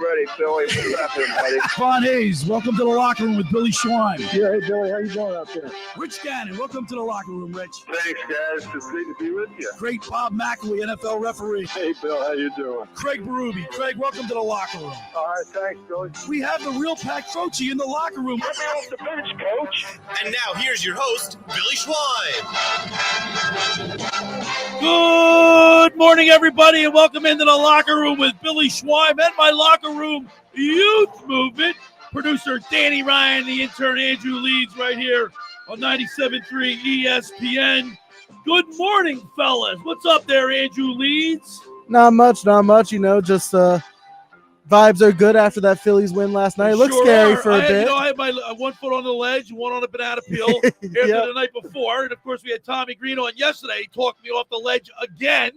already, Billy. What's happening, buddy? Von Hayes, welcome to the locker room with Billy Schwein. Yeah, hey, Billy. How you doing out there? Rich Gannon, welcome to the locker room, Rich. Thanks, guys. It's great to be with you. Great Bob McElwee, NFL referee. Hey, Bill. How you doing? Craig Berube. Craig, welcome to the locker room. All right, thanks, Billy. We have the real Pat Croce in the locker room. Get me off the bench, Coach. And now here's your host, Billy Schwein. Good morning, everybody, and welcome into the locker room with Billy Schwein and my locker room youth movement. Producer Danny Ryan, the intern Andrew Leeds right here on 97.3 ESPN. Good morning, fellas. What's up there, Andrew Leeds? Not much. You know, just vibes are good after that Phillies win last night. It looked scary for a bit. I had my 1 foot on the ledge, one on a banana peel after the night before. And, of course, we had Tommy Green on yesterday. He talked me off the ledge again.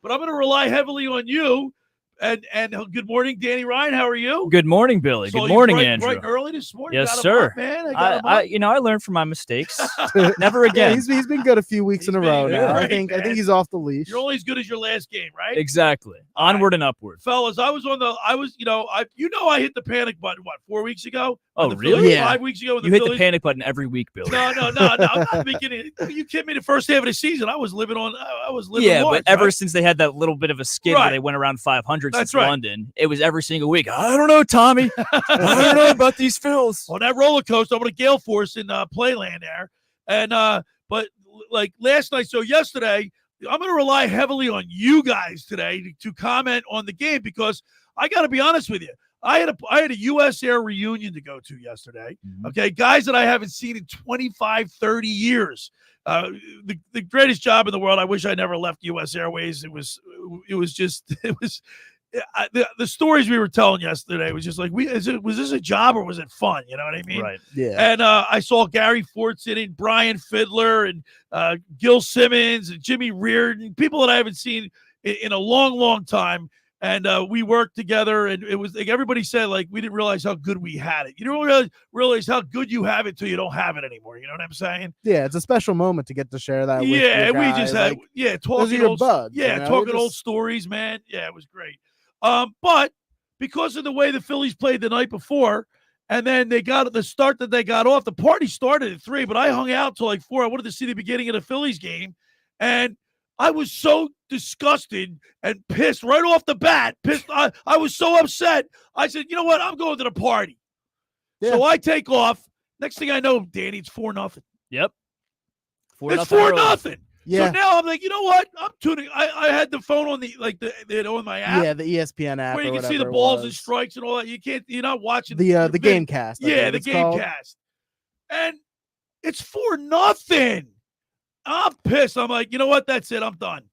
But I'm going to rely heavily on you. And good morning, Danny Ryan. How are you? Good morning, Billy. Good morning, Andrew. Bright early this morning. Yes, sir. I learned from my mistakes. Never again. Yeah, he's been good a few weeks in a row now. Right, I think he's off the leash. You're only as good as your last game, right? Exactly. Onward and upward. Fellas, I hit the panic button, 4 weeks ago? Oh, really? Yeah. 5 weeks ago. You hit the panic button every week, Billy. No. I'm not beginning. You kidding me? The first half of the season, I was living large, but ever since they had that little bit of a skid where they went around 500 since London, it was every single week. I don't know, Tommy. I don't know about these Phils. On that roller coaster, I'm on a gale force in Playland there. And but like last night, so yesterday, I'm going to rely heavily on you guys today to comment on the game because I got to be honest with you. I had a U.S. Air reunion to go to yesterday. Mm-hmm. Okay, guys that I haven't seen in 25, 30 years. The greatest job in the world. I wish I never left U.S. Airways. The stories we were telling yesterday was just like, was this a job or was it fun? You know what I mean? Right. Yeah. And I saw Gary Fort sitting, Brian Fiddler, and Gil Simmons, and Jimmy Reardon, people that I haven't seen in a long, long time. And we worked together, and it was like everybody said, like, we didn't realize how good we had it. You don't realize how good you have it till you don't have it anymore. You know what I'm saying? Yeah, it's a special moment to get to share that with your we guys. just had talking old buds, talking old stories, man. Yeah, it was great. But because of the way the Phillies played the night before, and then they got the start that they got off, the party started at 3, but I hung out till like 4. I wanted to see the beginning of the Phillies game, and I was so disgusted and pissed right off the bat. I was so upset. I said, you know what? I'm going to the party. Yeah. So I take off. Next thing I know, Danny, it's 4-0. Yep. It's 4-0. Yeah. So now I'm like, you know what? I'm tuning. I had the phone on on my app. Yeah, the ESPN app where you can see the balls and strikes and all that. You're not watching the Gamecast. Yeah, the Gamecast. And it's 4-0. I'm pissed. I'm like, you know what? That's it. I'm done.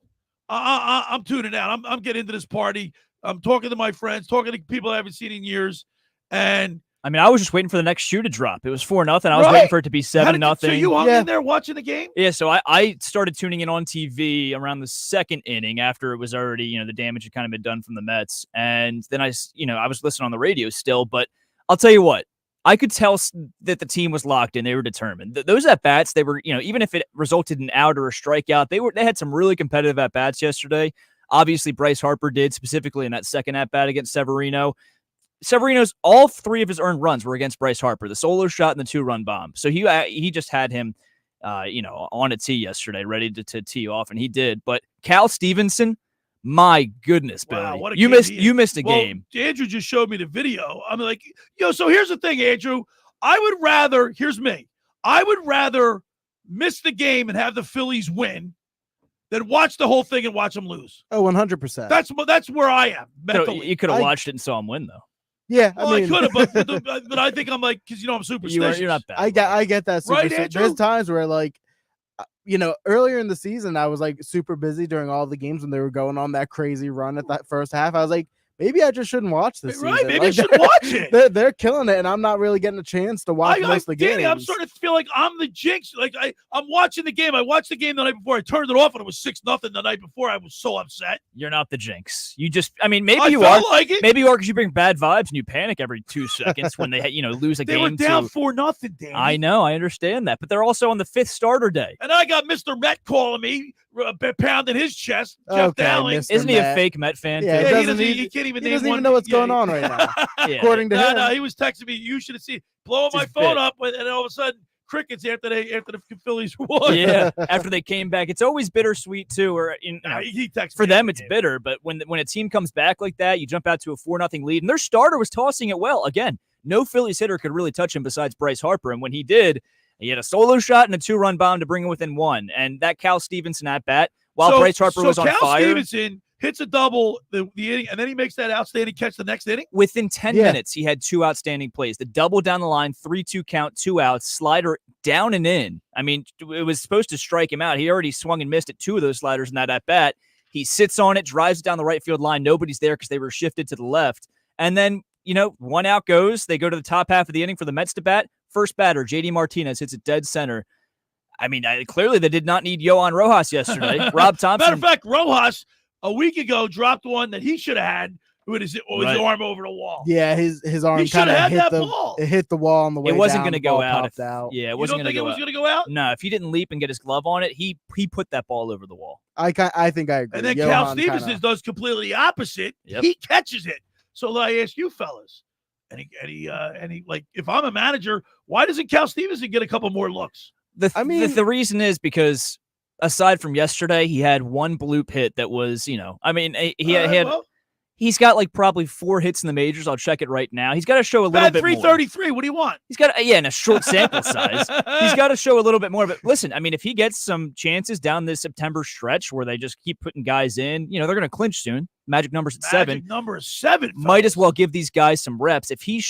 I'm tuning out. I'm getting into this party. I'm talking to my friends, talking to people I haven't seen in years. And I mean, I was just waiting for the next shoe to drop. It was 4-0. I was waiting for it to be 7-0. So you hung in there watching the game? Yeah. So I started tuning in on TV around the second inning after it was already, the damage had kind of been done from the Mets. And then I was listening on the radio still, but I'll tell you what. I could tell that the team was locked in. They were determined. Those at-bats, they were, even if it resulted in out or a strikeout, they had some really competitive at-bats yesterday. Obviously, Bryce Harper did, specifically in that second at-bat against Severino. Severino's, all 3 of his earned runs were against Bryce Harper, the solo shot and the 2-run bomb. So he just had him, on a tee yesterday, ready to tee off, and he did. But Cal Stevenson, my goodness, Billy. Wow, you missed a game. Andrew just showed me the video. I'm like, so here's the thing, Andrew. I would rather miss the game and have the Phillies win than watch the whole thing and watch them lose. Oh, 100%. That's where I am mentally. You could have watched it and saw him win, though. Yeah, I could have, but I think I'm like, because I'm superstitious. You're not bad. I get that. Right, Andrew? There's times where earlier in the season, I was like super busy during all the games when they were going on that crazy run at that first half. I was like, maybe I just shouldn't watch this season. Right, maybe I should watch it. They're killing it, and I'm not really getting a chance to watch most of the games. I'm starting to feel like I'm the jinx. Like I'm watching the game. I watched the game the night before. I turned it off, and it was 6-0 the night before. I was so upset. You're not the jinx. You just, maybe you are. Like it. Maybe you are because you bring bad vibes and you panic every 2 seconds when they, lose a game. They were down 4-0, Danny. I know. I understand that. But they're also on the 5th starter day. And I got Mr. Met calling me, pounding his chest. Jeff Dowling. Isn't he a fake Met fan? Yeah, he can't can't even He name doesn't one. even know what's going on right now. Yeah. According to him. No, he was texting me. You should have seen blowing my Just phone bit. up, and all of a sudden crickets after the Phillies won. Yeah, after they came back, it's always bittersweet too. Or He texted for me them, after it's the game. bitter. But when a team comes back like that, you jump out to a 4-0 lead, and their starter was tossing it well. Again, no Phillies hitter could really touch him besides Bryce Harper, and when he did, he had a solo shot and a 2-run bomb to bring him within one. And that Cal Stevenson at bat, while Bryce Harper was on Cal fire. Stevenson hits a double the inning, and then he makes that outstanding catch the next inning. Within 10 minutes, he had 2 outstanding plays. The double down the line, 3-2 count, 2 outs, slider down and in. I mean, it was supposed to strike him out. He already swung and missed at 2 of those sliders in that at-bat. He sits on it, drives it down the right field line. Nobody's there because they were shifted to the left. And then, 1 out goes. They go to the top half of the inning for the Mets to bat. First batter, J.D. Martinez hits it dead center. I mean, clearly they did not need Yohan Rojas yesterday. Rob Thompson. Matter of fact, Rojas a week ago dropped one that he should have had with his arm over the wall. Yeah, his arm He kind should of have hit had that the ball. it hit the wall on the way. It wasn't going to go out. Yeah, it You wasn't don't going to think it go was out. going to go out? No, if he didn't leap and get his glove on it, he put that ball over the wall. I think I agree. And then Yohan Cal Stevenson kinda- does completely the opposite. Yep. He catches it. So I ask you fellas, and he like, if I'm a manager, why doesn't Cal Stevenson get a couple more looks? The reason is because aside from yesterday, he had one bloop hit that was, he had. Well, He's got like probably 4 hits in the majors. I'll check it right now. He's got to show a little bad bit more. 333. What do you want? He's got in a short sample size. He's got to show a little bit more. But listen, I mean, if he gets some chances down this September stretch where they just keep putting guys in, they're going to clinch soon. Magic number's at 7. Number is 7. Might as well give these guys some reps. If he,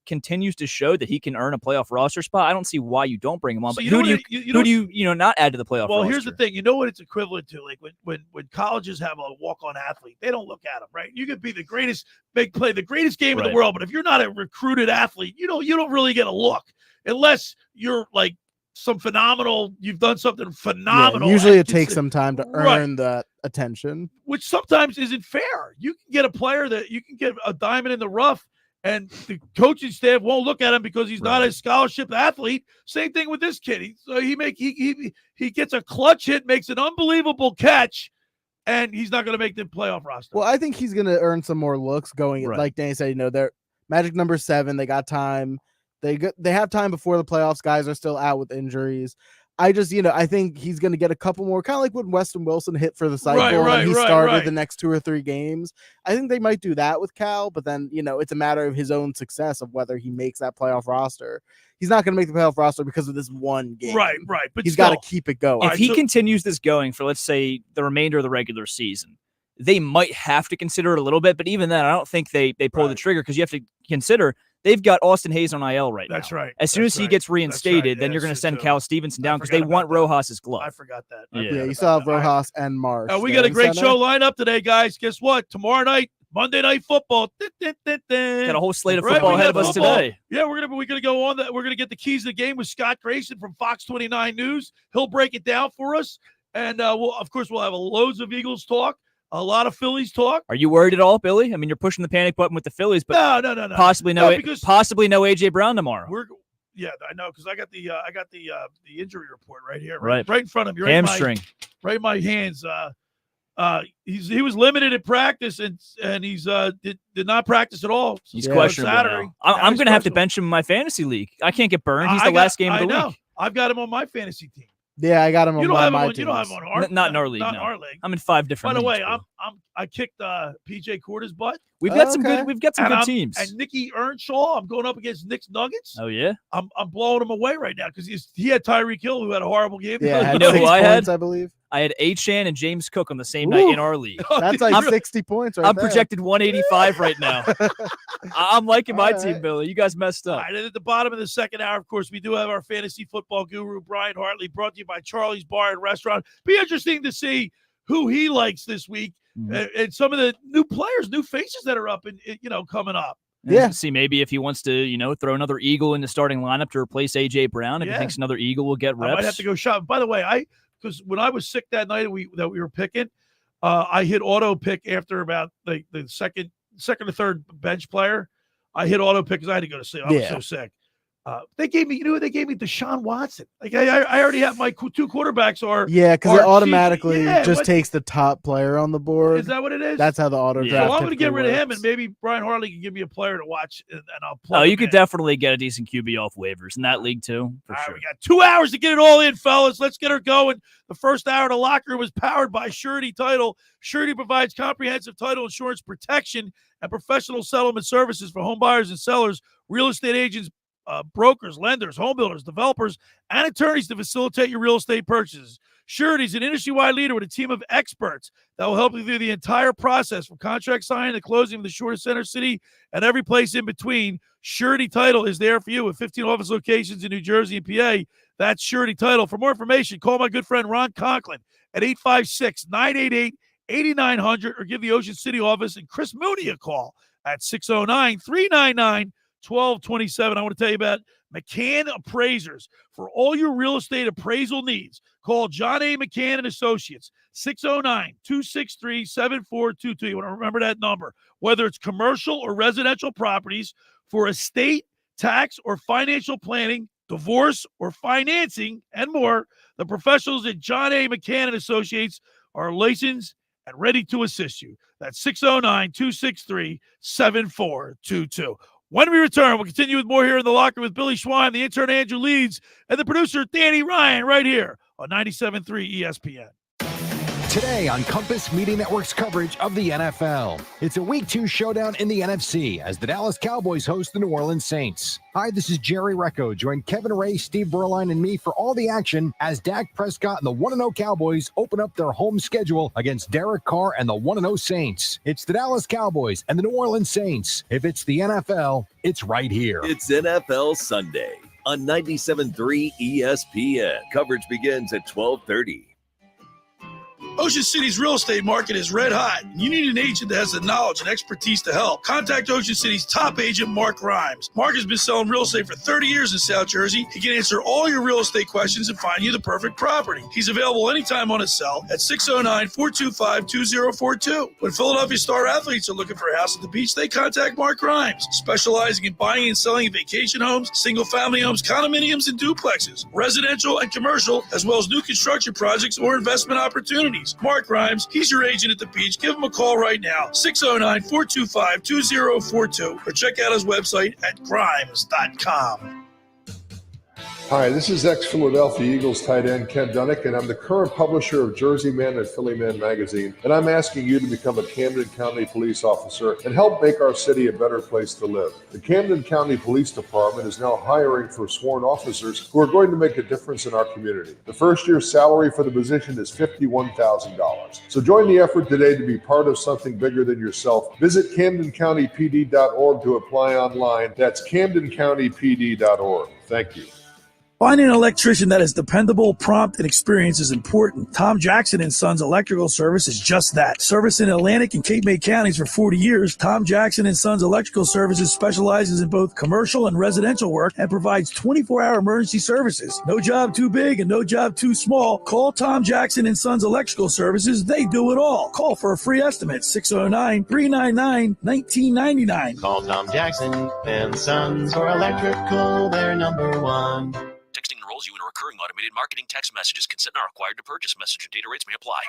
continues to show that he can earn a playoff roster spot, I don't see why you don't bring him on. So But you know who what do you not add to the playoff Well, roster? here's the thing. You know what it's equivalent to? Like when colleges have a walk-on athlete, they don't look at them, right? You could be the greatest play the greatest game in the Right. world, but if you're not a recruited athlete, you don't really get a look unless you're like some phenomenal. You've done something phenomenal. usually it and takes some time to Right. earn that attention. which sometimes isn't fair. You can get a player that you can get a diamond in the rough, and the coaching staff won't look at him because he's not a scholarship athlete. Same thing with this kid. He gets a clutch hit, makes an unbelievable catch, and he's not going to make the playoff roster. Well, I think he's going to earn some more looks going. Right. Like Danny said, they're Magic number 7. They got time. They have time before the playoffs. Guys are still out with injuries. I just, I think he's going to get a couple more, kind of like when Weston Wilson hit for the cycle and he started the next 2 or 3 games. I think they might do that with Cal, but then, it's a matter of his own success of whether he makes that playoff roster. He's not going to make the playoff roster because of this one game. Right. But he's got to keep it going. If he continues this going for, let's say, the remainder of the regular season, they might have to consider it a little bit. But even then, I don't think they pull the trigger because you have to consider they've got Austin Hayes on IL right now. That's right. As soon as he gets reinstated, then you're going to send Cal Stevenson down because they want Rojas's glove. I forgot that. Yeah, you still have Rojas and Marsh. We got a great show lined up today, guys. Guess what? Tomorrow night, Monday Night Football. Got a whole slate of football ahead of us today. Yeah, we're gonna go on that. We're gonna get the keys to the game with Scott Grayson from Fox 29 News. He'll break it down for us, and we'll have loads of Eagles talk, a lot of Phillies talk. Are you worried at all, Billy? I mean, you're pushing the panic button with the Phillies, but no. Possibly no AJ Brown tomorrow. I know because I got the injury report right here, right in front of me, hamstring, right in my hands. He was limited at practice and he's did not practice at all. He's questionable. Saturday. I'm going to have to bench him in my fantasy league. I can't get burned. He's the last game of the week. I've got him on my fantasy team. Yeah, I got him on my team. You don't have him on our not in our league. Not no. in our league. I'm in 5 different. By the leagues, way, I kicked PJ Quarter's butt. We've got some good teams. And Nicky Earnshaw, I'm going up against Nick's Nuggets. Oh yeah, I'm blowing him away right now because he had Tyreek Hill who had a horrible game. Yeah, you know who I had? I believe I had Achan and James Cook on the same night in our league. That's like 60 points. Right I'm there. projected 185 right now. I'm liking my team, right. Billy. You guys messed up. All right, and at the bottom of the second hour, of course, we do have our fantasy football guru, Brian Hartley, brought to you by Charlie's Bar and Restaurant. Be interesting to see who he likes this week and some of the new players, new faces that are up and coming up. Yeah. See, maybe if he wants to, throw another Eagle in the starting lineup to replace AJ Brown, if he thinks another Eagle will get reps. I might have to go shop. By the way, because when I was sick that night that we were picking, I hit auto pick after about the second or third bench player. I hit auto pick because I had to go to sleep. I was so sick. They gave me, they gave me Deshaun Watson. Like I already have my two quarterbacks are. Yeah, because it automatically just what, takes the top player on the board. Is that what it is? That's how the auto draft. So I'm going to get rid of him, works. and maybe Brian Hartley can give me a player to watch, and I'll play. Oh, you could definitely get a decent QB off waivers in that league too. For sure. We got 2 hours to get it all in, fellas. Let's get her going. The first hour of the locker room was powered by Surety Title. Surety provides comprehensive title insurance protection and professional settlement services for home buyers and sellers, real estate agents, brokers, lenders, home builders, developers, and attorneys to facilitate your real estate purchases. Surety is an industry-wide leader with a team of experts that will help you through the entire process, from contract signing to closing of the shortest center city and every place in between. Surety Title is there for you with 15 office locations in New Jersey and PA. That's Surety Title. For more information, call my good friend Ron Conklin at 856-988-8900 or give the Ocean City office and Chris Mooney a call at 609-399-1227. I want to tell you about McCann Appraisers. For all your real estate appraisal needs, call John A. McCann and Associates, 609-263-7422. You want to remember that number. Whether it's commercial or residential properties, for estate, tax, or financial planning, divorce, or financing, and more, the professionals at John A. McCann and Associates are licensed and ready to assist you. That's 609-263-7422. When we return, we'll continue with more here in the locker with Billy Schwein, the intern Andrew Leeds, and the producer Danny Ryan right here on 97.3 ESPN. Today on Compass Media Network's coverage of the NFL. It's a Week 2 showdown in the NFC as the Dallas Cowboys host the New Orleans Saints. Hi, this is Jerry Recco. Join Kevin Ray, Steve Berline, and me for all the action as Dak Prescott and the 1-0 Cowboys open up their home schedule against Derek Carr and the 1-0 Saints. It's the Dallas Cowboys and the New Orleans Saints. If it's the NFL, it's right here. It's NFL Sunday on 97.3 ESPN. Coverage begins at 12:30. Ocean City's real estate market is red hot, and you need an agent that has the knowledge and expertise to help. Contact Ocean City's top agent, Mark Rhymes. Mark has been selling real estate for 30 years in South Jersey. He can answer all your real estate questions and find you the perfect property. He's available anytime on his cell at 609-425-2042. When Philadelphia star athletes are looking for a house at the beach, they contact Mark Rhymes, specializing in buying and selling vacation homes, single-family homes, condominiums, and duplexes, residential and commercial, as well as new construction projects or investment opportunities. Mark Rhymes, he's your agent at the beach. Give him a call right now, 609-425-2042, or check out his website at grimes.com. Hi, this is ex-Philadelphia Eagles tight end Ken Dunnick, and I'm the current publisher of Jersey Man and Philly Man magazine, and I'm asking you to become a Camden County police officer and help make our city a better place to live. The Camden County Police Department is now hiring for sworn officers who are going to make a difference in our community. The first year's salary for the position is $51,000. So join the effort today to be part of something bigger than yourself. Visit CamdenCountyPD.org to apply online. That's CamdenCountyPD.org. Thank you. Finding an electrician that is dependable, prompt, and experienced is important. Tom Jackson & Sons Electrical Service is just that. Service in Atlantic and Cape May counties for 40 years, Tom Jackson & Sons Electrical Services specializes in both commercial and residential work and provides 24-hour emergency services. No job too big and no job too small. Call Tom Jackson & Sons Electrical Services. They do it all. Call for a free estimate, 609-399-1999. Call Tom Jackson & Sons for electrical. They're number one. Texting enrolls you in a recurring automated marketing text messages. Consent not required to purchase. Message and data rates may apply.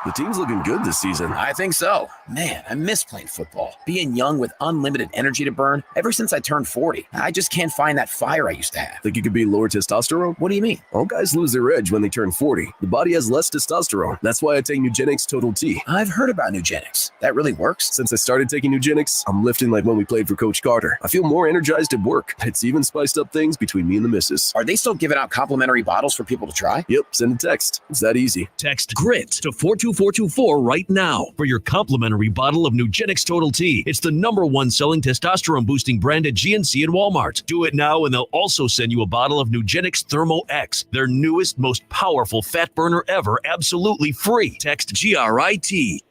The team's looking good this season. I think so. Man, I miss playing football. Being young with unlimited energy to burn. Ever since I turned 40, I just can't find that fire I used to have. Think you could be lower testosterone? What do you mean? All guys lose their edge when they turn 40. The body has less testosterone. That's why I take Nugenix Total T. I've heard about Nugenix. That really works? Since I started taking Nugenix, I'm lifting like when we played for Coach Carter. I feel more energized at work. It's even spiced up things between me and the missus. Are they still giving out complimentary bottles for people to try? Yep, send a text. It's that easy. Text GRIT to 42424 right now for your complimentary bottle of Nugenix Total T. It's the #1 selling testosterone boosting brand at GNC and Walmart. Do it now and they'll also send you a bottle of Nugenix Thermo X, their newest, most powerful fat burner ever, absolutely free. Text GRIT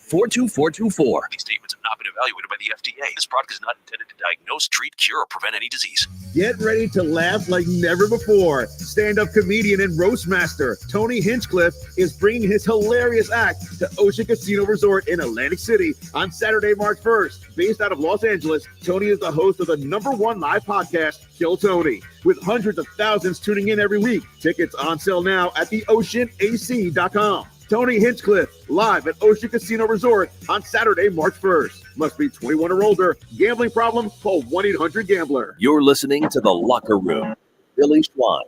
42424. These statements have not been evaluated evaluated by the FDA. This product is not intended to diagnose, treat, cure, or prevent any disease. Get ready to laugh like never before. Stand-up comedian and roast master Tony Hinchcliffe is bringing his hilarious act to Ocean Casino Resort in Atlantic City on Saturday, March 1st. Based out of Los Angeles, Tony is the host of the #1 live podcast, Kill Tony, with hundreds of thousands tuning in every week. Tickets on sale now at theoceanac.com. Tony Hinchcliffe, live at Ocean Casino Resort on Saturday, March 1st. Must be 21 or older. Gambling problem? Call 1-800-GAMBLER. You're listening to The Locker Room. Billy Schwein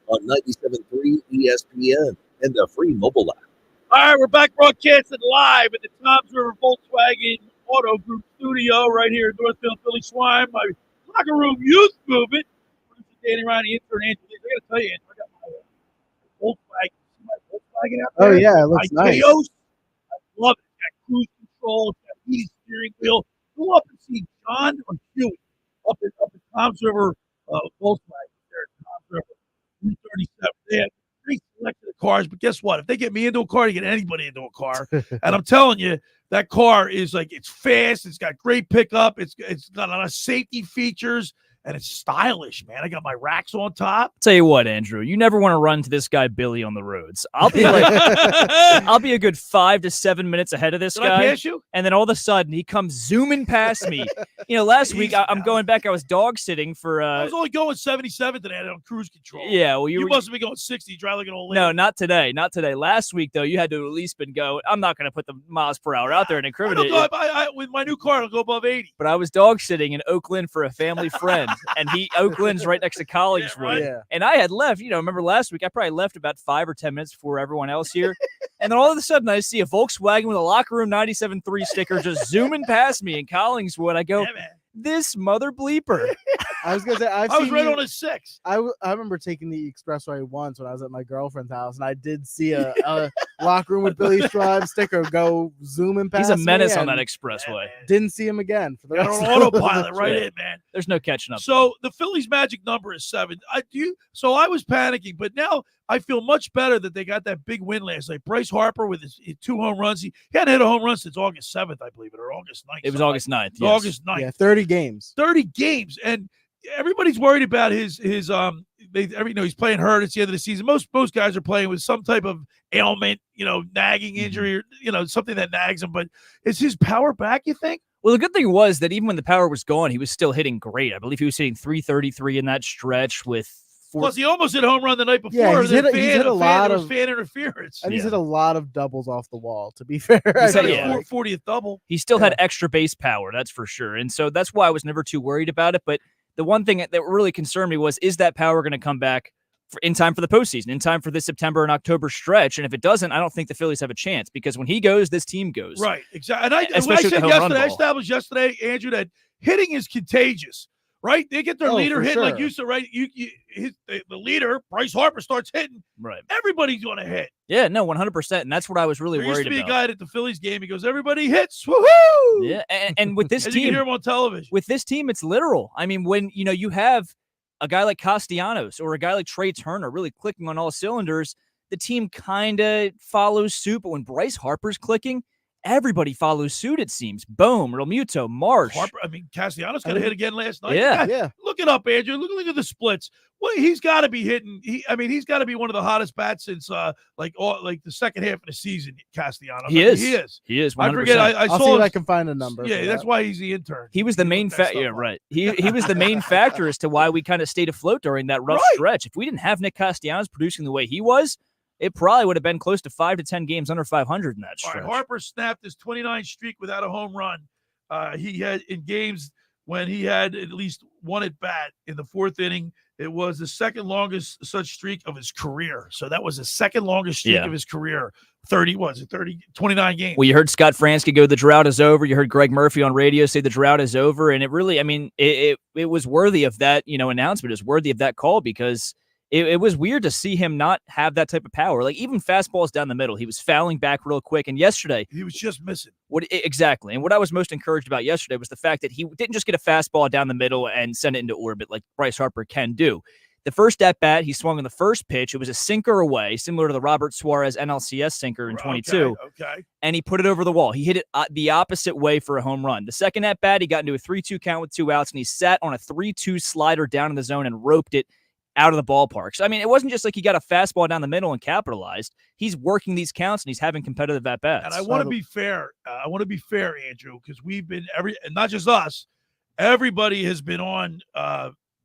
on 97.3 ESPN and the free mobile app. All right, we're back broadcasting live at the Toms River Volkswagen Auto Group studio right here in Northfield. Philly Swine, my Locker Room youth movement. Danny Ronnie, Intern, Angela. I got to tell you, I got my Volkswagen. Out there. Oh yeah, it looks nice. Teos, I love it. It's got cruise control, it's got heated steering wheel. Go up and see John or Huey up at Toms River Volkswagen there at Toms River 337. They have a great selection of cars, but guess what? If they get me into a car, they get anybody into a car. And I'm telling you, that car is like, it's fast, it's got great pickup, it's got a lot of safety features. And it's stylish, man. I got my racks on top. Tell you what, Andrew, you never want to run to this guy Billy on the roads. I'll be like, I'll be a good 5 to 7 minutes ahead of this Did guy. I pass you? And then all of a sudden, he comes zooming past me. You know, last week I'm going back. I was dog sitting for. I was only going 77 today on cruise control. Yeah, well, you must have been going 60. Drive like an old lady. No, not today. Not today. Last week though, you had to at least been going. I'm not going to put the miles per hour out there and incriminate you. With my new car, I'll go above 80. But I was dog sitting in Oakland for a family friend, and Oakland's right next to Collingswood. Yeah, right? Yeah. And I had left, remember last week, I probably left about 5 or 10 minutes before everyone else here. And then all of a sudden I see a Volkswagen with a Locker Room 97.3 sticker just zooming past me in Collingswood. I go, this mother bleeper. I was gonna say I was right on a 6. I remember taking the expressway once when I was at my girlfriend's house, and I did see a Locker Room with Billy Schwein sticker go zooming past. He's a menace me on that expressway. Didn't see him again for the Got rest on of autopilot right in, man. There's no catching up. So the Phillies' magic number is 7. So I was panicking, but now I feel much better that they got that big win last night. Bryce Harper with his 2 home runs. He hadn't hit a home run since August 7th, I believe it, or August 9th. It was August 9th. Yes. August 9th. Yeah, 30 games. 30 games. And everybody's worried about his he's playing hurt. It's the end of the season. Most guys are playing with some type of ailment, nagging injury, or something that nags him. But is his power back, you think? Well, the good thing was that even when the power was gone, he was still hitting great. I believe he was hitting 333 in that stretch with. Plus, he almost hit a home run the night before. Yeah, he's hit a lot of fan interference. And he's hit a lot of doubles off the wall, to be fair. He's had a 40th double. He still had extra base power, that's for sure. And so that's why I was never too worried about it. But the one thing that really concerned me was, is that power going to come back in time for the postseason, in time for this September and October stretch? And if it doesn't, I don't think the Phillies have a chance, because when he goes, this team goes. Right, exactly. And I established yesterday, Andrew, that hitting is contagious. Right, they get their leader hit like you said. Right, the leader Bryce Harper starts hitting. Right, everybody's going to hit. Yeah, no, 100%, and that's what I was really worried about. There used to be a guy at the Phillies game. He goes, "Everybody hits, woohoo!" Yeah, and with this team, you can hear him on television. With this team, it's literal. I mean, when you have a guy like Castellanos or a guy like Trey Turner really clicking on all cylinders, the team kind of follows suit. But when Bryce Harper's clicking, everybody follows suit, it seems. Boom, Realmuto, Marsh. Castellanos got a hit again last night. Yeah. Look it up, Andrew. Look at the splits. Well, he's got to be hitting. He's got to be one of the hottest bats since like the second half of the season. Castellanos. He is. 100%. I forget. I'll see if I can find a number. Yeah, that's why he's the intern. He was the main factor. Yeah, right. He was the main factor as to why we kind of stayed afloat during that rough stretch. If we didn't have Nick Castellanos producing the way he was, it probably would have been close to 5 to 10 games under 500 in that stretch. All right, Harper snapped his 29 streak without a home run. He had in games when he had at least one at bat in the 4th inning. It was the second longest such streak of his career. So that was the second longest streak of his career. 29 games. Well, you heard Scott Fransky go, the drought is over. You heard Greg Murphy on radio say the drought is over. And it really, it was worthy of that, announcement. It was worthy of that call, because it was weird to see him not have that type of power. Like, even fastballs down the middle, he was fouling back real quick. And yesterday, he was just missing. Exactly. And what I was most encouraged about yesterday was the fact that he didn't just get a fastball down the middle and send it into orbit like Bryce Harper can do. The first at bat, he swung on the first pitch. It was a sinker away, similar to the Robert Suarez NLCS sinker in 22. Okay. And he put it over the wall. He hit it the opposite way for a home run. The second at bat, he got into a 3-2 count with 2 outs, and he sat on a 3-2 slider down in the zone and roped it out of the ballpark. So, I mean, it wasn't just like he got a fastball down the middle and capitalized. He's working these counts, and he's having competitive at-bats. And I want to be fair. I want to be fair, Andrew, because we've been and not just us. Everybody has been on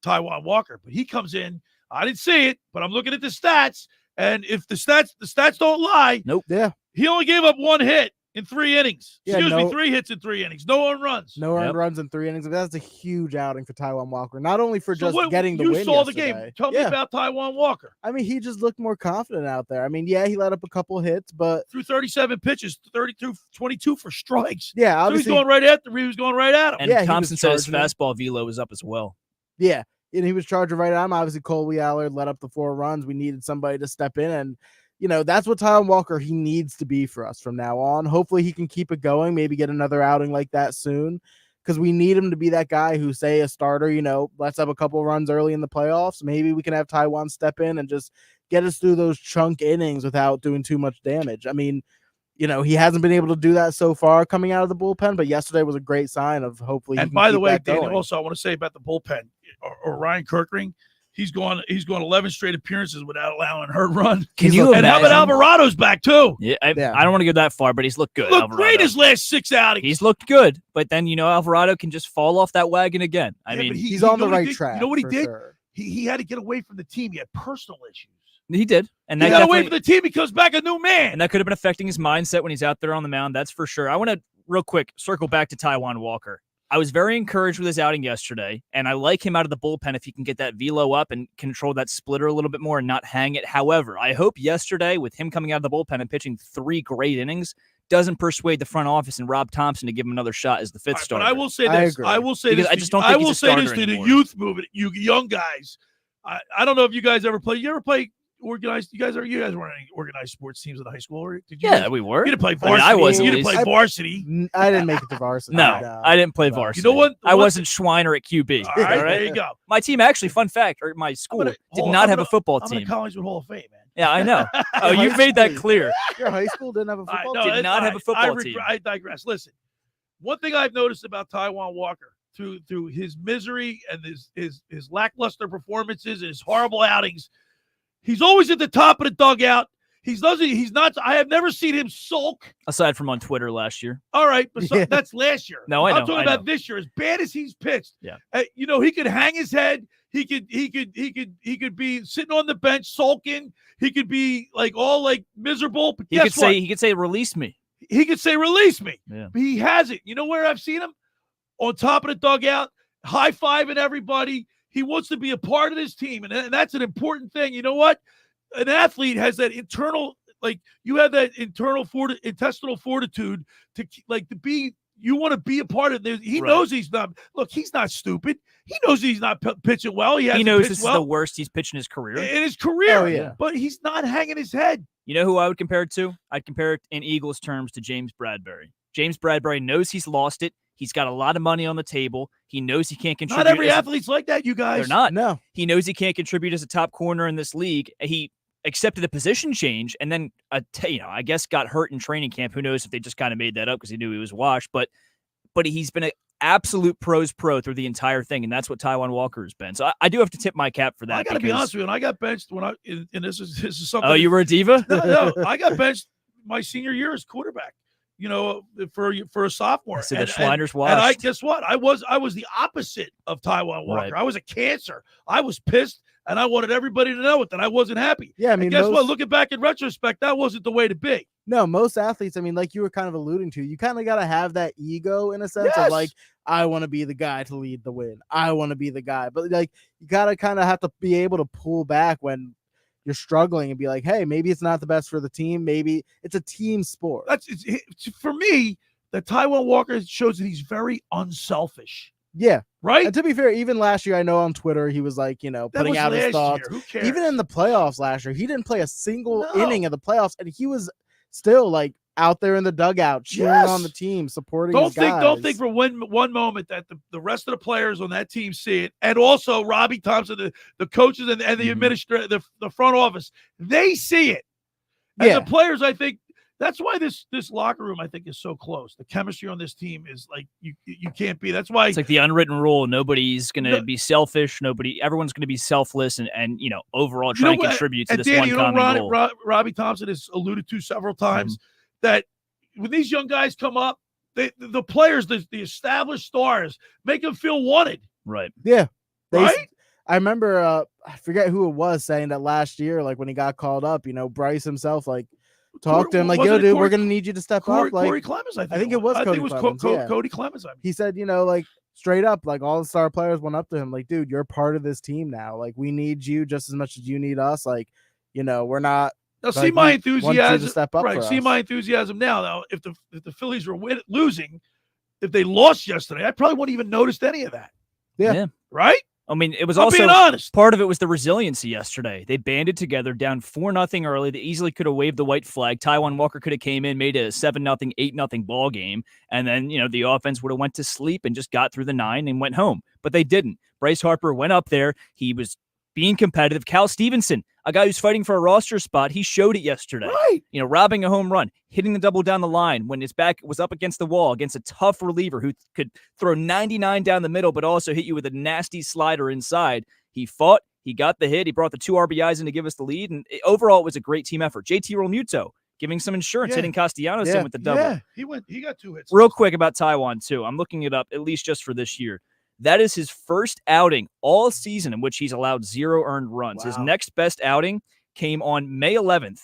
Taijuan Walker, but he comes in. I didn't see it, but I'm looking at the stats, and if the stats don't lie, Yeah. he only gave up 1 hit in 3 innings. Yeah, Excuse me, 3 hits in 3 innings. No earned runs. No earned runs in 3 innings. That's a huge outing for Taijuan Walker. Not only for just getting the win. You saw the yesterday. game. Tell me about Taijuan Walker. I mean, he just looked more confident out there. I mean, yeah, he let up a couple hits, but through 37 pitches, 22 for strikes. Yeah, so obviously he was going right at him. And yeah, Thompson said his fastball velo was up as well. Yeah, and he was charging right at him. Obviously, Colby Allard let up the 4 runs. We needed somebody to step in, and that's what Taijuan Walker he needs to be for us from now on. Hopefully, he can keep it going. Maybe get another outing like that soon, because we need him to be that guy who, say, a starter. Let's have a couple runs early in the playoffs. Maybe we can have Taijuan step in and just get us through those chunk innings without doing too much damage. I mean, he hasn't been able to do that so far coming out of the bullpen, but yesterday was a great sign of hopefully. And by the way, Danny, also I want to say about the bullpen or Ryan Kirkring, he's gone 11 straight appearances without allowing a hurt run. Can you imagine? And how about Alvarado's back too? Yeah, I don't want to go that far, but he's looked good. Looked great his last 6 outings. He's looked good, but then Alvarado can just fall off that wagon again. I mean, he's on the right track. You know what he did? Sure. He had to get away from the team. He had personal issues. He did. And he got away from the team. He comes back a new man. And that could have been affecting his mindset when he's out there on the mound. That's for sure. I want to real quick circle back to Taijuan Walker. I was very encouraged with his outing yesterday, and I like him out of the bullpen if he can get that velo up and control that splitter a little bit more and not hang it. However, I hope yesterday, with him coming out of the bullpen and pitching 3 great innings, doesn't persuade the front office and Rob Thompson to give him another shot as the 5th starter. But I will say this. I will say this. I just don't think he's a starter to anymore. the youth movement, you young guys. I don't know if you guys ever play. You ever play organized? You guys weren't any organized sports teams in high school, or did you? Yeah, we were. You didn't play varsity. I wasn't. You didn't play varsity. I didn't make it to varsity. No, I didn't play varsity. You know what? I wasn't Schweiner at QB. All right, there you go. My team actually, fun fact, or my school did not have a football team. I'm in the Collingswood Hall of Fame, man. Yeah, I know. Oh, you've made that clear. Your high school didn't have a football team? Did not have a football team. I digress. Listen, one thing I've noticed about Taijuan Walker through his misery and his lackluster performances and his horrible outings, he's always at the top of the dugout. He's not. I have never seen him sulk. Aside from on Twitter last year. All right, but that's last year. No, I know. I'm talking about this year. As bad as he's pitched, yeah. He could hang his head. He could be sitting on the bench sulking. He could be all miserable. But he could say release me. He could say release me. Yeah. But he hasn't. You know where I've seen him? On top of the dugout, high-fiving everybody. He wants to be a part of this team, and that's an important thing. You know what? An athlete has that internal, you have that intestinal fortitude to be. You want to be a part of it. He knows he's not. Look, he's not stupid. He knows he's not pitching well. He knows this is the worst he's pitched in his career. In his career, Oh, yeah. But he's not hanging his head. You know who I would compare it to? I'd compare it in Eagles terms to James Bradbury. James Bradbury knows he's lost it. He's got a lot of money on the table. He knows he can't contribute. Not every athlete's like that, you guys. They're not. No. He knows he can't contribute as a top corner in this league. He accepted a position change and then, I guess got hurt in training camp. Who knows if they just kind of made that up because he knew he was washed. But he's been an absolute pro through the entire thing, and that's what Taijuan Walker has been. So I do have to tip my cap for that. I got to be honest with you. When I got benched, and this is something. Oh, you were a diva? No, I got benched my senior year as quarterback. For a sophomore. So the Schweiner's washed. And guess what? I was the opposite of Taijuan Walker. Right. I was a cancer. I was pissed, and I wanted everybody to know it, that I wasn't happy. Yeah, I mean, and guess what? Looking back in retrospect, that wasn't the way to be. No, most athletes, like you were kind of alluding to, you kind of got to have that ego in a sense Yes. of I want to be the guy to lead the win. I want to be the guy. But you got to kind of have to be able to pull back when you're struggling and be like, hey, maybe it's not the best for the team. Maybe it's a team sport. It's for me, that Taijuan Walker shows that he's very unselfish. Yeah. Right? And to be fair, even last year, I know on Twitter, he was putting out his thoughts. Year. Who cares? Even in the playoffs last year, he didn't play a single inning of the playoffs, and he was still out there in the dugout, cheering on the team, supporting Don't his guys. Don't think for one moment that the rest of the players on that team see it, and also Robbie Thompson, the coaches and the administrator, the front office, they see it. And the players, I think, that's why this locker room, I think, is so close. The chemistry on this team is like you can't be. That's why it's like the unwritten rule. Nobody's going to be selfish. Everyone's going to be selfless and overall try and contribute to this Danny, one common goal. Robbie Thompson has alluded to several times that when these young guys come up, the players, the established stars, make them feel wanted. Right. Yeah. Right? I remember, I forget who it was saying that last year, like when he got called up, Bryce himself, like, talked to him like, yo, dude, we're going to need you to step up. Like, Corey Clemens, I think it was Cody Clemens. Cody Clemens. He said, like, straight up, like, all the star players went up to him like, dude, you're part of this team now. Like, we need you just as much as you need us. Like, we're not. Now, see my enthusiasm. Step up right. See us. my enthusiasm now. Now, if the Phillies were losing, if they lost yesterday, I probably wouldn't even noticed any of that. Yeah. Right? I mean, it was I'm also being honest. Part of it was the resiliency yesterday. They banded together, down 4-0 early. They easily could have waved the white flag. Taijuan Walker could have came in, made a 7-0, 8-0 ball game, and then the offense would have went to sleep and just got through the 9 and went home. But they didn't. Bryce Harper went up there. He was being competitive. Cal Stevenson, a guy who's fighting for a roster spot, he showed it yesterday. Right. Robbing a home run, hitting the double down the line when his back was up against the wall against a tough reliever who could throw 99 down the middle, but also hit you with a nasty slider inside. He fought. He got the hit. He brought the 2 RBIs in to give us the lead. And overall, it was a great team effort. JT Realmuto giving some insurance, hitting Castellanos in with the double. Yeah, he got 2 hits. Real quick about Taijuan, too. I'm looking it up, at least just for this year. That is his first outing all season in which he's allowed 0 earned runs. His next best outing came on May 11th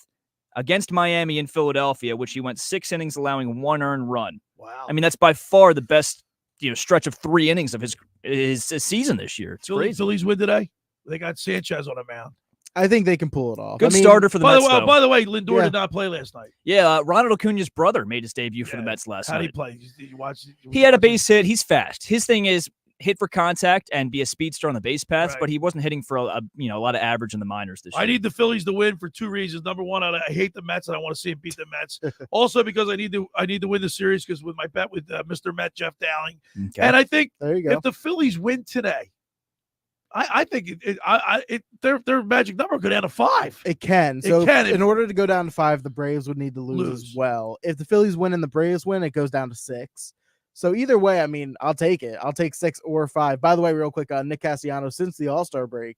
against Miami in Philadelphia, which he went 6 innings, allowing 1 earned run. Wow. I mean, that's by far the best stretch of 3 innings of his season this year. It's crazy. Phillies win today. They got Sanchez on a mound. I think they can pull it off. Good starter for the Mets, though. By the way, Lindor did not play last night. Yeah, Ronald Acuna's brother made his debut for the Mets last night. How did he play? Did you watch? He had a base hit. He's fast. His thing is hit for contact and be a speedster on the base paths, but he wasn't hitting for a lot of average in the minors this year. I need the Phillies to win for 2 reasons. Number one, I hate the Mets and I want to see them beat the Mets. Also, because I need to win the series because with my bet with Mr. Met Jeff Dowling, and I think if the Phillies win today, I think their magic number could go down to 5. It can. In order to go down to 5, the Braves would need to lose as well. If the Phillies win and the Braves win, it goes down to 6. So either way, I mean, I'll take it. I'll take 6 or 5. By the way, real quick, Nick Castellanos, since the All-Star break,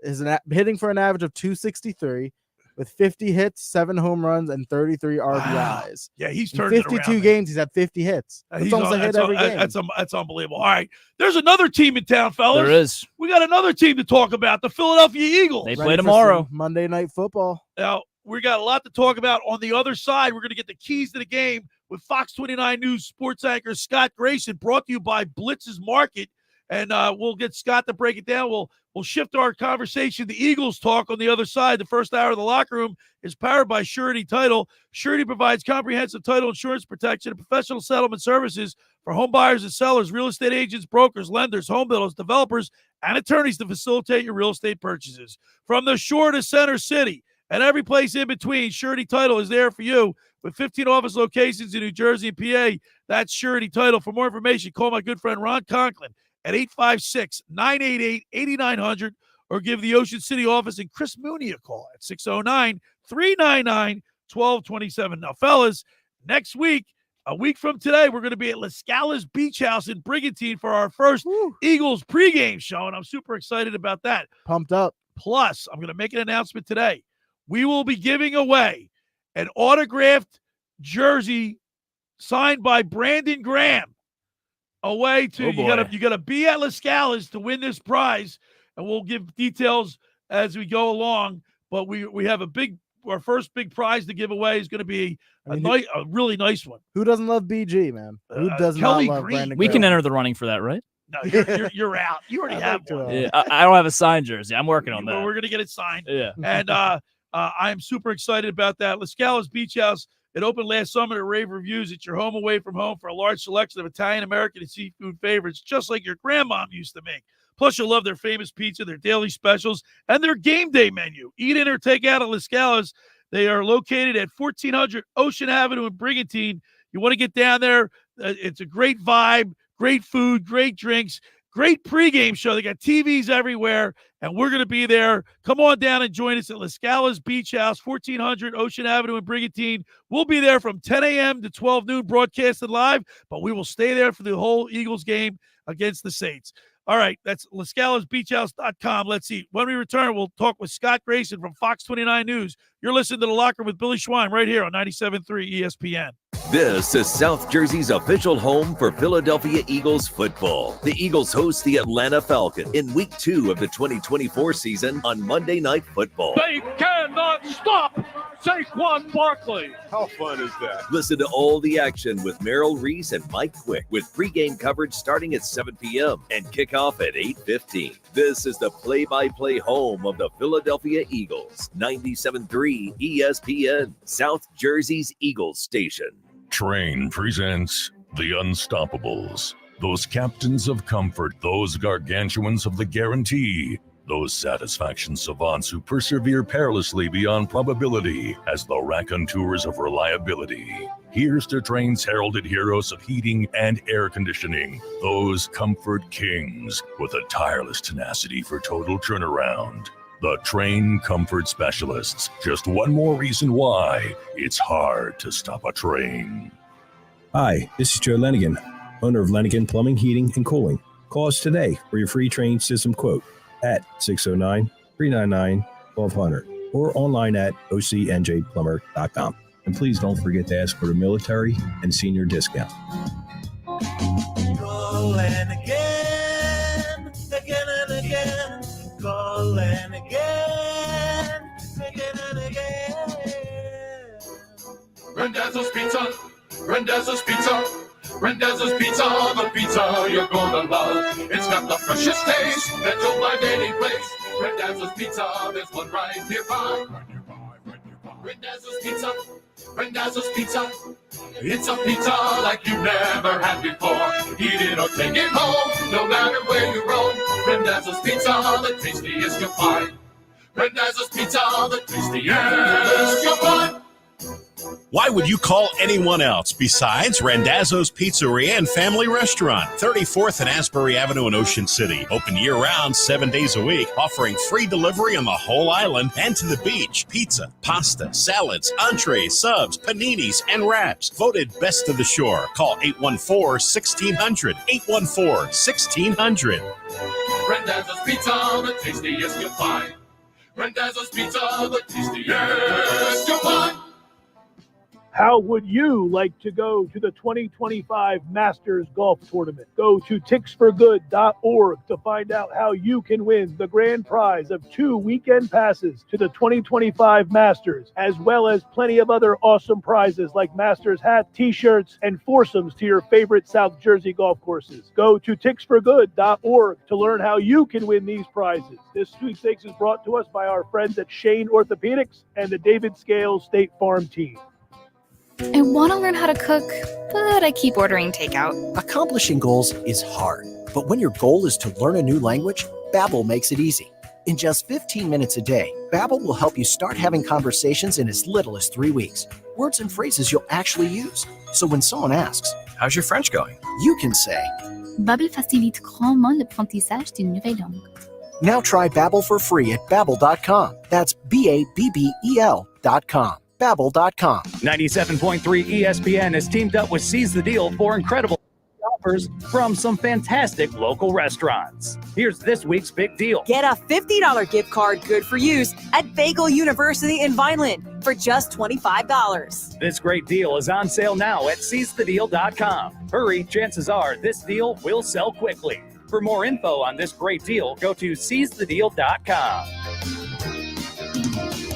is hitting for an average of 263 with 50 hits, 7 home runs, and 33 RBIs. Wow. Yeah, he's turned 52 games. He's had 50 hits. It's almost a hit every game. That's unbelievable. All right, there's another team in town, fellas. There is. We got another team to talk about, the Philadelphia Eagles. They play tomorrow. Monday Night Football. Now, we got a lot to talk about. On the other side, we're going to get the keys to the game with Fox 29 News sports anchor Scott Grayson, brought to you by Blitz's Market. And we'll get Scott to break it down. We'll shift our conversation. The Eagles talk on the other side. The first hour of the locker room is powered by Surety Title. Surety provides comprehensive title insurance protection and professional settlement services for home buyers and sellers, real estate agents, brokers, lenders, home builders, developers, and attorneys to facilitate your real estate purchases. From the shore to Center City and every place in between, Surety Title is there for you. With 15 office locations in New Jersey and PA, that's Surety Title. For more information, call my good friend Ron Conklin at 856-988-8900 or give the Ocean City office and Chris Mooney a call at 609-399-1227. Now, fellas, next week, a week from today, we're going to be at La Scala's Beach House in Brigantine for our first Eagles pregame show, and I'm super excited about that. Pumped up. Plus, I'm going to make an announcement today. We will be giving away an autographed jersey signed by Brandon Graham. Away to you gotta be at La Scala's to win this prize, and we'll give details as we go along. But we have our first big prize to give away is going to be a really nice one. Who doesn't love BG, man? Who does not love Brandon We Graham? can enter the running for that, right? No, you're out. You already have one. Yeah, I don't have a signed jersey. I'm working on that. We're gonna get it signed. Yeah, and I'm super excited about that. La Scala's Beach House. It opened last summer to rave reviews. It's your home away from home for a large selection of Italian, American, and seafood favorites, just like your grandmom used to make. Plus, you'll love their famous pizza, their daily specials, and their game day menu. Eat in or take out at La Scala's. They are located at 1400 Ocean Avenue in Brigantine. You want to get down there. It's a great vibe, great food, great drinks, great pregame show. They got TVs everywhere, and we're going to be there. Come on down and join us at La Scala's Beach House, 1400 Ocean Avenue in Brigantine. We'll be there from 10 a.m. to 12 noon, broadcasted live, but we will stay there for the whole Eagles game against the Saints. All right, that's LaScalasBeachHouse.com. Let's see. When we return, we'll talk with Scott Grayson from Fox 29 News. You're listening to The Locker Room with Billy Schwein right here on 97.3 ESPN. This is South Jersey's official home for Philadelphia Eagles football. The Eagles host the Atlanta Falcons in Week 2 of the 2024 season on Monday Night Football. They cannot stop Saquon Barkley. How fun is that? Listen to all the action with Merrill Reese and Mike Quick with pregame coverage starting at 7 p.m. and kickoff at 8:15. This is the play-by-play home of the Philadelphia Eagles. 97.3 ESPN, South Jersey's Eagles station. Train presents The Unstoppables. Those captains of comfort, those gargantuans of the guarantee, those satisfaction savants who persevere perilously beyond probability as the raconteurs of reliability. Here's to Train's heralded heroes of heating and air conditioning, those comfort kings with a tireless tenacity for total turnaround. The Train Comfort Specialists. Just one more reason why it's hard to stop a train. Hi, this is Joe Lenigan, owner of Lenigan Plumbing, Heating, and Cooling. Call us today for your free train system quote at 609-399-1200 or online at ocnjplumber.com. And please don't forget to ask for the military and senior discount. Call and again and again. Call and again and again. Randazzo's Pizza, Randazzo's Pizza, Randazzo's Pizza, the pizza you're gonna love. It's got the freshest taste that you'll find any place. Randazzo's Pizza, there's one right nearby. Randazzo's Pizza, Randazzo's Pizza. It's a pizza like you've never had before. Eat it or take it home, no matter where you roam. Randazzo's Pizza, the tastiest you'll find. Randazzo's Pizza, the tastiest you'll find. Why would you call anyone else besides Randazzo's Pizzeria and Family Restaurant, 34th and Asbury Avenue in Ocean City. Open year-round, 7 days a week, offering free delivery on the whole island and to the beach. Pizza, pasta, salads, entrees, subs, paninis, and wraps. Voted best of the shore. Call 814-1600. 814-1600. Randazzo's Pizza, the tastiest you'll find. Randazzo's Pizza, the tastiest you'll find. How would you like to go to the 2025 Masters Golf Tournament? Go to ticksforgood.org to find out how you can win the grand prize of 2 weekend passes to the 2025 Masters, as well as plenty of other awesome prizes like Masters hats, t-shirts, and foursomes to your favorite South Jersey golf courses. Go to ticksforgood.org to learn how you can win these prizes. This sweepstakes is brought to us by our friends at Shane Orthopedics and the David Scales State Farm team. I want to learn how to cook, but I keep ordering takeout. Accomplishing goals is hard, but when your goal is to learn a new language, Babbel makes it easy. In just 15 minutes a day, Babbel will help you start having conversations in as little as 3 weeks. Words and phrases you'll actually use. So when someone asks, "How's your French going?" you can say, Babbel facilite grandement l'apprentissage d'une nouvelle langue. Now try Babbel for free at Babbel.com. That's Babbel.com. Babbel.com. 97.3 ESPN has teamed up with Seize the Deal for incredible offers from some fantastic local restaurants. Here's this week's big deal. Get a $50 gift card good for use at Bagel University in Vineland for just $25. This great deal is on sale now at seizethedeal.com. Hurry, chances are this deal will sell quickly. For more info on this great deal, go to seizethedeal.com.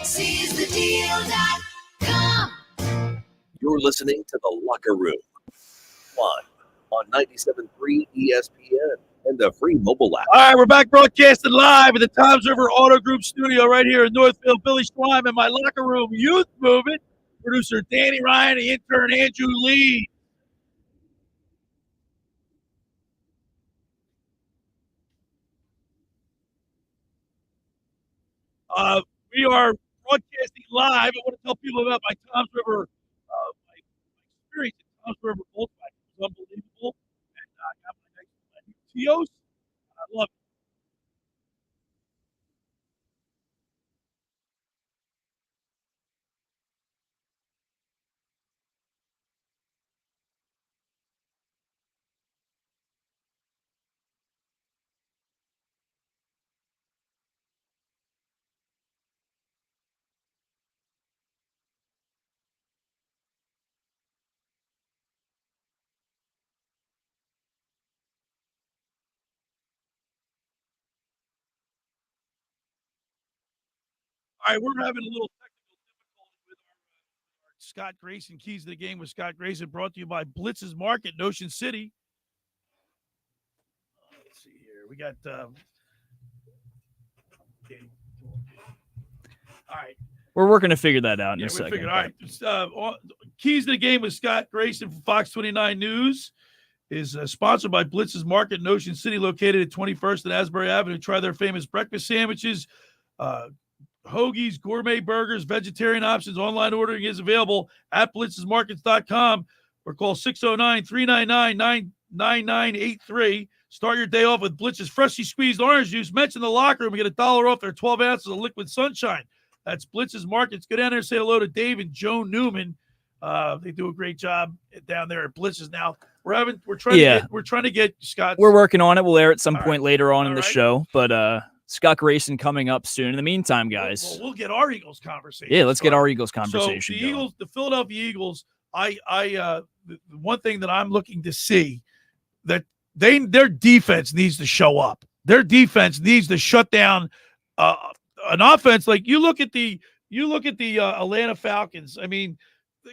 SeizeTheDeal.com. You're listening to The Locker Room, live on 97.3 ESPN and the free mobile app. All right, we're back broadcasting live at the Times River Auto Group studio right here in Northfield. Billy Schwein and my Locker Room Youth Movement. Producer Danny Ryan, the intern Andrew Lee. We are broadcasting live. I want to tell people about my Tom's River, my experience at Tom's River Volkswagen. It was unbelievable. And I got my new Tios. I love it. All right, we're having a little technical difficulty with our Scott Grayson Keys to the Game with Scott Grayson, brought to you by Blitz's Market in Ocean City. Let's see here. We got all right. We're working to figure that out in a we second. figured, all right. Keys to the Game with Scott Grayson from Fox 29 News is sponsored by Blitz's Market in Ocean City, located at 21st and Asbury Avenue. Try their famous breakfast sandwiches, hoagies, gourmet burgers, vegetarian options. Online ordering is available at blitzesmarkets.com or call 609-399-9983. Start your day off with Blitz's freshly squeezed orange juice. Mention the locker room and get $1 off their 12 ounces of liquid sunshine. That's Blitz's Markets. Go down there and say hello to Dave and Joan Newman. They do a great job down there at Blitz's. Now we're trying to get Scott. We're working on it. We'll air at some point later on in the show, but Scott Grayson coming up soon. In the meantime, guys, we'll get our Eagles conversation. Yeah, let's get our Eagles conversation. So the going. Eagles, the Philadelphia Eagles. The one thing that I'm looking to see that their defense needs to show up. Their defense needs to shut down an offense. Like you look at the Atlanta Falcons. I mean,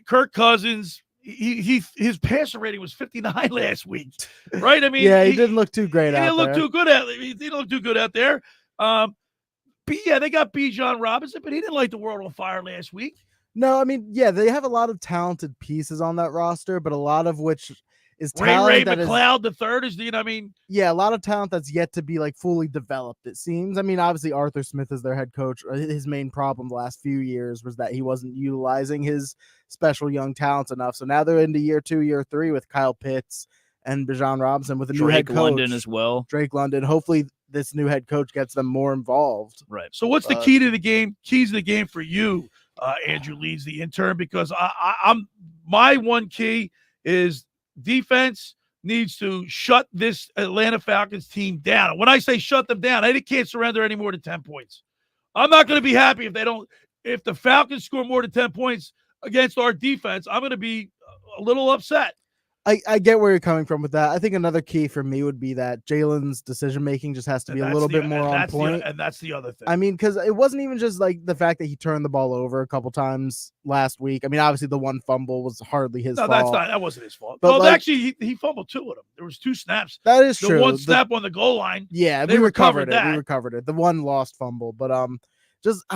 Kirk Cousins. His passer rating was 59 last week, right? I mean, yeah, he didn't look too great. He didn't look too good out there. But yeah, they got Bijan Robinson, but he didn't light the world on fire last week. No, I mean, yeah, they have a lot of talented pieces on that roster, but a lot of which is talent. Ray McLeod the third is yeah, a lot of talent that's yet to be like fully developed, it seems. I mean, obviously Arthur Smith is their head coach. His main problem the last few years was that he wasn't utilizing his special young talents enough. So now they're into year 2, year 3 with Kyle Pitts and Bijan Robinson with a new head coach. London as well. Drake London. Hopefully this new head coach gets them more involved. Right. So what's the key to the game? Keys to the game for you, Andrew Leeds, the intern, because I'm my one key is defense needs to shut this Atlanta Falcons team down. And when I say shut them down, they can't surrender any more than 10 points. I'm not going to be happy if the Falcons score more than 10 points against our defense. I'm going to be a little upset. I get where you're coming from with that. I think another key for me would be that Jalen's decision-making just has to be a little bit more on point. And that's the other thing. I mean, because it wasn't even just like the fact that he turned the ball over a couple times last week. I mean, obviously the one fumble was hardly his fault. That wasn't his fault. But well, like, actually, he fumbled 2 of them. There was 2 snaps. That is true. The one snap on the goal line. Yeah, they recovered that. We recovered it. The one lost fumble. But I'm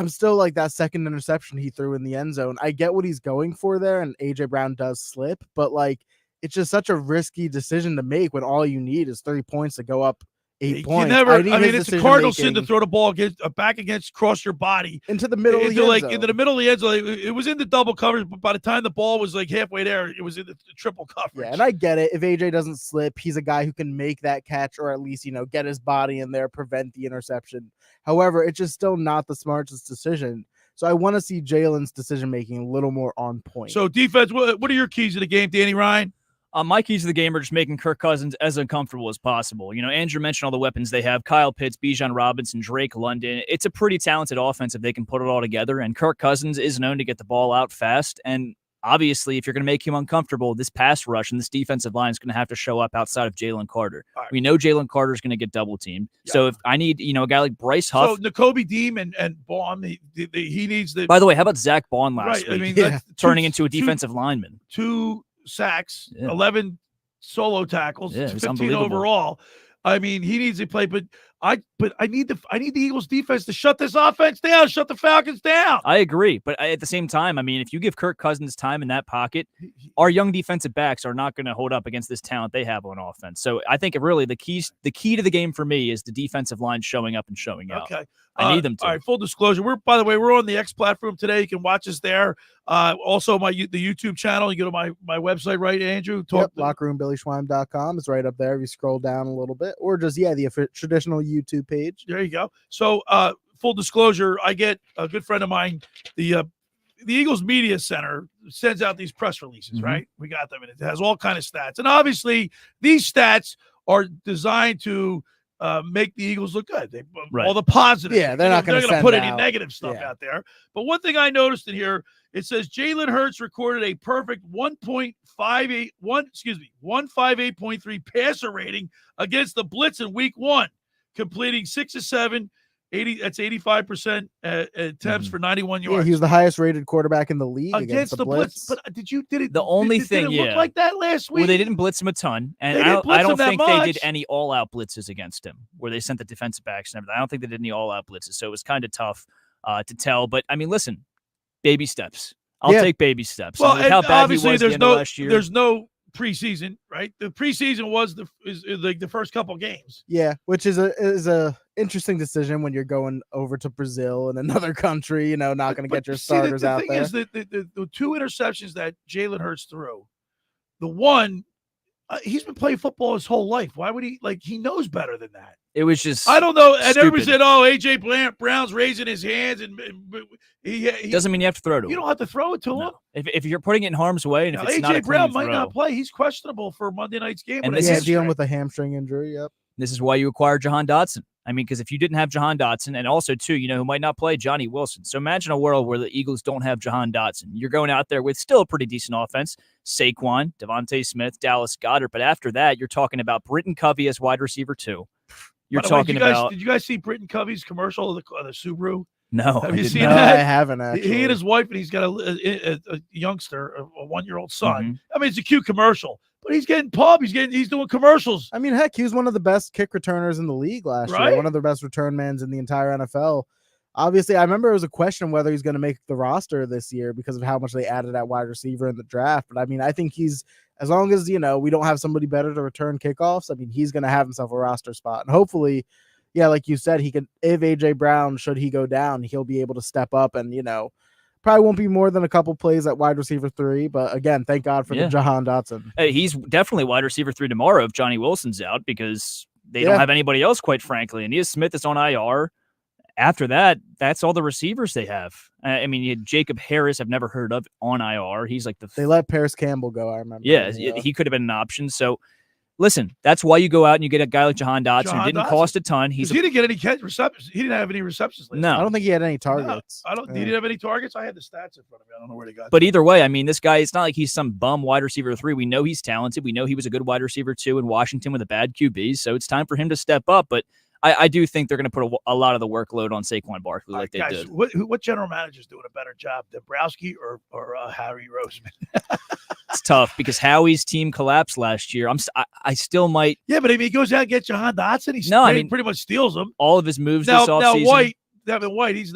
still like that second interception he threw in the end zone. I get what he's going for there, and AJ Brown does slip, but like it's just such a risky decision to make when all you need is 3 points to go up 8 points. It's a cardinal sin to throw the ball across your body into the middle of the end zone. Into the middle of the end zone. It was in the double coverage, but by the time the ball was like halfway there, it was in the triple coverage. Yeah, and I get it. If AJ doesn't slip, he's a guy who can make that catch or at least, get his body in there, prevent the interception. However, it's just still not the smartest decision. So I want to see Jalen's decision-making a little more on point. So defense, what are your keys to the game, Danny Ryan? My keys to the game are just making Kirk Cousins as uncomfortable as possible. Andrew mentioned all the weapons they have. Kyle Pitts, Bijan Robinson, Drake London. It's a pretty talented offense if they can put it all together. And Kirk Cousins is known to get the ball out fast. And obviously, if you're going to make him uncomfortable, this pass rush and this defensive line is going to have to show up outside of Jalen Carter. Right. We know Jalen Carter is going to get double teamed. Yeah. So if I need, a guy like Bryce Huff. So Nakobe Dean and Baum, he needs the. By the way, how about Zach Baun last week? I mean, turning into a defensive lineman. 2 sacks, 11 solo tackles, 15 overall. I mean, he needs to play, but But I need the Eagles defense to shut this offense down, shut the Falcons down. I agree, but at the same time, I mean, if you give Kirk Cousins time in that pocket, our young defensive backs are not going to hold up against this talent they have on offense. So I think really the key to the game for me is the defensive line showing up and showing out. Okay. I need them to. All right, full disclosure. By the way, we're on the X platform today. You can watch us there. Also, the YouTube channel. You go to my website, right, Andrew? LockerRoomBillySchwein.com is right up there if you scroll down a little bit. Or just, the traditional YouTube page. There you go. So, full disclosure, I get a good friend of mine, the Eagles Media Center sends out these press releases, right? We got them, and it has all kind of stats. And obviously, these stats are designed to make the Eagles look good. All the positive. Yeah, they're not going to put any negative stuff out there. But one thing I noticed in here, it says Jalen Hurts recorded a perfect 158.3 passer rating against the Blitz in Week 1, completing 6 of 7. 80. That's 85% attempts for 91 yards. Yeah, he was the highest rated quarterback in the league against the Blitz. But did it? The only thing, did it look like that last week? Well, they didn't blitz him a ton, and I don't think they did any all-out blitzes against him, where they sent the defensive backs and everything. I don't think they did any all-out blitzes, so it was kind of tough to tell. But I mean, listen, baby steps. I'll take baby steps. Well, and how bad obviously he was there's at the end of last year. There's no preseason, right? The preseason was the first couple games. Yeah, which is a interesting decision when you're going over to Brazil and another country, not going to get your starters out there. The thing is that the 2 interceptions that Jalen Hurts threw, the one, he's been playing football his whole life. Why would he, he knows better than that? It was just, I don't know. And stupid. everybody said, AJ Brown's raising his hands, and he doesn't mean you have to throw to him. You don't have to throw it to him. If you're putting it in harm's way, and if it's not a AJ Brown might throw, not play. He's questionable for Monday night's game. And this is dealing with a hamstring injury. Yep. This is why you acquired Jahan Dotson. I mean, because if you didn't have Jahan Dotson, and also, too, who might not play, Johnny Wilson. So imagine a world where the Eagles don't have Jahan Dotson. You're going out there with still a pretty decent offense. Saquon, Devontae Smith, Dallas Goedert. But after that, you're talking about Britton Covey as wide receiver 2. You're talking about. Did you guys see Britton Covey's commercial of the Subaru? No. Have you seen that? that? I haven't, actually. He and his wife, and he's got a youngster, a 1-year-old son. I mean, it's a cute commercial. But he's getting pub. He's doing commercials. I mean, heck, he was one of the best kick returners in the league last year. One of the best return men in the entire NFL. Obviously, I remember it was a question whether he's going to make the roster this year because of how much they added at wide receiver in the draft. But I mean, I think as long as, we don't have somebody better to return kickoffs, I mean, he's going to have himself a roster spot. And hopefully, like you said, he can, if AJ Brown, should he go down, he'll be able to step up and, probably won't be more than a couple plays at wide receiver 3, but again, thank God for the Jahan Dotson. He's definitely wide receiver 3 tomorrow if Johnny Wilson's out, because they don't have anybody else, quite frankly. And Smith is on IR. After that, that's all the receivers they have. I mean, you had Jacob Harris, I've never heard of, on IR. He's like they let Paris Campbell go, I remember. Yeah, he could have been an option. So, listen, that's why you go out and you get a guy like Jahan Dotson, who didn't cost a ton. He didn't get any receptions. He didn't have any receptions. No. I don't think he had any targets. No, he didn't have any targets. I had the stats in front of me. I don't know where they got. But either way, I mean, this guy, it's not like he's some bum wide receiver 3. We know he's talented. We know he was a good wide receiver 2 in Washington with a bad QB. So it's time for him to step up. But I do think they're going to put a lot of the workload on Saquon Barkley like they did. What general manager's doing a better job, Dabrowski or Harry Roseman? It's tough because Howie's team collapsed last year. I still might. Yeah, but I mean, he goes out and gets Jahan Dotson. He pretty much steals them. All of his moves this offseason. Now Devin White, he's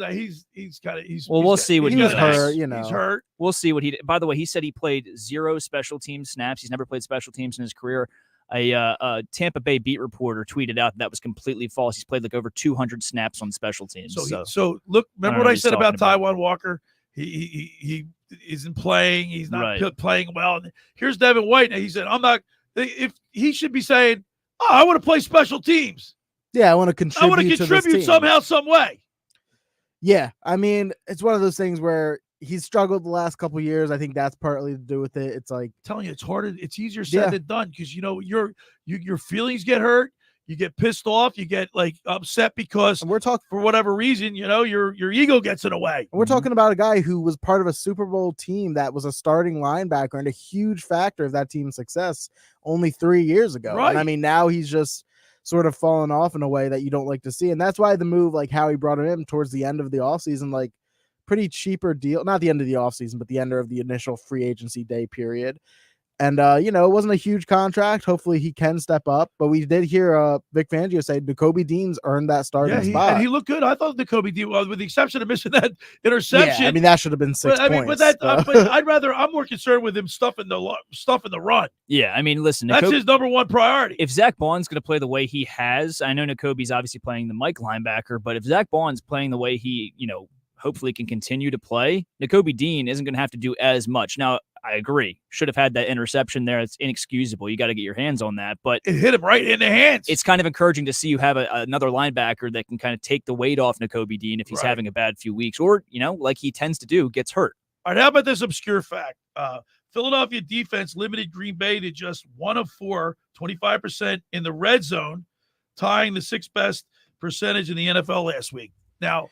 we'll see what he does. Hurt, He's hurt. We'll see what he did. By the way, he said he played 0 special team snaps. He's never played special teams in his career. A Tampa Bay beat reporter tweeted out that was completely false. He's played like over 200 snaps on special teams. So look, remember what I said about Taiwan Walker? He isn't playing. He's not playing well. And here's Devin White. And he said, I'm not. If he should be saying, I want to play special teams. Yeah, I want to contribute. I want to contribute somehow, some way. Yeah, I mean, it's one of those things where he's struggled the last couple of years. I think that's partly to do with it. It's like I'm telling you, it's harder. It's easier said than done because your feelings get hurt. You get pissed off. You get upset because we're talking for whatever reason. Your ego gets in the way. We're talking about a guy who was part of a Super Bowl team that was a starting linebacker and a huge factor of that team's success only 3 years ago. Right. And I mean, now he's just sort of fallen off in a way that you don't like to see. And that's why the move, like how he brought him in towards the end of the offseason, pretty cheaper deal, not the end of the offseason, but the end of the initial free agency day period. And, it wasn't a huge contract. Hopefully he can step up. But we did hear Vic Fangio say Nakobe Dean's earned that starting spot. And he looked good. I thought Nakobe Dean, with the exception of missing that interception. Yeah, I mean, that should have been 6 points. But I'm more concerned with him stuffing the run. Yeah, I mean, listen. That's his number one priority. If Zach Baun's going to play the way he has, I know Nakobe's obviously playing the Mike linebacker, but if Zach Baun's playing the way he, hopefully can continue to play, Nakobe Dean isn't going to have to do as much. Now, I agree. Should have had that interception there. It's inexcusable. You got to get your hands on that. But it hit him right in the hands. It's kind of encouraging to see you have another linebacker that can kind of take the weight off Nakobe Dean if he's having a bad few weeks or, like he tends to do, gets hurt. All right, how about this obscure fact? Philadelphia defense limited Green Bay to just 1 of 4, 25% in the red zone, tying the 6th best percentage in the NFL last week. Now,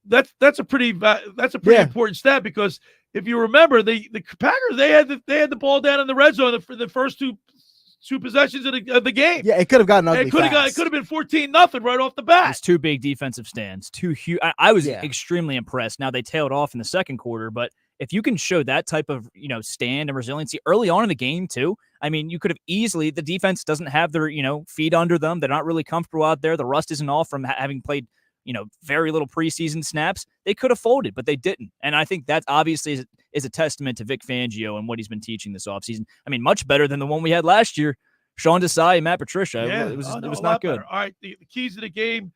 that's a pretty important stat because if you remember, the Packers they had the ball down in the red zone for the first two possessions of the game. Yeah, it could have gotten ugly. It could have been 14-0 right off the bat. It's 2 big defensive stands, 2 huge. I was extremely impressed. Now they tailed off in the second quarter, but if you can show that type of stand and resiliency early on in the game too, I mean, you could have easily. The defense doesn't have their feet under them. They're not really comfortable out there. The rust isn't off from having played very little preseason snaps. They could have folded, but they didn't. And I think that obviously is a testament to Vic Fangio and what he's been teaching this offseason. I mean, much better than the one we had last year. Sean Desai and Matt Patricia. Yeah, it was not good. Better. All right, the keys to the game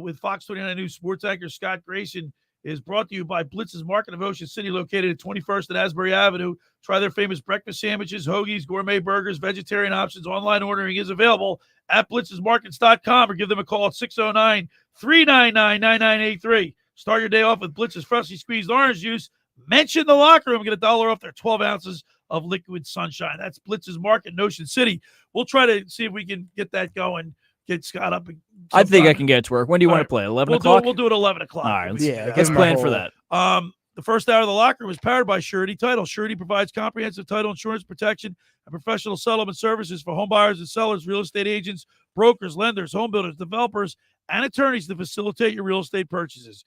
with Fox 29 News sports anchor Scott Grayson is brought to you by Blitz's Market of Ocean City, located at 21st and Asbury Avenue. Try their famous breakfast sandwiches, hoagies, gourmet burgers, vegetarian options. Online ordering is available at blitzesmarkets.com or give them a call at 609-399-9983. Start your day off with Blitz's freshly squeezed orange juice. Mention the locker room. Get $1 off their 12 ounces of liquid sunshine. That's Blitz's Market in Ocean City. We'll try to see if we can get that going. Get Scott up. I think I can get it to work. When do you want to play? 11 o'clock? We'll do it 11 o'clock. All right. Let's plan for that. The first hour of the locker room is powered by Surety Title. Surety provides comprehensive title insurance protection and professional settlement services for home buyers and sellers, real estate agents, brokers, lenders, home builders, developers, and attorneys to facilitate your real estate purchases.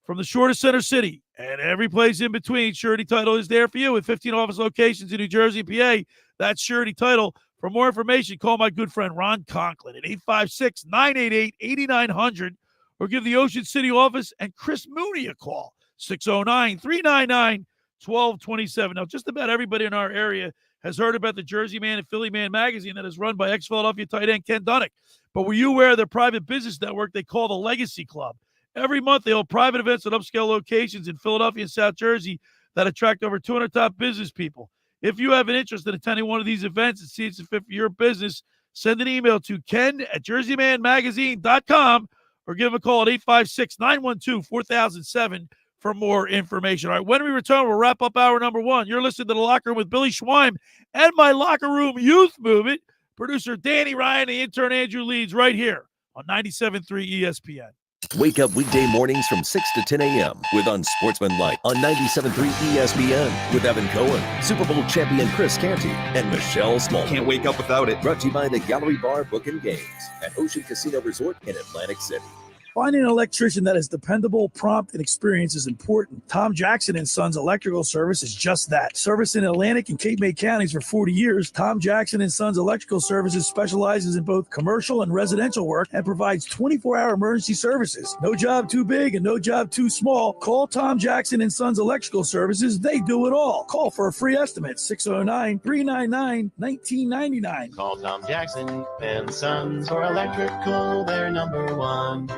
From the shore to Center City and every place in between, Surety Title is there for you with 15 office locations in New Jersey and PA. That's Surety Title. For more information, call my good friend Ron Conklin at 856-988-8900 or give the Ocean City office and Chris Mooney a call, 609-399-1227. Now, just about everybody in our area has heard about the Jersey Man and Philly Man magazine that is run by ex-Philadelphia tight end Ken Dunnick. But were you aware of their private business network they call the Legacy Club? Every month, they hold private events at upscale locations in Philadelphia and South Jersey that attract over 200 top business people. If you have an interest in attending one of these events and see it's a fit for your business, send an email to ken@jerseymanmagazine.com or give him a call at 856-912-4007 for more information. All right, when we return, we'll wrap up hour number 1. You're listening to The Locker Room with Billy Schweim and my Locker Room Youth Movement, producer Danny Ryan, the intern Andrew Leeds, right here on 97.3 ESPN. Wake up weekday mornings from 6 to 10 a.m. with Unsportsmanlike on 97.3 ESPN with Evan Cohen, Super Bowl champion Chris Canty, and Michelle Small. Can't wake up without it. Brought to you by the Gallery Bar Book and Games at Ocean Casino Resort in Atlantic City. Finding an electrician that is dependable, prompt, and experienced is important. Tom Jackson & Sons Electrical Service is just that. Service in Atlantic and Cape May counties for 40 years, Tom Jackson & Sons Electrical Services specializes in both commercial and residential work and provides 24-hour emergency services. No job too big and no job too small. Call Tom Jackson & Sons Electrical Services. They do it all. Call for a free estimate, 609-399-1999. Call Tom Jackson and Sons for electrical, they're number one.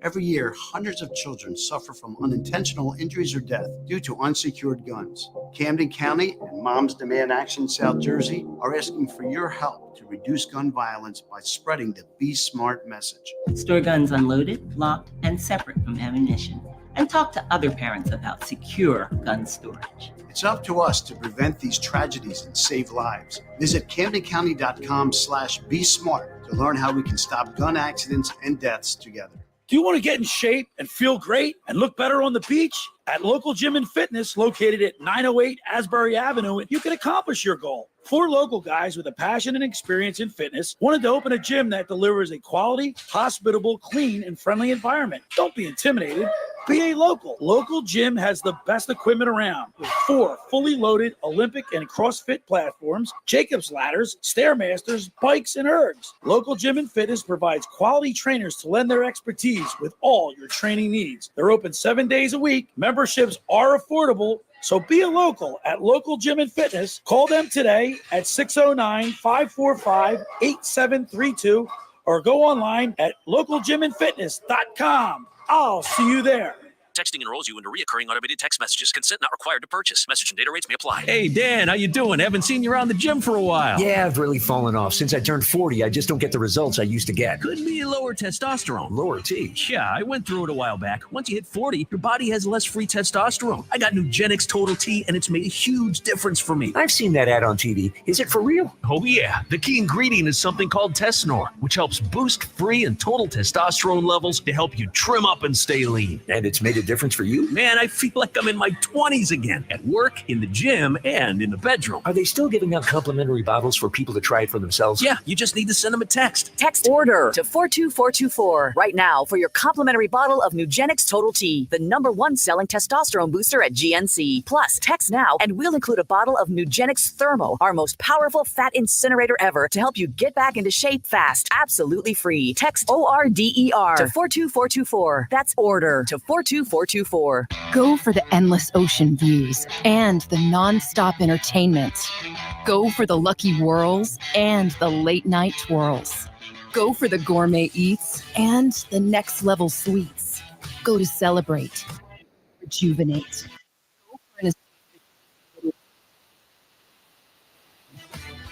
Every year, hundreds of children suffer from unintentional injuries or death due to unsecured guns. Camden County and Moms Demand Action South Jersey are asking for your help to reduce gun violence by spreading the Be Smart message. Store guns unloaded, locked, and separate from ammunition. And talk to other parents about secure gun storage. It's up to us to prevent these tragedies and save lives. Visit CamdenCounty.com/BeSmart to learn how we can stop gun accidents and deaths together. Do you want to get in shape and feel great and look better on the beach? At Local Gym and Fitness, located at 908 Asbury Avenue, you can accomplish your goal. 4 local guys with a passion and experience in fitness wanted to open a gym that delivers a quality, hospitable, clean, and friendly environment. Don't be intimidated. Be a local. Local Gym has the best equipment around with 4 fully loaded Olympic and CrossFit platforms, Jacob's ladders, Stairmasters, bikes, and ergs. Local Gym and Fitness provides quality trainers to lend their expertise with all your training needs. They're open 7 days a week. Memberships are affordable. So be a local at Local Gym and Fitness. Call them today at 609-545-8732 or go online at localgymandfitness.com. I'll see you there. Texting enrolls you into recurring automated text messages. Consent not required to purchase. Message and data rates may apply. Hey, Dan, how you doing? Haven't seen you around the gym for a while. Yeah, I've really fallen off. Since I turned 40, I just don't get the results I used to get. Could be lower testosterone. Lower T. Yeah, I went through it a while back. Once you hit 40, your body has less free testosterone. I got Nugenix Total T, and it's made a huge difference for me. I've seen that ad on TV. Is it for real? Oh, yeah. The key ingredient is something called Tesnor, which helps boost free and total testosterone levels to help you trim up and stay lean. And it's made a difference for you? Man, I feel like I'm in my 20s again, at work, in the gym, and in the bedroom. Are they still giving out complimentary bottles for people to try it for themselves? Yeah, you just need to send them a text. Text ORDER to 42424 right now for your complimentary bottle of Nugenix Total T, the #1 selling testosterone booster at GNC. Plus, text now and we'll include a bottle of Nugenix Thermo, our most powerful fat incinerator ever, to help you get back into shape fast. Absolutely free. Text ORDER to 42424. That's ORDER to 42424. Go for the endless ocean views and the non-stop entertainment. Go for the lucky whirls and the late night twirls. Go for the gourmet eats and the next level sweets. Go to celebrate, rejuvenate.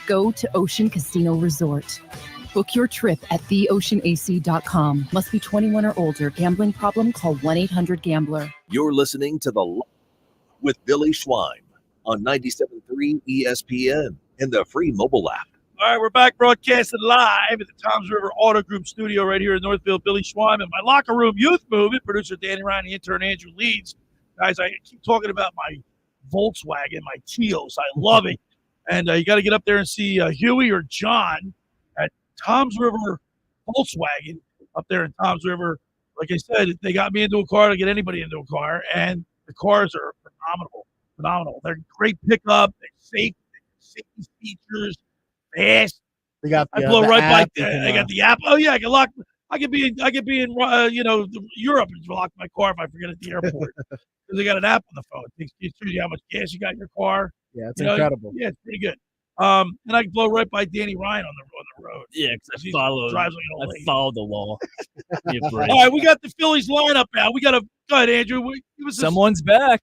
Go to Ocean Casino Resort. Book your trip at theoceanac.com. Must be 21 or older. Gambling problem? Call 1-800-GAMBLER. You're listening to with Billy Schwein on 97.3 ESPN and the free mobile app. All right, we're back broadcasting live at the Toms River Auto Group studio right here in Northfield. Billy Schwein and my locker room youth movement, producer Danny Ryan, the intern Andrew Leeds. Guys, I keep talking about my Volkswagen, my Teals. I love it. And you got to get up there and see Huey or John at Toms River Volkswagen up there in Toms River. Like I said, they got me into a car to get anybody into a car, and the cars are phenomenal. They're great pickup. They're safe. Safety features, fast. They got I blow right by. I got the app. Oh yeah, I can lock. I could be in Europe and lock my car if I forget at the airport because they got an app on the phone. It tells you how much gas you got in your car. Yeah, it's incredible. Yeah, it's pretty good. And I can blow right by Danny Ryan on the road. Yeah, because I follow the law. All right, we got the Phillies lineup now. We got to go ahead, Andrew. Someone's back.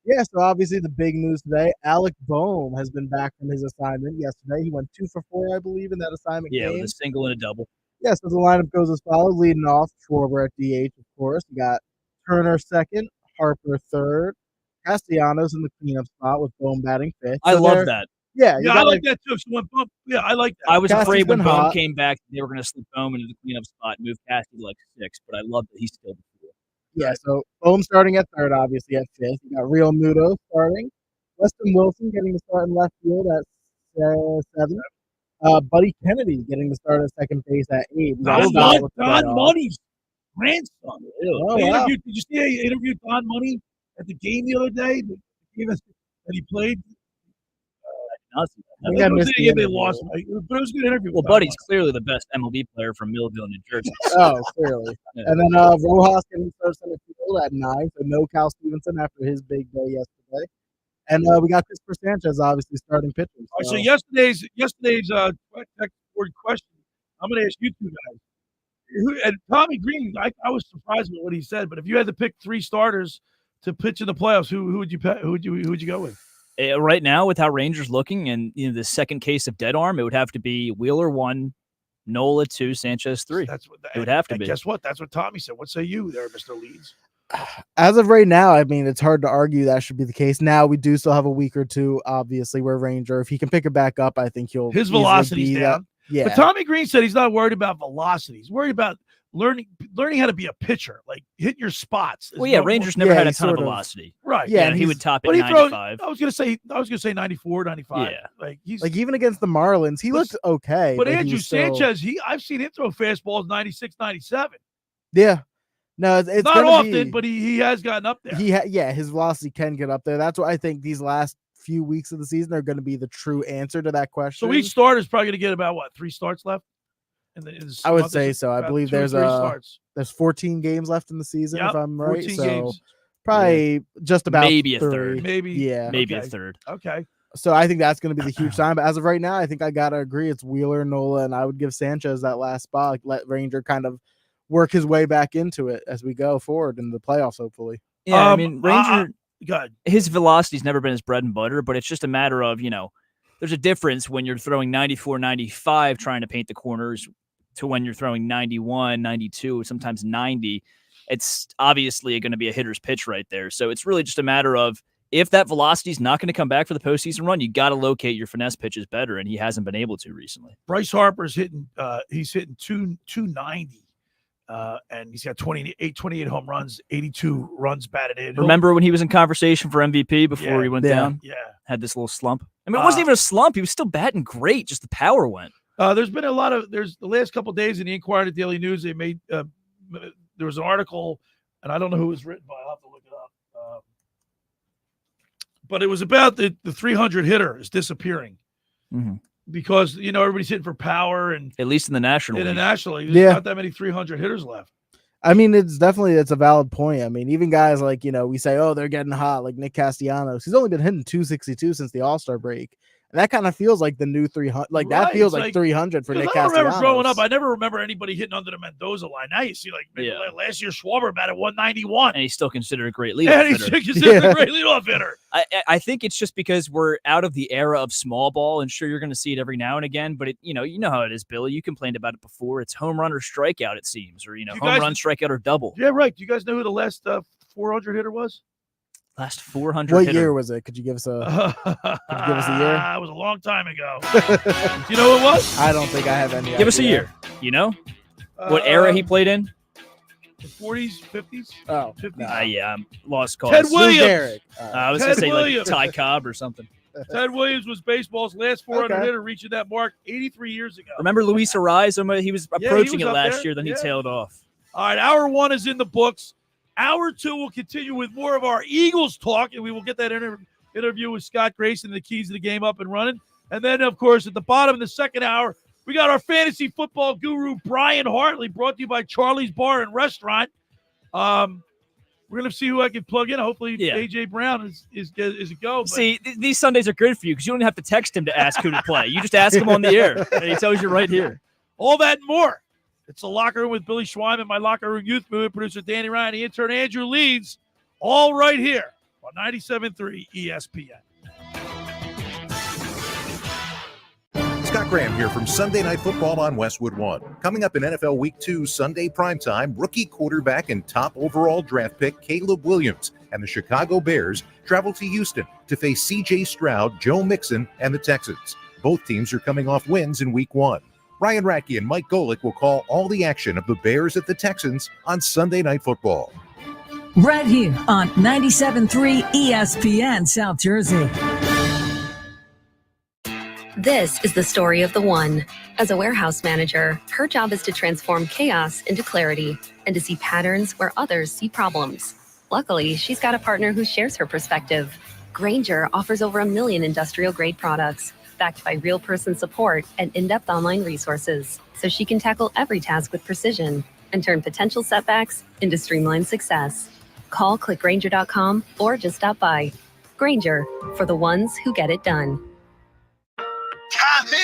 Yeah, so obviously the big news today, Alec Boehm has been back from his assignment yesterday. He went 2 for 4, I believe, in that assignment game. Yeah, with a single and a double. Yeah, so the lineup goes as follows. Leading off, Schwarber at DH, of course. You got Turner second, Harper third, Castellanos in the cleanup spot with Boehm batting fifth. I love that. Yeah, I like that too. Yeah, I like that. I was afraid when Boehm came back, they were going to slip Boehm into the cleanup spot and move Cassie to like 6, but I love that he's still before. Yeah, so Boehm starting at third, obviously at fifth. You got Real Muto starting. Weston Wilson getting the start in left field at 7th. Buddy Kennedy getting the start at second base at 8. Don Money's grandson. Did you see he interviewed Don Money at the game the other day? That he played. They lost, but it was a good interview. Well, Buddy's clearly the best MLB player from Millville, New Jersey. Oh, clearly. Yeah. And then Rojas getting first center field at 9, so no Cal Stevenson after his big day yesterday. And we got Christopher Sanchez obviously starting pitching. So yesterday's word question, I'm going to ask you two guys. And Tommy Green, I was surprised with what he said, but if you had to pick 3 starters to pitch in the playoffs, who would you go with? Right now, with how Rangers looking and the second case of dead arm, it would have to be Wheeler 1, Nola 2, Sanchez 3. It would have to be. Guess what? That's what Tommy said. What say you there, Mr. Leeds? As of right now, I mean, it's hard to argue that should be the case. Now we do still have a week or two, obviously, where Ranger, if he can pick it back up, I think his velocity's down. Yeah. But Tommy Green said he's not worried about velocity. He's worried about learning how to be a pitcher, like hit your spots. Well, yeah, Rangers never had a ton of velocity. Right. Yeah, and he would top at 95. I was gonna say 94, 95. Yeah. Like he's even against the Marlins, he looked okay. But Andrew Sanchez, I've seen him throw fastballs 96, 97. Yeah. No, it's not gonna often, but he has gotten up there. His velocity can get up there. That's what I think these last few weeks of the season are going to be the true answer to that question. So each starter is probably going to get about 3 starts left. I would say so. I believe there's 14 games left in the season, if I'm right. 14 so games. probably just about maybe a 3. third. Maybe a third. Okay. So I think that's going to be the huge time. But as of right now, I think I gotta agree. It's Wheeler, Nola, and I would give Sanchez that last spot. Let Ranger kind of work his way back into it as we go forward in the playoffs, hopefully. Yeah, I mean, Ranger, God, his velocity's never been his bread and butter, but it's just a matter of, there's a difference when you're throwing 94, 95 trying to paint the corners to when you're throwing 91, 92, sometimes 90. It's obviously going to be a hitter's pitch right there. So it's really just a matter of, if that velocity is not going to come back for the postseason run, you got to locate your finesse pitches better, and he hasn't been able to recently. Bryce Harper's hitting, he's hitting 290, and he's got 28 home runs, 82 runs batted in. Remember when he was in conversation for MVP before he went down? Yeah. Had this little slump. I mean, it wasn't even a slump. He was still batting great. Just the power went. There's been a lot of, the last couple of days in the Inquirer and Daily News, they made, there was an article, and I don't know who it was written by. I'll have to look it up. But it was about the 300 hitter is disappearing because, everybody's hitting for power. And at least in the National League. There's not that many 300 hitters left. I mean, it's a valid point. I mean, even guys like, we say, oh, they're getting hot, like Nick Castellanos. He's only been hitting 262 since the All-Star break. And that kind of feels like the new 300. Like, that feels like 300 for Nick Castellanos. I remember growing up, I never remember anybody hitting under the Mendoza line. Now you see, last year, Schwarber batted 191. And he's still considered a great leadoff hitter. He's considered a great leadoff hitter. I think it's just because we're out of the era of small ball, and sure, you're going to see it every now and again, but you know how it is, Billy. You complained about it before. It's home run or strikeout, it seems, or home run, strikeout, or double. Yeah, right. Do you guys know who the last 400 hitter was? Last 400 What hitter. year was it? Could you give us a year? It was a long time ago. Do you know what it was? I don't think I have any idea. Give us a year. What era he played in? The 40s, 50s? Oh, 50s. Yeah, I'm lost cause. Ted Williams. I was going to say like Ty Cobb or something. Ted Williams was baseball's last 400 hitter, reaching that mark 83 years ago. Remember Luis Ariz? He was approaching he was it last there. year, then he tailed off. All right, hour 1 is in the books. Hour 2 will continue with more of our Eagles talk, and we will get that interview with Scott Grayson, the keys to the game up and running. And then, of course, at the bottom of the second hour, we got our fantasy football guru, Brian Hartley, brought to you by Charlie's Bar and Restaurant. We're going to see who I can plug in. Hopefully, A.J. Brown is a go. But... See, these Sundays are good for you because you don't have to text him to ask who to play. You just ask him on the air, and he tells you right here. All that and more. It's the Locker Room with Billy Schweiman, my Locker Room Youth Movement producer Danny Ryan, the intern Andrew Leeds, all right here on 97.3 ESPN. Scott Graham here from Sunday Night Football on Westwood One. Coming up in NFL Week 2 Sunday primetime, rookie quarterback and top overall draft pick Caleb Williams and the Chicago Bears travel to Houston to face C.J. Stroud, Joe Mixon, and the Texans. Both teams are coming off wins in Week 1. Ryan Radke and Mike Golick will call all the action of the Bears at the Texans on Sunday Night Football. Right here on 97.3 ESPN South Jersey. This is the story of the one. As a warehouse manager, her job is to transform chaos into clarity and to see patterns where others see problems. Luckily, she's got a partner who shares her perspective. Grainger offers over 1 million industrial-grade products, backed by real person support and in-depth online resources, so she can tackle every task with precision and turn potential setbacks into streamlined success. Call clickgrainger.com or just stop by. Grainger, for the ones who get it done. Tommy,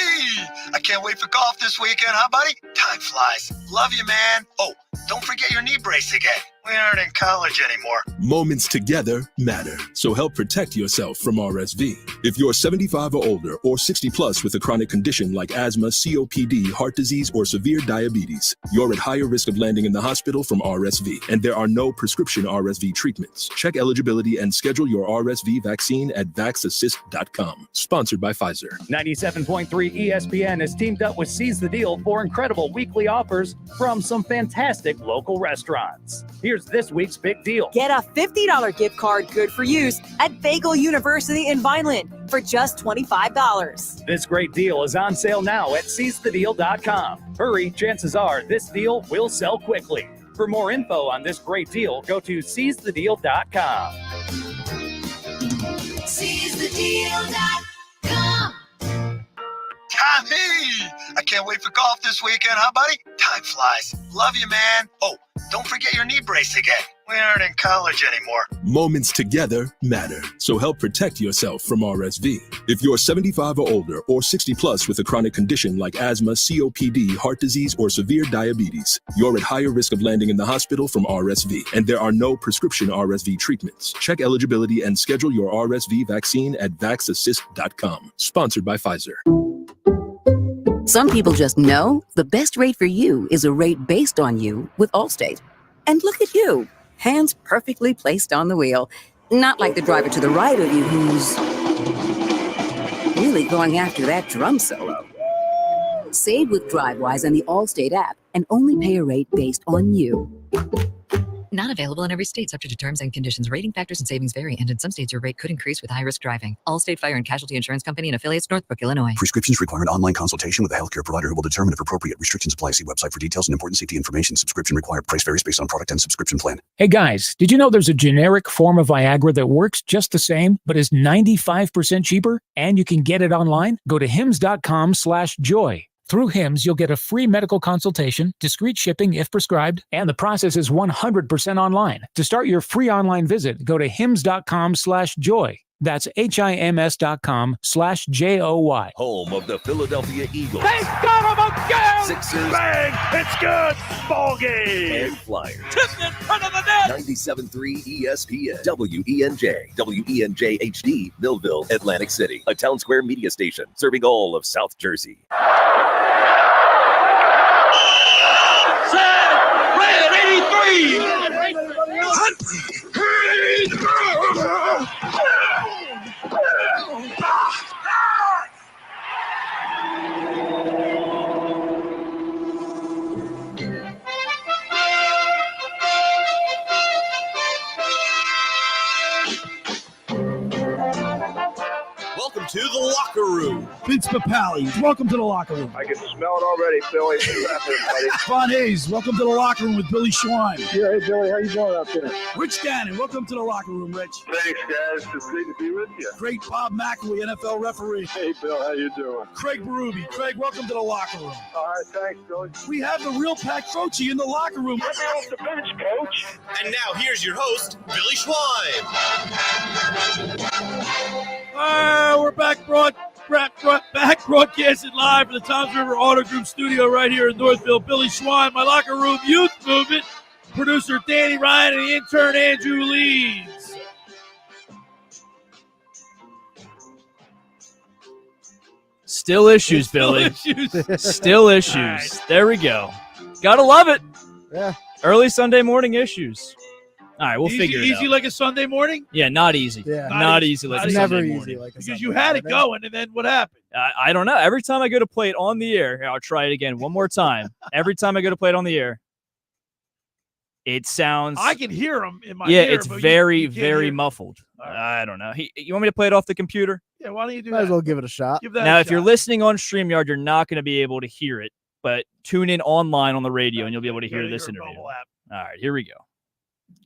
I can't wait for golf this weekend, huh, buddy? Time flies. Love you, man. Oh, don't forget your knee brace again. We aren't in college anymore. Moments together matter, so help protect yourself from RSV. If you're 75 or older or 60 plus with a chronic condition like asthma, COPD, heart disease, or severe diabetes, you're at higher risk of landing in the hospital from RSV, and there are no prescription RSV treatments. Check eligibility and schedule your RSV vaccine at vaxassist.com. Sponsored by Pfizer. 97.3 ESPN has teamed up with Seize the Deal for incredible weekly offers from some fantastic local restaurants. Here's this week's big deal. Get a $50 gift card good for use at Bagel University in Vineland for just $25. This great deal is on sale now at seizethedeal.com. Hurry, chances are this deal will sell quickly. For more info on this great deal, go to seizethedeal.com. SeizeTheDeal.com. Tommy! I can't wait for golf this weekend, huh, buddy? Time flies. Love you, man. Oh, don't forget your knee brace again. We aren't in college anymore. Moments together matter, so help protect yourself from RSV. If you're 75 or older or 60 plus with a chronic condition like asthma, COPD, heart disease, or severe diabetes, you're at higher risk of landing in the hospital from RSV, and there are no prescription RSV treatments. Check eligibility and schedule your RSV vaccine at vaxassist.com. Sponsored by Pfizer. Some people just know the best rate for you is a rate based on you with Allstate. And look at you. Hands perfectly placed on the wheel. Not like the driver to the right of you who's really going after that drum solo. Save with DriveWise and the Allstate app and only pay a rate based on you. Not available in every state, subject to terms and conditions. Rating factors and savings vary, and in some states your rate could increase with high-risk driving. Allstate Fire and Casualty Insurance Company and affiliates, Northbrook, Illinois. Prescriptions require an online consultation with a healthcare provider who will determine if appropriate. Restrictions apply. See website for details and important safety information. Subscription required. Price varies based on product and subscription plan. Hey guys, did you know there's a generic form of Viagra that works just the same, but is 95% cheaper? And you can get it online? Go to hims.com/joy. Through HIMS, you'll get a free medical consultation, discreet shipping if prescribed, and the process is 100% online. To start your free online visit, go to hims.com/joy. That's HIMS.com/JOY. Home of the Philadelphia Eagles. They got him again! Sixers. Bang! It's good! Ball game! And Flyers. Tipped in front of the net! 97.3 ESPN. WENJ. WENJ HD. Millville, Atlantic City. A Town Square media station serving all of South Jersey. Red 83! Welcome to the locker room. Vince Papali, welcome to the locker room. I can smell it already, Billy. What's happening, buddy? Von Hayes, welcome to the locker room with Billy Schwein. Yeah, hey, Billy, how you doing out there? Rich Gannon, welcome to the locker room, Rich. Thanks, guys. It's great to be with you. Great Bob McElwee, NFL referee. Hey, Bill, how you doing? Craig Berube. Craig, welcome to the locker room. All right, thanks, Billy. We have the real Pat Croce in the locker room. Get me off the bench, Coach. And now here's your host, Billy Schwein. We're back broadcasting live from the Toms River Auto Group studio right here in Northville. Billy Schwein, my locker room youth movement, producer Danny Ryan, and the intern Andrew Leeds. Still issues, Billy. Still issues. Right. There we go. Gotta love it. Yeah. Early Sunday morning issues. All right, we'll figure it out. Easy like a Sunday morning? Yeah, not easy. Yeah. Not easy like a never Sunday easy morning. like a Because Sunday you had it morning. going, and then what happened? I don't know. Every time I go to play it on the air, I'll try it again one more time. Every time I go to play it on the air, it sounds. I can hear him in my ear. it's but very, you can't very hear. muffled. I don't know. You want me to play it off the computer? Yeah, why don't you do Might that? as well give it a shot. Give that Now, a if you're shot. listening on StreamYard, you're not going to be able to hear it, but tune in online on the radio and you'll be able to hear this interview. Mobile app. All right, here we go.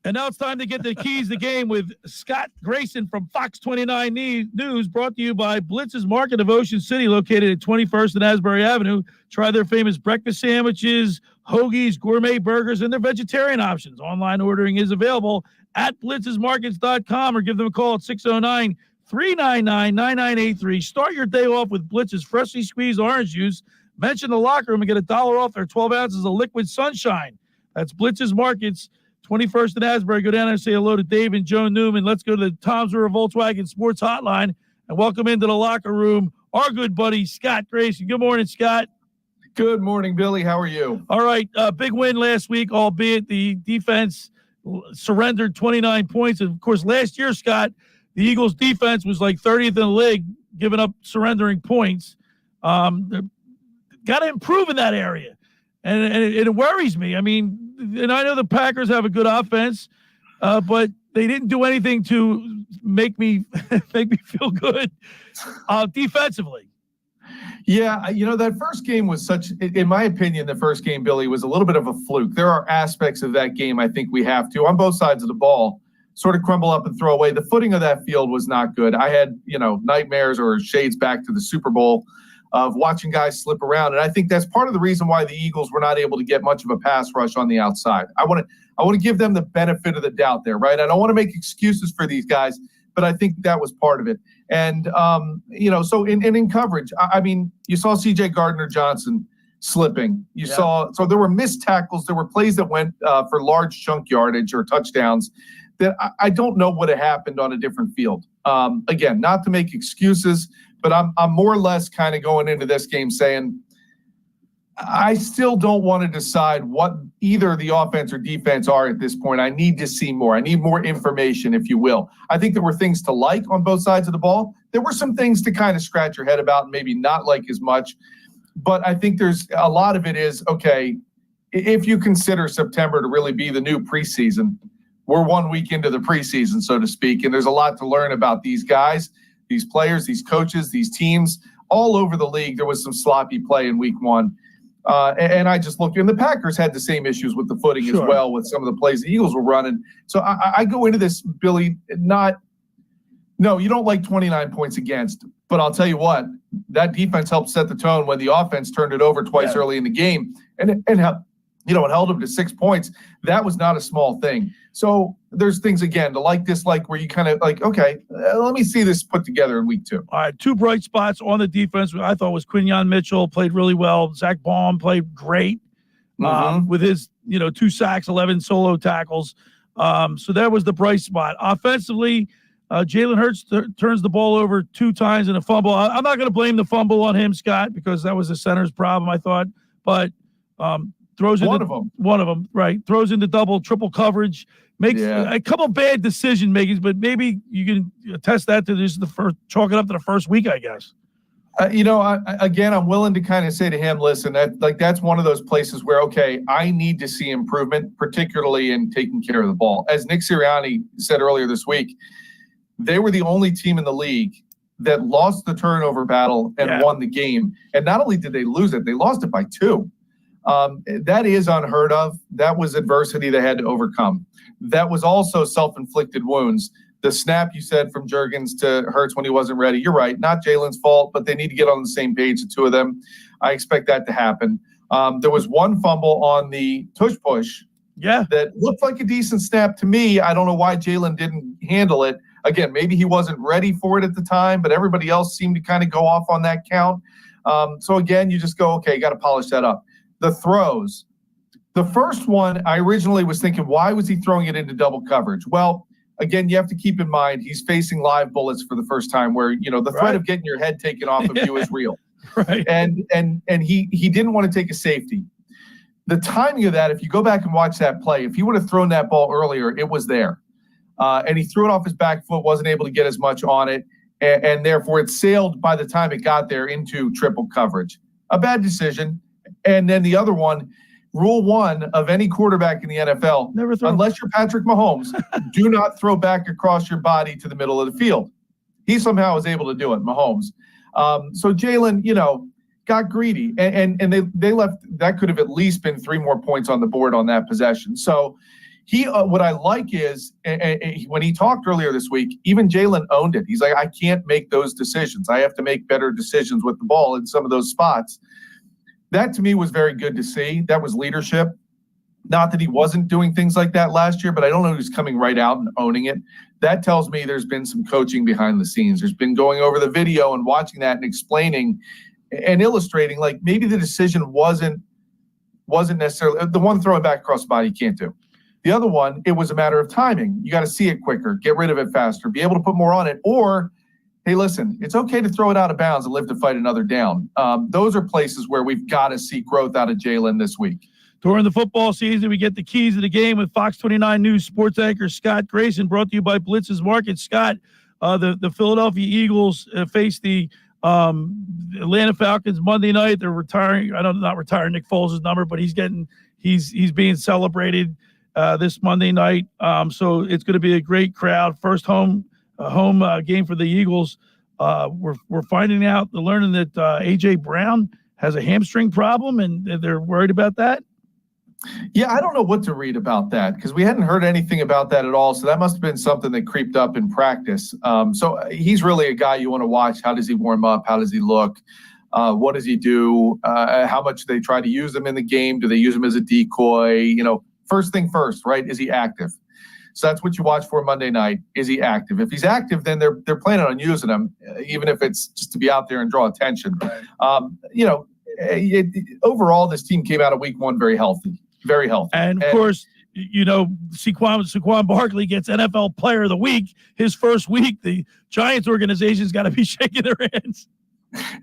And now it's time to get the keys to the game with Scott Grayson from Fox 29 News, brought to you by Blitz's Market of Ocean City, located at 21st and Asbury Avenue. Try their famous breakfast sandwiches, hoagies, gourmet burgers, and their vegetarian options. Online ordering is available at blitzesmarkets.com or give them a call at 609-399-9983. Start your day off with Blitz's freshly squeezed orange juice. Mention the locker room and get $1 off their 12 ounces of liquid sunshine. That's Blitz's Markets, 21st and Asbury. Go down there and say hello to Dave and Joe Newman. Let's go to the Toms River Volkswagen Sports Hotline and welcome into the locker room our good buddy, Scott Grayson. Good morning, Scott. Good morning, Billy. How are you? All right. Big win last week, albeit the defense surrendered 29 points. And, of course, last year, Scott, the Eagles' defense was like 30th in the league, giving up surrendering points. Got to improve in that area. And it worries me. I mean, and I know the Packers have a good offense, but they didn't do anything to make me feel good defensively. Yeah, that first game was in my opinion, the first game, Billy, was a little bit of a fluke. There are aspects of that game I think we have to, on both sides of the ball, sort of crumble up and throw away. The footing of that field was not good. I had, nightmares or shades back to the Super Bowl of watching guys slip around. And I think that's part of the reason why the Eagles were not able to get much of a pass rush on the outside. I want to give them the benefit of the doubt there, right? I don't want to make excuses for these guys, but I think that was part of it. And, so in coverage, I mean, you saw C.J. Gardner-Johnson slipping. So there were missed tackles. There were plays that went for large chunk yardage or touchdowns that I don't know would have happened on a different field. Again, not to make excuses, but I'm more or less kind of going into this game saying I still don't want to decide what either the offense or defense are at this point. I need to see more. I need more information, if you will. I think there were things to like on both sides of the ball. There were some things to kind of scratch your head about and maybe not like as much. But I think there's a lot of it is, okay, if you consider September to really be the new preseason, we're 1 week into the preseason, so to speak, and there's a lot to learn about these guys, these players, these coaches, these teams. All over the league, there was some sloppy play in week one. And I just looked, and the Packers had the same issues with the footing as well with some of the plays the Eagles were running. So I go into this, Billy, no, you don't like 29 points against, but I'll tell you what, that defense helped set the tone when the offense turned it over twice early in the game and it held them to 6 points. That was not a small thing. So there's things, again, to like, dislike, where you kind of like, okay, let me see this put together in week two. All right, two bright spots on the defense I thought was Quinyon Mitchell, played really well. Zach Baum played great with his, 2 sacks, 11 solo tackles. So that was the bright spot. Offensively, Jalen Hurts turns the ball over 2 times in a fumble. I'm not going to blame the fumble on him, Scott, because that was the center's problem, I thought. But throws one of them, right? Throws into double, triple coverage. Makes a couple bad decision makings, but maybe you can attest that to this chalk it up to the first week, I guess. I'm willing to kind of say to him, listen, that's one of those places where, okay, I need to see improvement, particularly in taking care of the ball. As Nick Sirianni said earlier this week, they were the only team in the league that lost the turnover battle and won the game. And not only did they lose it, they lost it by 2. That is unheard of. That was adversity they had to overcome. That was also self-inflicted wounds. The snap you said from Juergens to Hurts when he wasn't ready, you're right, not Jalen's fault, but they need to get on the same page, the two of them. I expect that to happen. There was one fumble on the tush push that looked like a decent snap to me. I don't know why Jalen didn't handle it. Again, maybe he wasn't ready for it at the time, but everybody else seemed to kind of go off on that count. So again, you just go, okay, you got to polish that up. The throws. The first one, I originally was thinking, why was he throwing it into double coverage? Well, again, you have to keep in mind he's facing live bullets for the first time where, the threat of getting your head taken off of you is real. Right. And he didn't want to take a safety. The timing of that, if you go back and watch that play, if he would have thrown that ball earlier, it was there. And he threw it off his back foot, wasn't able to get as much on it, and therefore it sailed by the time it got there into triple coverage. A bad decision. And then the other one, rule 1 of any quarterback in the NFL, unless you're Patrick Mahomes, do not throw back across your body to the middle of the field. He somehow was able to do it, Mahomes. So Jalen, got greedy. And they left, that could have at least been 3 more points on the board on that possession. So what I like is, when he talked earlier this week, even Jalen owned it. He's like, I can't make those decisions. I have to make better decisions with the ball in some of those spots. That to me was very good to see. That was leadership. Not that he wasn't doing things like that last year, but I don't know who's coming right out and owning it. That tells me there's been some coaching behind the scenes. There's been going over the video and watching that and explaining and illustrating, like maybe the decision wasn't necessarily the one throwing back across the body you can't do. The other one, it was a matter of timing. You got to see it quicker, get rid of it faster, be able to put more on it, or hey, listen, it's okay to throw it out of bounds and live to fight another down. Those are places where we've got to see growth out of Jalen this week. During the football season, we get the keys of the game with Fox 29 News sports anchor Scott Grayson, brought to you by Blitz's Market. Scott, the Philadelphia Eagles face the Atlanta Falcons Monday night. They're retiring. Not retiring Nick Foles' number, but he's being celebrated this Monday night. So it's going to be a great crowd. First home game for the Eagles We're finding out, learning that AJ Brown has a hamstring problem, and they're worried about that. Yeah, I don't know what to read about that because we hadn't heard anything about that at all. So that must have been something that creeped up in practice. So he's really a guy you want to watch. How does he warm up? How does he look? What does he do? How much do they try to use him in the game? Do they use him as a decoy? First thing first, right? Is he active? So that's what you watch for Monday night. Is he active? If he's active, then they're planning on using him, even if it's just to be out there and draw attention. Overall, this team came out of week one very healthy. Very healthy. And of course, Saquon Barkley gets NFL Player of the Week. His first week, the Giants organization's got to be shaking their hands.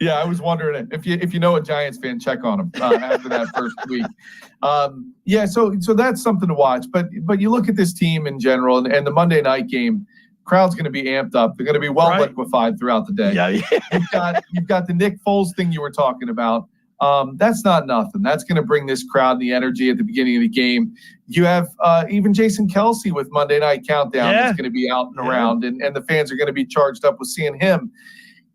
Yeah, I was wondering if you know a Giants fan, check on him after that first week. So that's something to watch. But you look at this team in general, and the Monday night game, crowd's going to be amped up. They're going to be liquefied throughout the day. Yeah. You've got the Nick Foles thing you were talking about. That's not nothing. That's going to bring this crowd the energy at the beginning of the game. You have even Jason Kelsey with Monday Night Countdown that's going to be out and around, and the fans are going to be charged up with seeing him.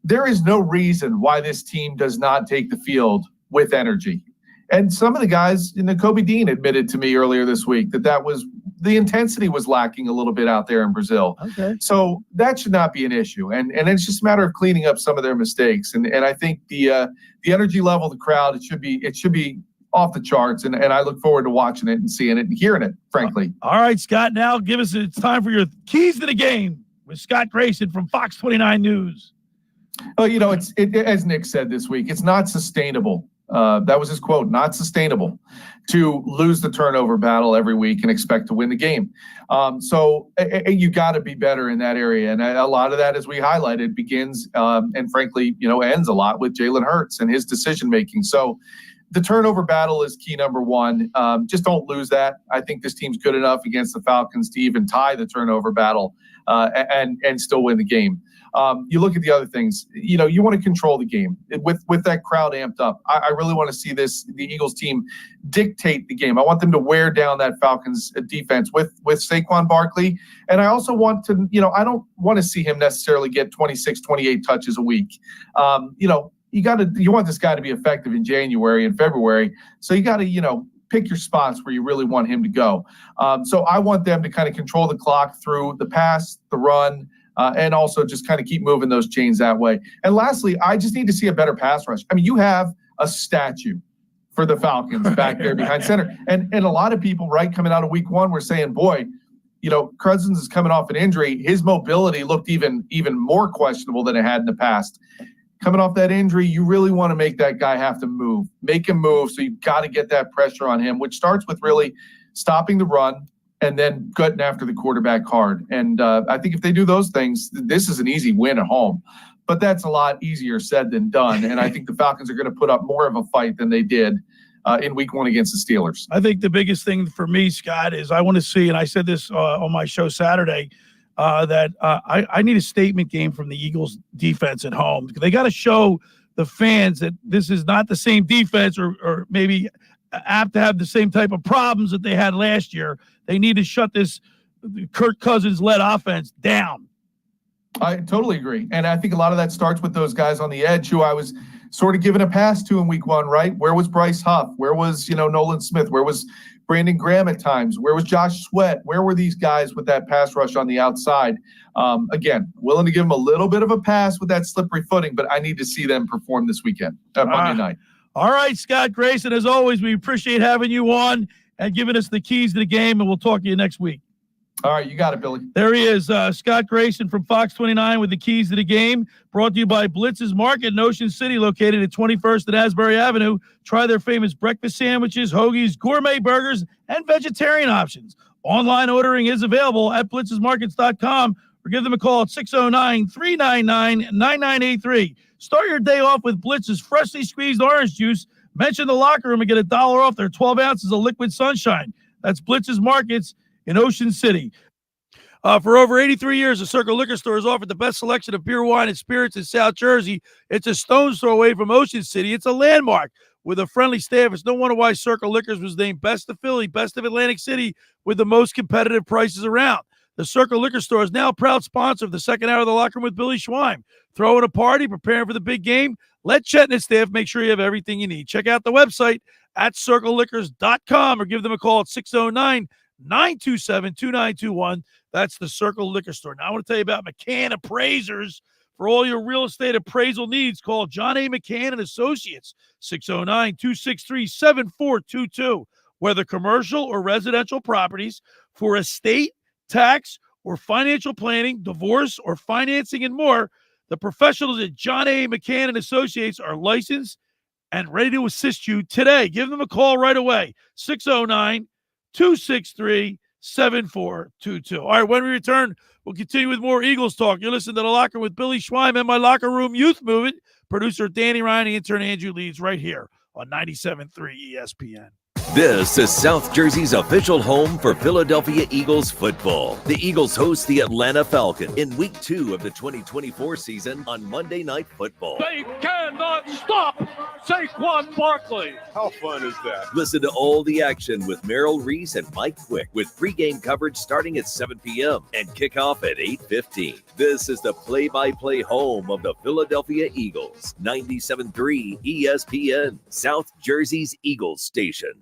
There is no reason why this team does not take the field with energy. And some of the guys, Kobe Dean admitted to me earlier this week that was the intensity was lacking a little bit out there in Brazil. Okay. So that should not be an issue. And it's just a matter of cleaning up some of their mistakes. And I think the energy level of the crowd, it should be off the charts. And I look forward to watching it and seeing it and hearing it, frankly. All right, Scott, now it's time for your keys to the game with Scott Grayson from Fox 29 News. Oh, as Nick said this week, it's not sustainable. That was his quote, not sustainable to lose the turnover battle every week and expect to win the game. So you got to be better in that area. And a lot of that, as we highlighted, begins and frankly, ends a lot with Jalen Hurts and his decision-making. So the turnover battle is key number one. Just don't lose that. I think this team's good enough against the Falcons to even tie the turnover battle and still win the game. You look at the other things, you want to control the game with that crowd amped up. I really want to see the Eagles team dictate the game. I want them to wear down that Falcons defense with Saquon Barkley. And I also want to, I don't want to see him necessarily get 26, 28 touches a week. You want this guy to be effective in January and February. So you got to, pick your spots where you really want him to go. So I want them to kind of control the clock through the pass, the run, and also just kind of keep moving those chains that way. And lastly, I just need to see a better pass rush. I mean, you have a statue for the Falcons back there behind center. And a lot of people, coming out of week one, were saying, boy, Cousins is coming off an injury. His mobility looked even more questionable than it had in the past. Coming off that injury, you really want to make that guy have to move. Make him move, so you've got to get that pressure on him, which starts with really stopping the run, and then gutting after the quarterback hard. And I think if they do those things, this is an easy win at home. But that's a lot easier said than done. And I think the Falcons are going to put up more of a fight than they did in week one against the Steelers. I think the biggest thing for me, Scott, is I want to see, and I said this on my show Saturday, that I need a statement game from the Eagles defense at home. They got to show the fans that this is not the same defense or maybe apt to have the same type of problems that they had last year. They need to shut this Kirk Cousins-led offense down. I totally agree. And I think a lot of that starts with those guys on the edge who I was sort of given a pass to in week one, right? Where was Bryce Huff? Where was, Nolan Smith? Where was Brandon Graham at times? Where was Josh Sweat? Where were these guys with that pass rush on the outside? Again, willing to give them a little bit of a pass with that slippery footing, but I need to see them perform this weekend, Monday night. All right, Scott Grayson, as always, we appreciate having you on and giving us the keys to the game, and we'll talk to you next week. All right, you got it, Billy. There he is, Scott Grayson from Fox 29 with the keys to the game, brought to you by Blitz's Market in Ocean City, located at 21st and Asbury Avenue. Try their famous breakfast sandwiches, hoagies, gourmet burgers, and vegetarian options. Online ordering is available at blitzesmarkets.com or give them a call at 609-399-9983. Start your day off with Blitz's freshly squeezed orange juice. Mention the locker room and get $1 off their 12 ounces of liquid sunshine. That's Blitz's Markets in Ocean City. For over 83 years, the Circle Liquor Store has offered the best selection of beer, wine, and spirits in South Jersey. It's a stone's throw away from Ocean City. It's a landmark with a friendly staff. It's no wonder why Circle Liquors was named Best of Philly, Best of Atlantic City, with the most competitive prices around. The Circle Liquor Store is now a proud sponsor of the second hour of the Locker Room with Billy Schweim. Throwing a party, preparing for the big game. Let Chet and his staff make sure you have everything you need. Check out the website at circleliquors.com or give them a call at 609-927-2921. That's the Circle Liquor Store. Now, I want to tell you about McCann Appraisers. For all your real estate appraisal needs, call John A. McCann and Associates, 609-263-7422. Whether commercial or residential properties, for estate, tax, or financial planning, divorce, or financing, and more, the professionals at John A. McCann and Associates are licensed and ready to assist you today. Give them a call right away, 609-263-7422. All right, when we return, we'll continue with more Eagles talk. You're listening to The Locker Room with Billy Schweim and my Locker Room Youth Movement. Producer Danny Ryan, intern Andrew Leeds, right here on 97.3 ESPN. This is South Jersey's official home for Philadelphia Eagles football. The Eagles host the Atlanta Falcons in Week 2 of the 2024 season on Monday Night Football. They cannot stop Saquon Barkley. How fun is that? Listen to all the action with Merrill Reese and Mike Quick with pregame coverage starting at 7 p.m. and kickoff at 8:15. This is the play-by-play home of the Philadelphia Eagles. 97.3 ESPN, South Jersey's Eagles station.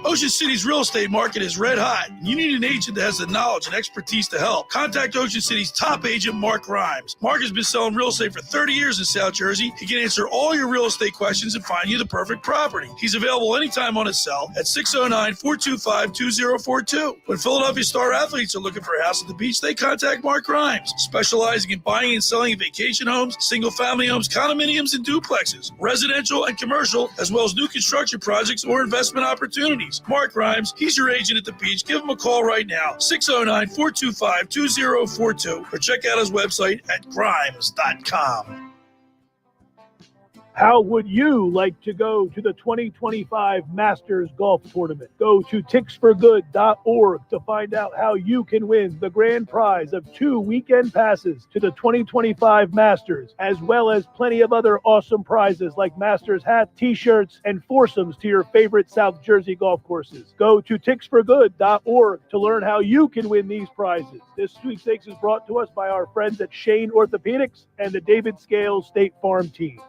Ocean City's real estate market is red hot, and you need an agent that has the knowledge and expertise to help. Contact Ocean City's top agent, Mark Grimes. Mark has been selling real estate for 30 years in South Jersey. He can answer all your real estate questions and find you the perfect property. He's available anytime on his cell at 609-425-2042. When Philadelphia star athletes are looking for a house at the beach, they contact Mark Grimes, specializing in buying and selling vacation homes, single-family homes, condominiums, and duplexes, residential and commercial, as well as new construction projects or investment opportunities. Mark Grimes, he's your agent at the beach. Give him a call right now, 609-425-2042, or check out his website at grimes.com. How would you like to go to the 2025 Masters Golf Tournament? Go to ticksforgood.org to find out how you can win the grand prize of 2 weekend passes to the 2025 Masters, as well as plenty of other awesome prizes like Masters hats, t-shirts, and foursomes to your favorite South Jersey golf courses. Go to ticksforgood.org to learn how you can win these prizes. This sweepstakes is brought to us by our friends at Shane Orthopedics and the David Scales State Farm team.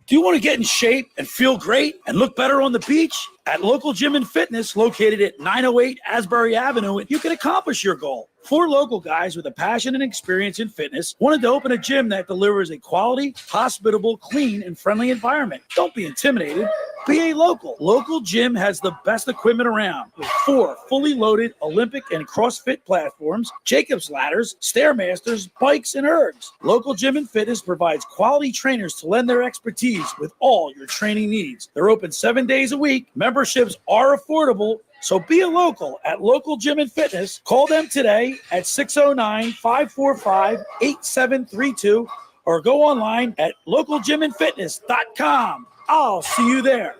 Do you want to get in shape and feel great and look better on the beach? At Local Gym and Fitness, located at 908 Asbury Avenue, you can accomplish your goal. 4 local guys with a passion and experience in fitness wanted to open a gym that delivers a quality, hospitable, clean, and friendly environment. Don't be intimidated. Be a local. Local Gym has the best equipment around with 4 fully loaded Olympic and CrossFit platforms, Jacob's ladders, Stairmasters, bikes, and ergs. Local Gym and Fitness provides quality trainers to lend their expertise with all your training needs. They're open 7 days a week. Memberships are affordable. So be a local at Local Gym and Fitness. Call them today at 609-545-8732 or go online at localgymandfitness.com. I'll see you there.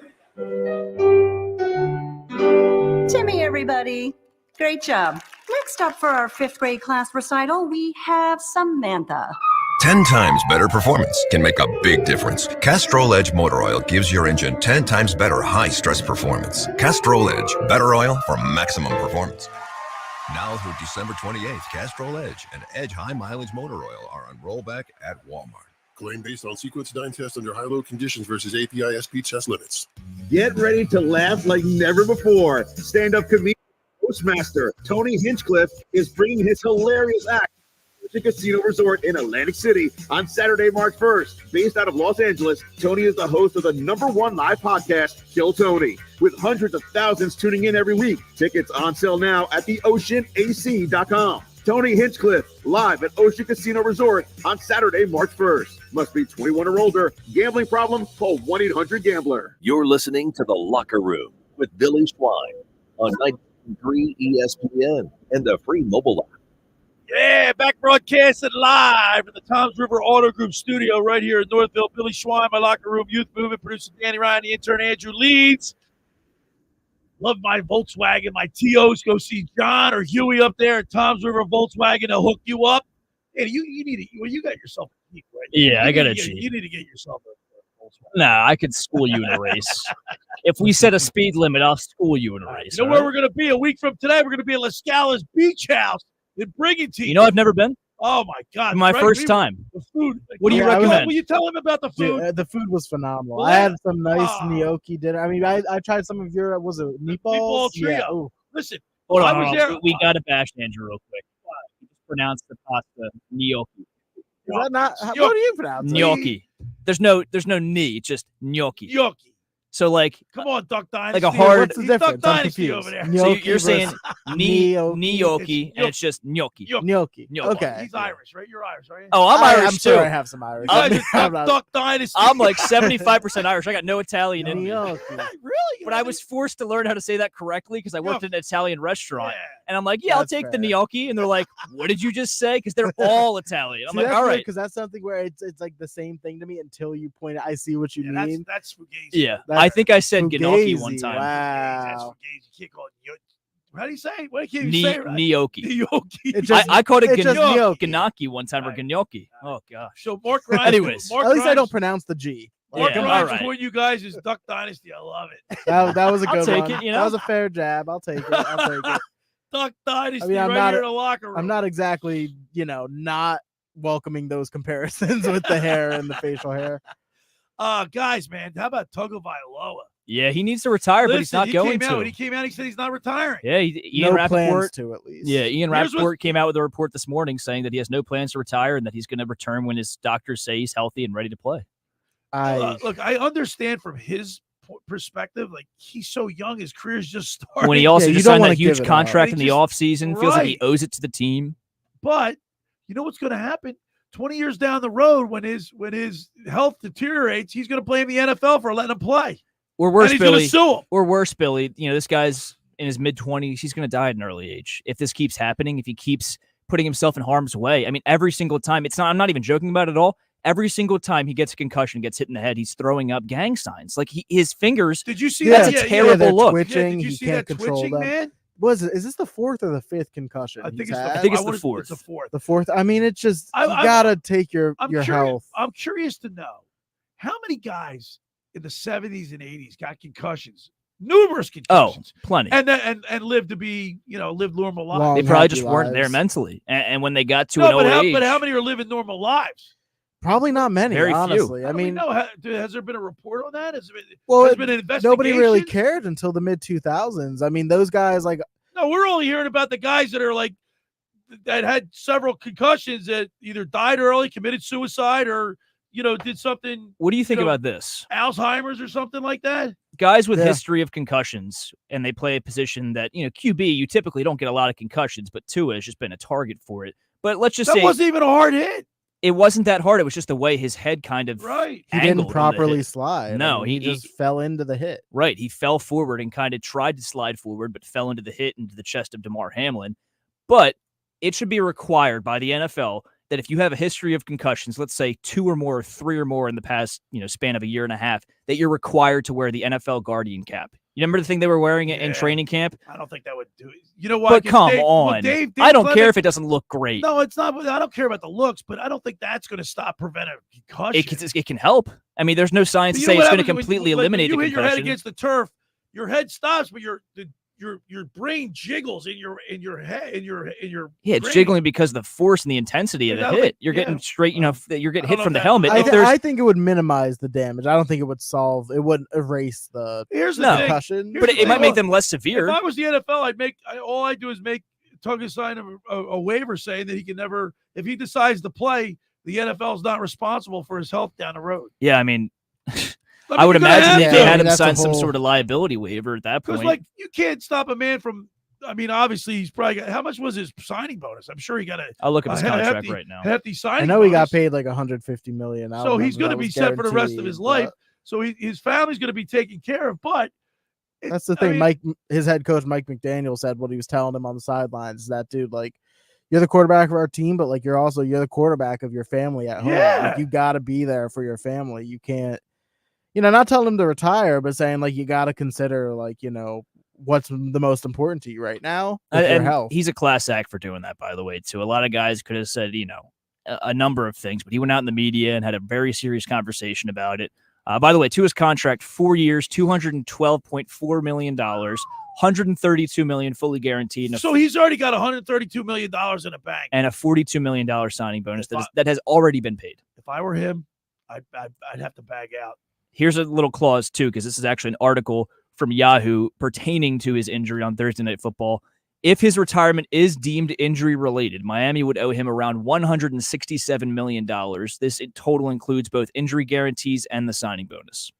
Timmy, everybody. Great job. Next up for our 5th grade class recital, we have Samantha. 10 times better performance can make a big difference. Castrol Edge Motor Oil gives your engine 10 times better high-stress performance. Castrol Edge, better oil for maximum performance. Now through December 28th, Castrol Edge and Edge High Mileage Motor Oil are on rollback at Walmart. Claim based on sequence 9 test under high-load conditions versus API SP test limits. Get ready to laugh like never before. Stand-up comedian Toastmaster Tony Hinchcliffe is bringing his hilarious act to Casino Resort in Atlantic City on Saturday, March 1st. Based out of Los Angeles, Tony is the host of the #1 live podcast, Kill Tony, with hundreds of thousands tuning in every week. Tickets on sale now at theoceanac.com. Tony Hinchcliffe, live at Ocean Casino Resort on Saturday, March 1st. Must be 21 or older. Gambling problem? Call 1-800-GAMBLER. You're listening to The Locker Room with Billy Schwein on 93 ESPN and the free mobile app. Yeah, back broadcasted live in the Toms River Auto Group studio right here in Northville. Billy Schwein, my Locker Room Youth Movement, producer Danny Ryan, the intern Andrew Leeds. Love my Volkswagen, my TOs. Go see John or Huey up there at Toms River Volkswagen. They'll hook you up. Hey, you need it. Well, you got yourself a Jeep, right? Yeah, I got a Jeep. You need to get yourself a Nah, I could school you in a race. If we set a speed limit, I'll school you in a race. You know where we're going to be a week from today? We're going to be at La Scala's Beach House in Brigantine. You know, I've never been. Oh my God! My first time. The food. What do you recommend? Will you tell him about the food? Dude, the food was phenomenal. Well, I had some nice gnocchi dinner. I mean, I tried some of your was it meatballs? Meatball trio. Yeah. Ooh. Listen, Hold I on, was hold on. there. We got to bash Andrew real quick. You just pronounce the pasta gnocchi. Is that not? How do you pronounce it? Gnocchi. There's no ni. It's just gnocchi. Gnocchi. So like, come on, Duck Dynasty. like a hard. What's the difference? Duck I'm Dynasty confused. over there. So you're saying gnocchi. gnocchi, and it's just gnocchi. Gnocchi. Gnocchi. Okay. He's Irish, right? You're Irish, right? Oh, I'm Irish I'm too. sure I have some Irish. You guys are Duck Dynasty. I'm like 75% Irish. I got no Italian in me. Gnocchi. Really? But I was forced to learn how to say that correctly because I worked in an Italian restaurant. Yeah. And I'm like, yeah, I'll That's take the fair. gnocchi. And they're like, what did you just say? Because they're all Italian. I'm See, like, that's all weird, right. because that's something where it's like the same thing to me until you point it. I see what you mean. That's fugazi. Yeah. That's I think I said gnocchi one fugazi. time. That's Wow. fugazi. You can't call it gnocchi. How do you say it? What can't you say it right? Gnocchi. Gnocchi. It just- I called it it's just gnocchi. gnocchi one time or gnocchi. Oh, gosh. So Mark Grimes. Anyways. Mark At least I Grimes- don't pronounce the G. Mark Yeah, Grimes all right. for you guys is Duck Dynasty. I love it. That was a I'll good take one. it, you That know? was a fair jab. I'll take it. I'll take it. Duck Dynasty I mean, I'm right not- here in the locker room. I'm not exactly, not welcoming those comparisons with the hair and the facial hair. Guys, man, how about Tagovailoa? Yeah, he needs to retire, but he's Listen, not going came out, to. when he came out, he said he's not retiring. Yeah, Ian No plans Rappaport. to, at least. Yeah, Ian Here's Rappaport came out with a report this morning saying that he has no plans to retire and that he's going to return when his doctors say he's healthy and ready to play. Look, I understand from his perspective, like he's so young, his career's just starting. When he also you just don't signed wanna that huge give it up. contract He in the just- offseason, feels like he Right. owes it to the team. But you know what's going to happen? 20 years down the road, when his health deteriorates, he's going to blame the NFL for letting him play. Or worse, And he's gonna Billy. sue him. Or worse, Billy. This guy's in his mid-20s. He's going to die at an early age if this keeps happening. If he keeps putting himself in harm's way. I mean, every single time. I'm not even joking about it at all. Every single time he gets a concussion, gets hit in the head, he's throwing up gang signs. Like his fingers. Did you see That's that? a terrible they're look. twitching. Did you He see can't that control twitching, them. man? Is this the fourth or the fifth concussion? I think he's it's had? I think it's the It's fourth. the fourth. The fourth. I mean, it's just you gotta take your health. I'm curious to know how many guys in the 70s and 80s got concussions, numerous concussions. Plenty. And lived to be, lived normal lives. Long, They probably happy just weren't there lives. mentally. And when they got to No, an but old age, how many are living normal lives? Probably not many, Very few. honestly. I How do we mean, know? Has there been a report on that? Has well, there been an investigation? nobody really cared until the mid 2000s. I mean, those guys like No, we're only hearing about the guys that are like that had several concussions that either died early, committed suicide, or did something. what do you think about this? Alzheimer's or something like that? Guys with Yeah. history of concussions, and they play a position that, QB, you typically don't get a lot of concussions, but Tua has just been a target for it. But let's just That say wasn't even a hard hit. it wasn't that hard. It was just the way his head kind of Right. he angled didn't on the properly hit. slide. No, I mean, he just fell into the hit. Right. He fell forward and kind of tried to slide forward, but fell into the hit into the chest of DeMar Hamlin. But it should be required by the NFL that if you have a history of concussions, let's say 2 or more, 3 or more in the past, span of a year and a half, that you're required to wear the NFL Guardian cap. You remember the thing they were wearing in training camp? I don't think that would do it. You know what? But come on. I don't care if it doesn't look great. No, it's not. I don't care about the looks, but I don't think that's going to stop prevent a concussion. It can help. I mean, there's no science But to you know say it's what going to happens when completely like, eliminate when the you hit your head concussion. against the turf, your head stops, but your brain jiggles in your head in your Yeah, it's brain. jiggling because of the force and the intensity of Yeah, the I don't hit. think- You're getting yeah. straight, you're getting I hit don't from know the if helmet. that- If there's I think it would minimize the damage. I don't think it would solve. It wouldn't erase the Here's the No. thing. concussion. Here's but the it might thing. make Look, them less severe. If I was the NFL, all I do is make Tugga sign a waiver saying that he can never, if he decides to play, the NFL is not responsible for his health down the road. Yeah, I mean, I I would mean, you're gonna imagine have that they to. had him That's a sign some whole- sort of liability waiver at that Because, point. like, you can't stop a man from. I mean, obviously, he's probably got. How much was his signing bonus? I'm sure he got a. I'll look at his contract hefty, right now. Hefty signing. I know he got bonus. paid like 150 million. I So don't he's remember going to that be was set for the rest of his guaranteed, life. So his family's going to be taken care of. But That's the I thing. mean- His head coach, Mike McDaniel, said what he was telling him on the sidelines. That dude, like, you're the quarterback of our team, but like you're the quarterback of your family at home. Yeah. Like, you got to be there for your family. You can't, not telling him to retire, but saying like you got to consider like what's the most important to you right now. With your And health. he's a class act for doing that, by the way, too. A lot of guys could have said, a number of things, but he went out in the media and had a very serious conversation about it. By the way, Tua's contract, 4 years, $212.4 million, $132 million fully guaranteed. So he's already got $132 million in the bank. And a $42 million signing bonus that has already been paid. If I were him, I'd have to bag out. Here's a little clause, too, because this is actually an article from Yahoo pertaining to his injury on Thursday Night Football. If his retirement is deemed injury-related, Miami would owe him around $167 million. This total includes both injury guarantees and the signing bonus.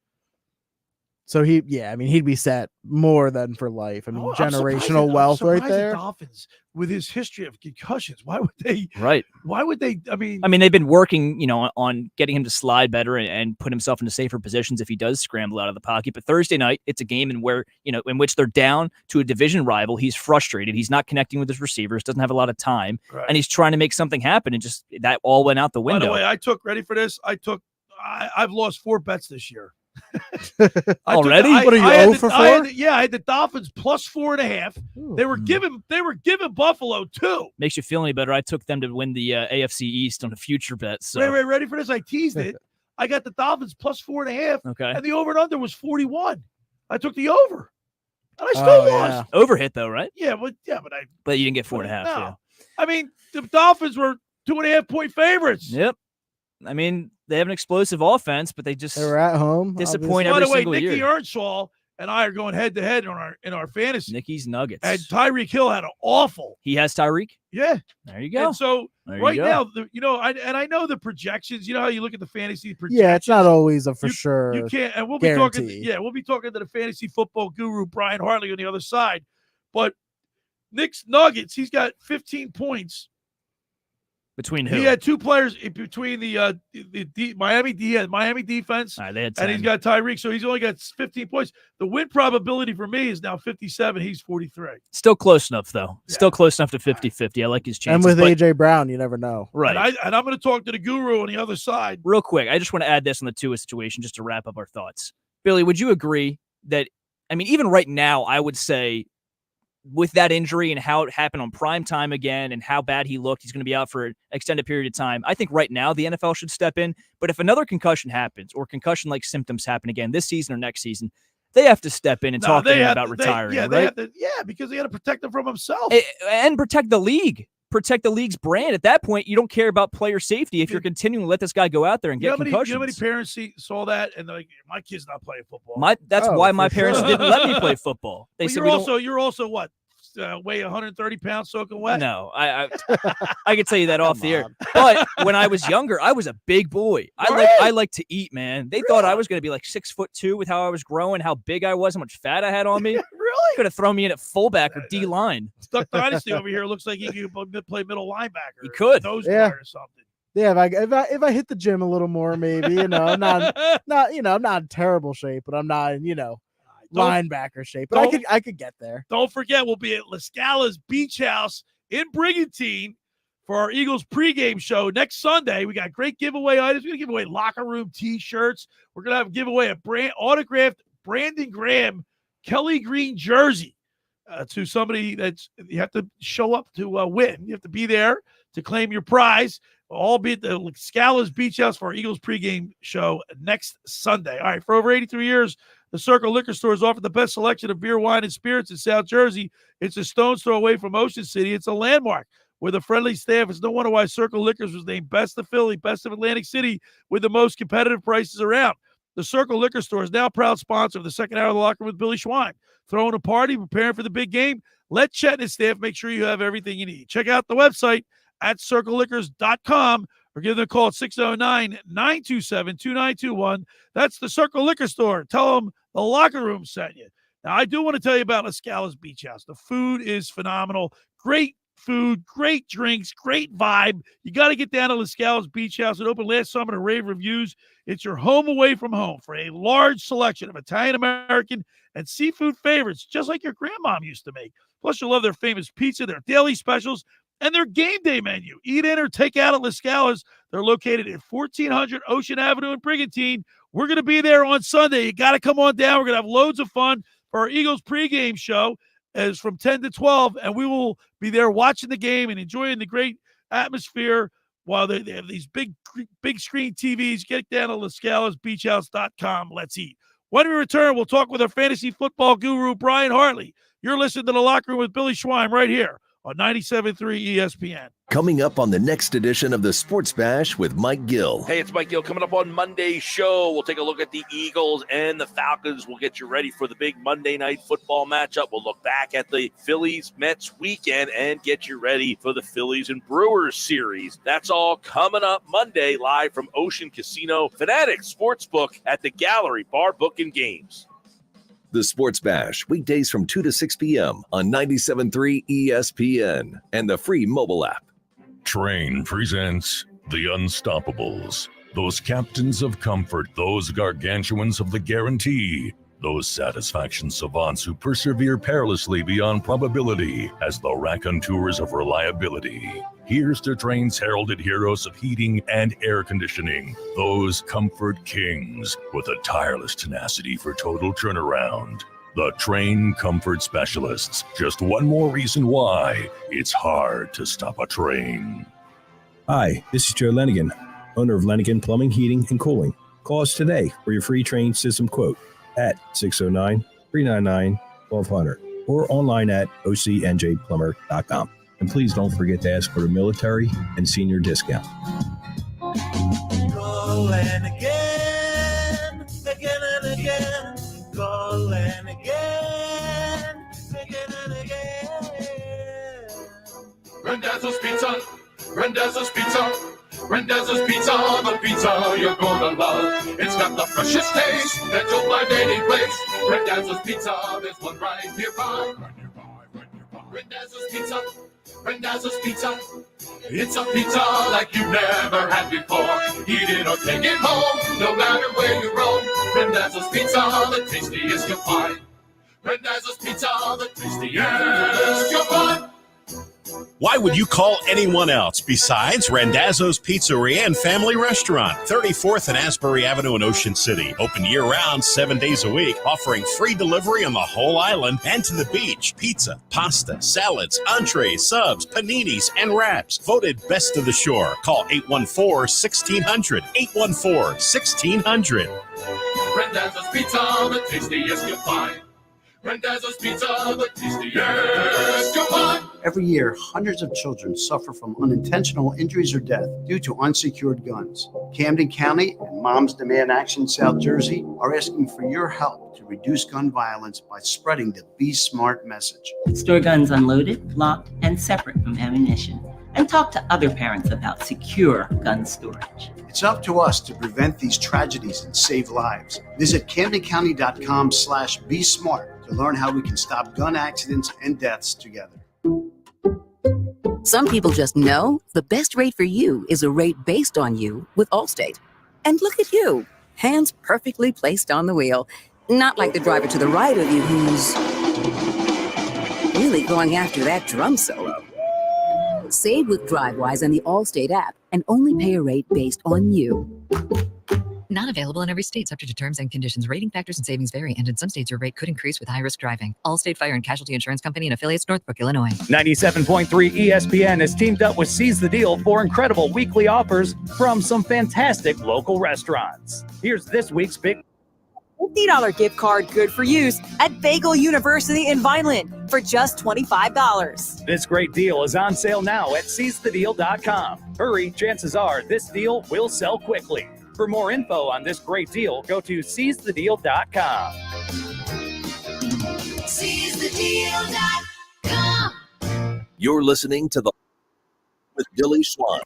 So he'd be set more than for life. I mean, generational wealth right there. The Dolphins, with his history of concussions, why would they? Right. Why would they? I mean, they've been working, on getting him to slide better and put himself into safer positions if he does scramble out of the pocket. But Thursday night, it's a game in which they're down to a division rival. He's frustrated. He's not connecting with his receivers. Doesn't have a lot of time, and he's trying to make something happen. And just that all went out the window. By the way, ready for this? I've lost 4 bets this year. Already? What are you, 0 for 4? I had the Dolphins plus 4.5. They were giving Buffalo 2. Makes you feel any better? I took them to win the AFC East on a future bet. So. Wait, ready for this? I teased it. I got the Dolphins plus 4.5. Okay. And the over and under was 41. I took the over. And I still lost. Over hit though, right? Yeah, but you didn't get 4.5. No. Yeah. I mean, the Dolphins were 2.5 point favorites. Yep. I mean, they have an explosive offense, but they were at home. Disappoint By every the way, single Nicky year. Earnshaw and I are going head to head in our fantasy. Nicky's Nuggets. And Tyreek Hill had an awful. He has Tyreek? Yeah. There you go. And so There right you now, I know the projections. You know how you look at the fantasy projections. Yeah, it's not always a for sure. You can't, and we'll guarantee. be talking. Yeah, we'll be talking to the fantasy football guru Brian Hartley on the other side. But Nick's Nuggets, he's got 15 points. Between who? He had 2 players between the Miami defense, they had 10. and he's got Tyreek, so he's only got 15 points. The win probability for me is now 57. He's 43. Still close enough, though. Yeah. Still close enough to 50-50. I like his chances. And with A.J. Brown, you never know. Right. And I'm going to talk to the guru on the other side. Real quick, I just want to add this on the Tua situation just to wrap up our thoughts. Billy, would you agree that, even right now, I would say with that injury and how it happened on prime time again and how bad he looked, he's going to be out for an extended period of time. I think right now the NFL should step in. But if another concussion happens or concussion-like symptoms happen again this season or next season, they have to step in and talk to him about retiring. Because they got to protect him from himself. And protect the league. Protect the league's brand. At that point, you don't care about player safety if you're continuing to let this guy go out there and get concussions. You know how many parents saw that and they're like, my kid's not playing football. That's why my parents didn't let me play football. They said you're also what? Weigh 130 pounds soaking wet? No, I can tell you that off the air. But when I was younger, I was a big boy. I like to eat, man. They thought I was going to be like 6'2" with how I was growing, how big I was, how much fat I had on me. Really? Could have thrown me in at fullback or D line. Stuck Dynasty over here looks like he could play middle linebacker. He could. Nose guard or something. Yeah, if I hit the gym a little more, maybe I'm not in terrible shape, but I'm not in linebacker shape. But I could get there. Don't forget, we'll be at La Scala's Beach House in Brigantine for our Eagles pregame show next Sunday. We got great giveaway items. We're gonna give away locker room T-shirts. We're gonna have a giveaway a autographed Brandon Graham Kelly Green jersey to somebody that's you have to show up to win. You have to be there to claim your prize. We'll all be at the La Scala's Beach House for our Eagles pregame show next Sunday. All right, for over 83 years, the Circle Liquor Store has offered the best selection of beer, wine, and spirits in South Jersey. It's a stone's throw away from Ocean City. It's a landmark with a friendly staff. It's no wonder why Circle Liquors was named Best of Philly, Best of Atlantic City, with the most competitive prices around. The Circle Liquor Store is now a proud sponsor of the second hour of the locker room with Billy Schwein. Throwing a party, preparing for the big game. Let Chet and his staff make sure you have everything you need. Check out the website at circleliquors.com or give them a call at 609-927-2921. That's the Circle Liquor Store. Tell them the locker room sent you. Now, I do want to tell you about La Scala's Beach House. The food is phenomenal. Great food, great drinks, great vibe. You got to get down to La Scala's Beach House. It opened last summer to rave reviews. It's your home away from home for a large selection of Italian, American, and seafood favorites, just like your grandmom used to make. Plus, you'll love their famous pizza, their daily specials, and their game day menu. Eat in or take out at La Scala's. They're located at 1400 Ocean Avenue in Brigantine. We're going to be there on Sunday. You got to come on down. We're going to have loads of fun for our Eagles pregame show as from 10 to 12, and we will be there watching the game and enjoying the great atmosphere while they have these big screen TVs. Get down to LaScalasBeachHouse.com. Let's eat. When we return, we'll talk with our fantasy football guru, Brian Hartley. You're listening to The Locker Room with Billy Schweim right here on 97.3 ESPN. Coming up on the next edition of the Sports Bash with Mike Gill. Hey, it's Mike Gill. Coming up on Monday's show, we'll take a look at the Eagles and the Falcons. We'll get you ready for the big Monday night football matchup. We'll look back at the Phillies-Mets weekend and get you ready for the Phillies and Brewers series. That's all coming up Monday, live from Ocean Casino Fanatics Sportsbook at the Gallery Bar Book and Games. The Sports Bash, weekdays from 2 to 6 p.m. on 97.3 ESPN and the free mobile app. Train presents The Unstoppables. Those captains of comfort, those gargantuans of the guarantee, those satisfaction savants who persevere perilously beyond probability as the raconteurs of reliability. Here's to Train's heralded heroes of heating and air conditioning, those comfort kings with a tireless tenacity for total turnaround. The Train Comfort Specialists. Just one more reason why it's hard to stop a train. Hi, this is Joe Lenigan, owner of Lenigan Plumbing, Heating, and Cooling. Call us today for your free Train system quote at 609-399-1200 or online at ocnjplumber.com. And please don't forget to ask for a military and senior discount. Call and again and again. Call and again and again. Randazzo's Pizza, Randazzo's Pizza, Randazzo's Pizza, the pizza you're gonna love. It's got the freshest taste that you'll find any place. Randazzo's Pizza, there's one right nearby. Randazzo's Pizza, Randazzo's Pizza. It's a pizza like you've never had before. Eat it or take it home, no matter where you roam. Randazzo's Pizza, the tastiest you'll find. Randazzo's Pizza, the tastiest you'll find. Why would you call anyone else besides Randazzo's Pizzeria and Family Restaurant, 34th and Asbury Avenue in Ocean City. Open year-round, 7 days a week, offering free delivery on the whole island and to the beach. Pizza, pasta, salads, entrees, subs, paninis, and wraps. Voted best of the shore. Call 814-1600. 814-1600. Randazzo's Pizza, the tastiest you'll find. Randazzo's Pizza, the tastiest you'll find. Every year, hundreds of children suffer from unintentional injuries or death due to unsecured guns. Camden County and Moms Demand Action South Jersey are asking for your help to reduce gun violence by spreading the Be Smart message. Store guns unloaded, locked, and separate from ammunition. And talk to other parents about secure gun storage. It's up to us to prevent these tragedies and save lives. Visit CamdenCounty.com/BeSmart to learn how we can stop gun accidents and deaths together. Some people just know the best rate for you is a rate based on you with Allstate. And look at you, hands perfectly placed on the wheel. Not like the driver to the right of you who's really going after that drum solo. Save with DriveWise and the Allstate app and only pay a rate based on you. Not available in every state, subject to terms and conditions. Rating factors and savings vary, and in some states your rate could increase with high-risk driving. Allstate Fire and Casualty Insurance Company and affiliates, Northbrook, Illinois. 97.3 ESPN has teamed up with Seize the Deal for incredible weekly offers from some fantastic local restaurants. Here's this week's big $50 gift card good for use at Bagel University in Vineland for just $25. This great deal is on sale now at seizethedeal.com. Hurry, chances are this deal will sell quickly. For more info on this great deal, go to seizethedeal.com. SeizeTheDeal.com. You're listening to the with Billy Schweim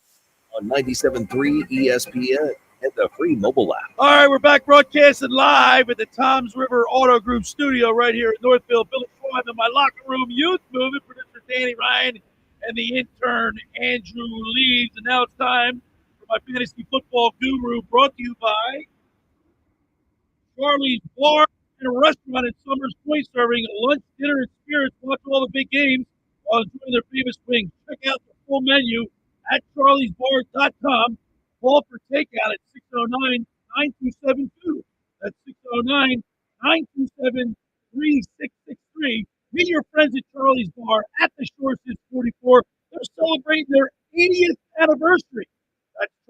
on 97.3 ESPN and the free mobile app. All right, we're back broadcasting live at the Toms River Auto Group studio right here at Northfield. Billy Schweim in my locker room, youth movement, producer Danny Ryan, and the intern Andrew Leeds. And now it's time for my fantasy football guru, brought to you by Charlie's Bar and Restaurant in Summers Point, serving lunch, dinner, and spirits. Watch all the big games while enjoying their famous wings. Check out the full menu at charliesbar.com. Call for takeout at 609-9272. That's 609-927-3663. Meet your friends at Charlie's Bar at the Shore since 44. They're celebrating their 80th anniversary.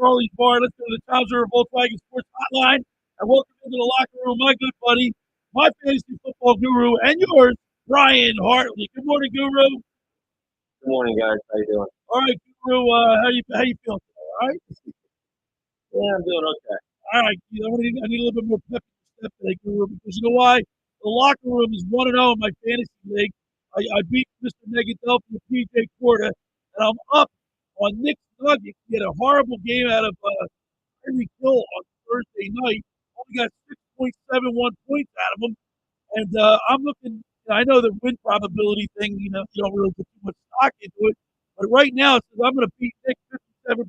Charlie's Bar. Let's go to the Tom's River Volkswagen Sports Hotline and welcome into the locker room, my good buddy, my fantasy football guru, and yours, Brian Hartley. Good morning, Guru. Good morning, guys. How you doing? All right, Guru. How you feeling today? All right. Yeah, I'm doing okay. All right. I need a little bit more pep in the step today, Guru, because you know why? The locker room is 1-0 in my fantasy league. I beat Mr. Negadelphia, PJ Porter, and I'm up on Nick's Nuggets. He had a horrible game out of Tyreek Hill on Thursday night. Only got 6.71 points out of him. And I'm looking, I know the win probability thing, you don't really put too much stock into it. But right now, it says I'm going to beat Nick 57%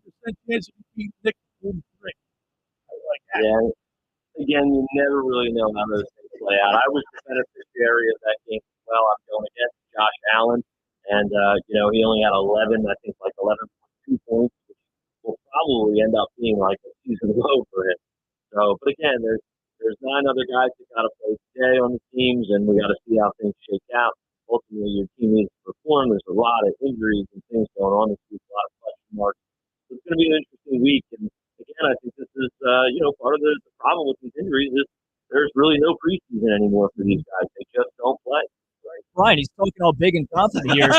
chance of beating Nick 43. I like that. Yeah. Again, you never really know how those things play out. I was the beneficiary of that game as well. I'm going against Josh Allen. And, he only had 11 11.2 points, which will probably end up being like a season low for him. So, but again, there's 9 other guys that got to play today on the teams, and we got to see how things shake out. Ultimately, your team needs to perform. There's a lot of injuries and things going on this week, a lot of question marks. So it's going to be an interesting week. And again, I think this is, part of the problem with these injuries is there's really no preseason anymore for these guys. They just don't play. Brian, he's talking all big and confident here.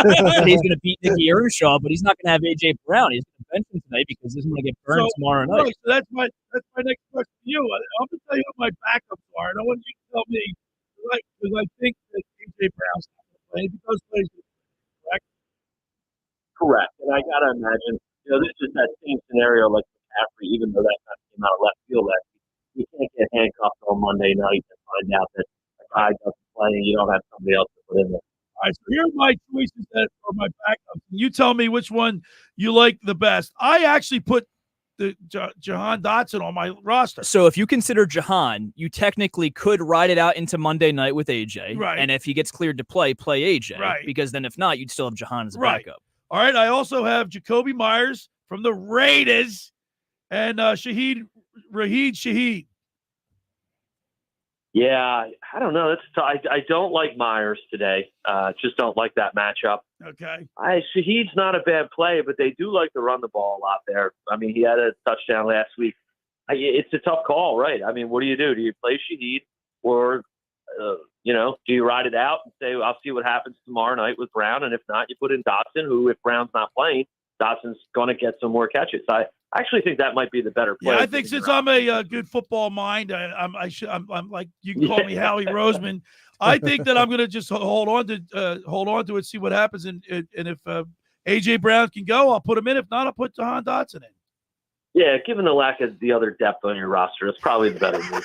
He's going to beat Nicky Earnshaw, but he's not going to have A.J. Brown. He's going to bench him tonight because he's going to get burned tomorrow night. Right, so that's my next question to you. I'm going to tell you what my backups are, and I want you to tell me, because I think that A.J. Brown's not going to play. If he does play, correct? Correct. And I got to imagine, this is that same scenario like McCaffrey, even though that kind of came out of left field last week. You can't get handcuffed on Monday night and find out that a guy doesn't play and you don't have somebody else to put in there. All right, so here are my choices that are my backups. You tell me which one you like the best. I actually put the Jahan Dotson on my roster. So if you consider Jahan, you technically could ride it out into Monday night with AJ. Right. And if he gets cleared to play AJ. Right. Because then if not, you'd still have Jahan as a Right. backup. All right, I also have Jacoby Myers from the Raiders and Raheed Shaheed. Yeah, I don't know. I don't like Myers today. Just don't like that matchup. Okay. Shaheed's not a bad play, but they do like to run the ball a lot there. I mean, he had a touchdown last week. It's a tough call, right? I mean, what do? Do you play Shaheed or, do you ride it out and say, I'll see what happens tomorrow night with Brown? And if not, you put in Dotson, who, if Brown's not playing, Dotson's going to get some more catches. I actually think that might be the better play. Yeah, I think since I'm a good football mind, I'm like, you can call me Howie Roseman. I think that I'm going to just hold on to it, see what happens, and if AJ Brown can go, I'll put him in. If not, I'll put Jahan Dotson in. Yeah, given the lack of the other depth on your roster, it's probably the better move.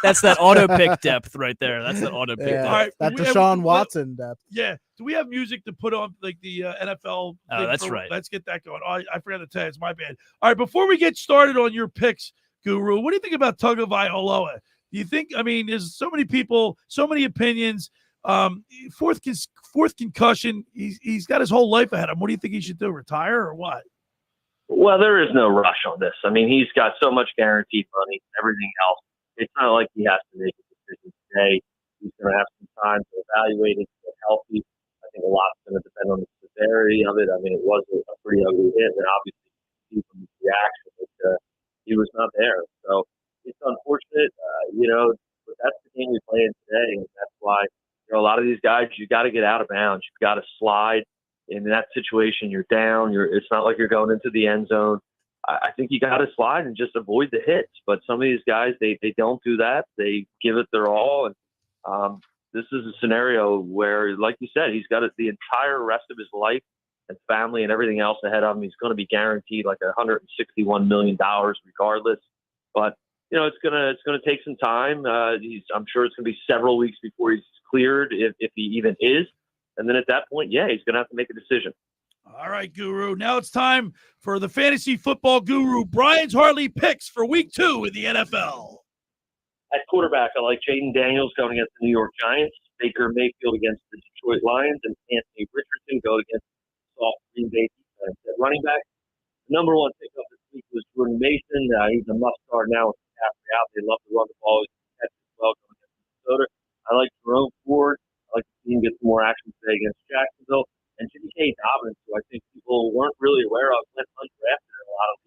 That's that auto pick depth right there. That's that auto pick depth. All right, That's Deshaun Watson depth. Yeah. Do we have music to put on like the NFL? Oh, that's right. Let's get that going. Oh, I forgot to tell you. It's my bad. All right. Before we get started on your picks, Guru, what do you think about Tagovailoa? Do you think, there's so many people, so many opinions. Fourth concussion. He's got his whole life ahead of him. What do you think he should do? Retire or what? Well, there is no rush on this. I mean, he's got so much guaranteed money and everything else. It's not like he has to make a decision today. He's going to have some time to evaluate it, get healthy. I think a lot's going to depend on the severity of it. I mean, it was a pretty ugly hit, and obviously you can see from his reaction that he was not there. So it's unfortunate, but that's the game we play in today, and that's why a lot of these guys, you got to get out of bounds. You've got to slide. In that situation, you're down. It's not like you're going into the end zone. I think you got to slide and just avoid the hits. But some of these guys, they don't do that. They give it their all. And this is a scenario where, like you said, he's got the entire rest of his life and family and everything else ahead of him. He's going to be guaranteed like $161 million regardless. But it's gonna take some time. I'm sure it's gonna be several weeks before he's cleared, if he even is. And then at that point, yeah, he's going to have to make a decision. All right, Guru. Now it's time for the fantasy football guru, Brian's Hartley picks for week 2 in the NFL. At quarterback, I like Jaden Daniels going against the New York Giants, Baker Mayfield against the Detroit Lions, and Anthony Richardson going against the soft Green Bay defense. At running back, the number 1 pickup this week was Jordan Mason. He's a must-start now with McCaffrey out. They love to run the ball. He's catch as well going against Minnesota. I like Jerome Ford. I like to see him get some more action today against Jacksonville. And Jimmy K. Dobbins, who I think people weren't really aware of, went undrafted in a lot of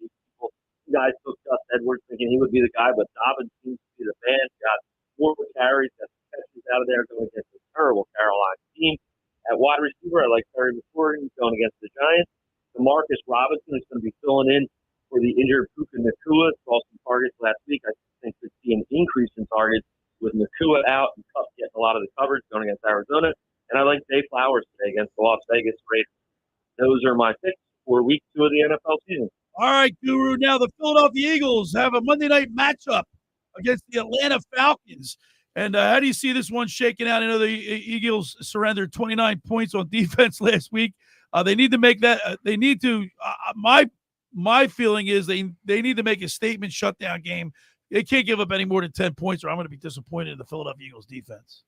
thinking he would be the guy, but Dobbins seems to be the man. Got 4 carries, got catches out of there going against a terrible Carolina team. At wide receiver, I like Terry McLaurin going against the Giants. Demarcus Robinson is going to be filling in for the injured Puka Nacua. Saw some targets last week. I think we'd see an increase in targets with Nacua out and Kupp getting a lot of the coverage going against Arizona. And I like Dave Flowers today against the Las Vegas Raiders. Those are my picks for week 2 of the NFL season. All right, Guru. Now the Philadelphia Eagles have a Monday night matchup against the Atlanta Falcons. And how do you see this one shaking out? I know the Eagles surrendered 29 points on defense last week. They need to make that. They need to. My feeling is they need to make a statement shutdown game. They can't give up any more than 10 points, or I'm going to be disappointed in the Philadelphia Eagles defense.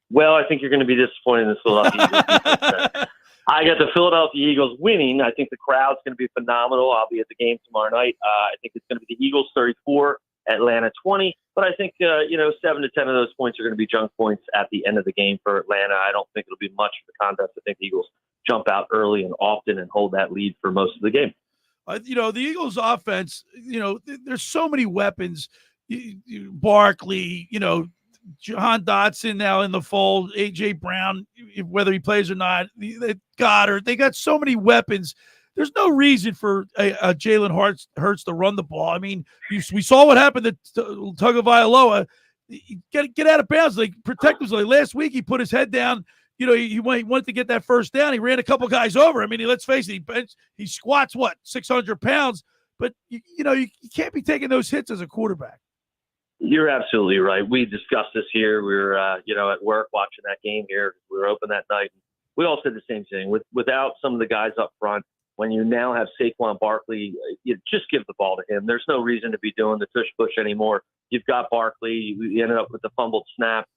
Well, I think you're going to be disappointed in the Philadelphia Eagles defense. I got the Philadelphia Eagles winning. I think the crowd's going to be phenomenal. I'll be at the game tomorrow night. I think it's going to be the Eagles 34, Atlanta 20. But I think 7 to 10 of those points are going to be junk points at the end of the game for Atlanta. I don't think it'll be much of a contest. I think the Eagles jump out early and often and hold that lead for most of the game. The Eagles offense, there's so many weapons. Barkley, John Dotson now in the fold, A.J. Brown, whether he plays or not, Goddard. They got so many weapons. There's no reason for Jalen Hurts to run the ball. I mean, we saw what happened to Tagovailoa. Get out of bounds. Like, protect him. Like last week, he put his head down. He wanted to get that first down. He ran a couple guys over. I mean, let's face it, he squats, 600 pounds? But, you can't be taking those hits as a quarterback. You're absolutely right. We discussed this here. We were, at work watching that game here. We were open that night. We all said the same thing. Without some of the guys up front, when you now have Saquon Barkley, you just give the ball to him. There's no reason to be doing the tush-push anymore. You've got Barkley. You ended up with the fumbled snap.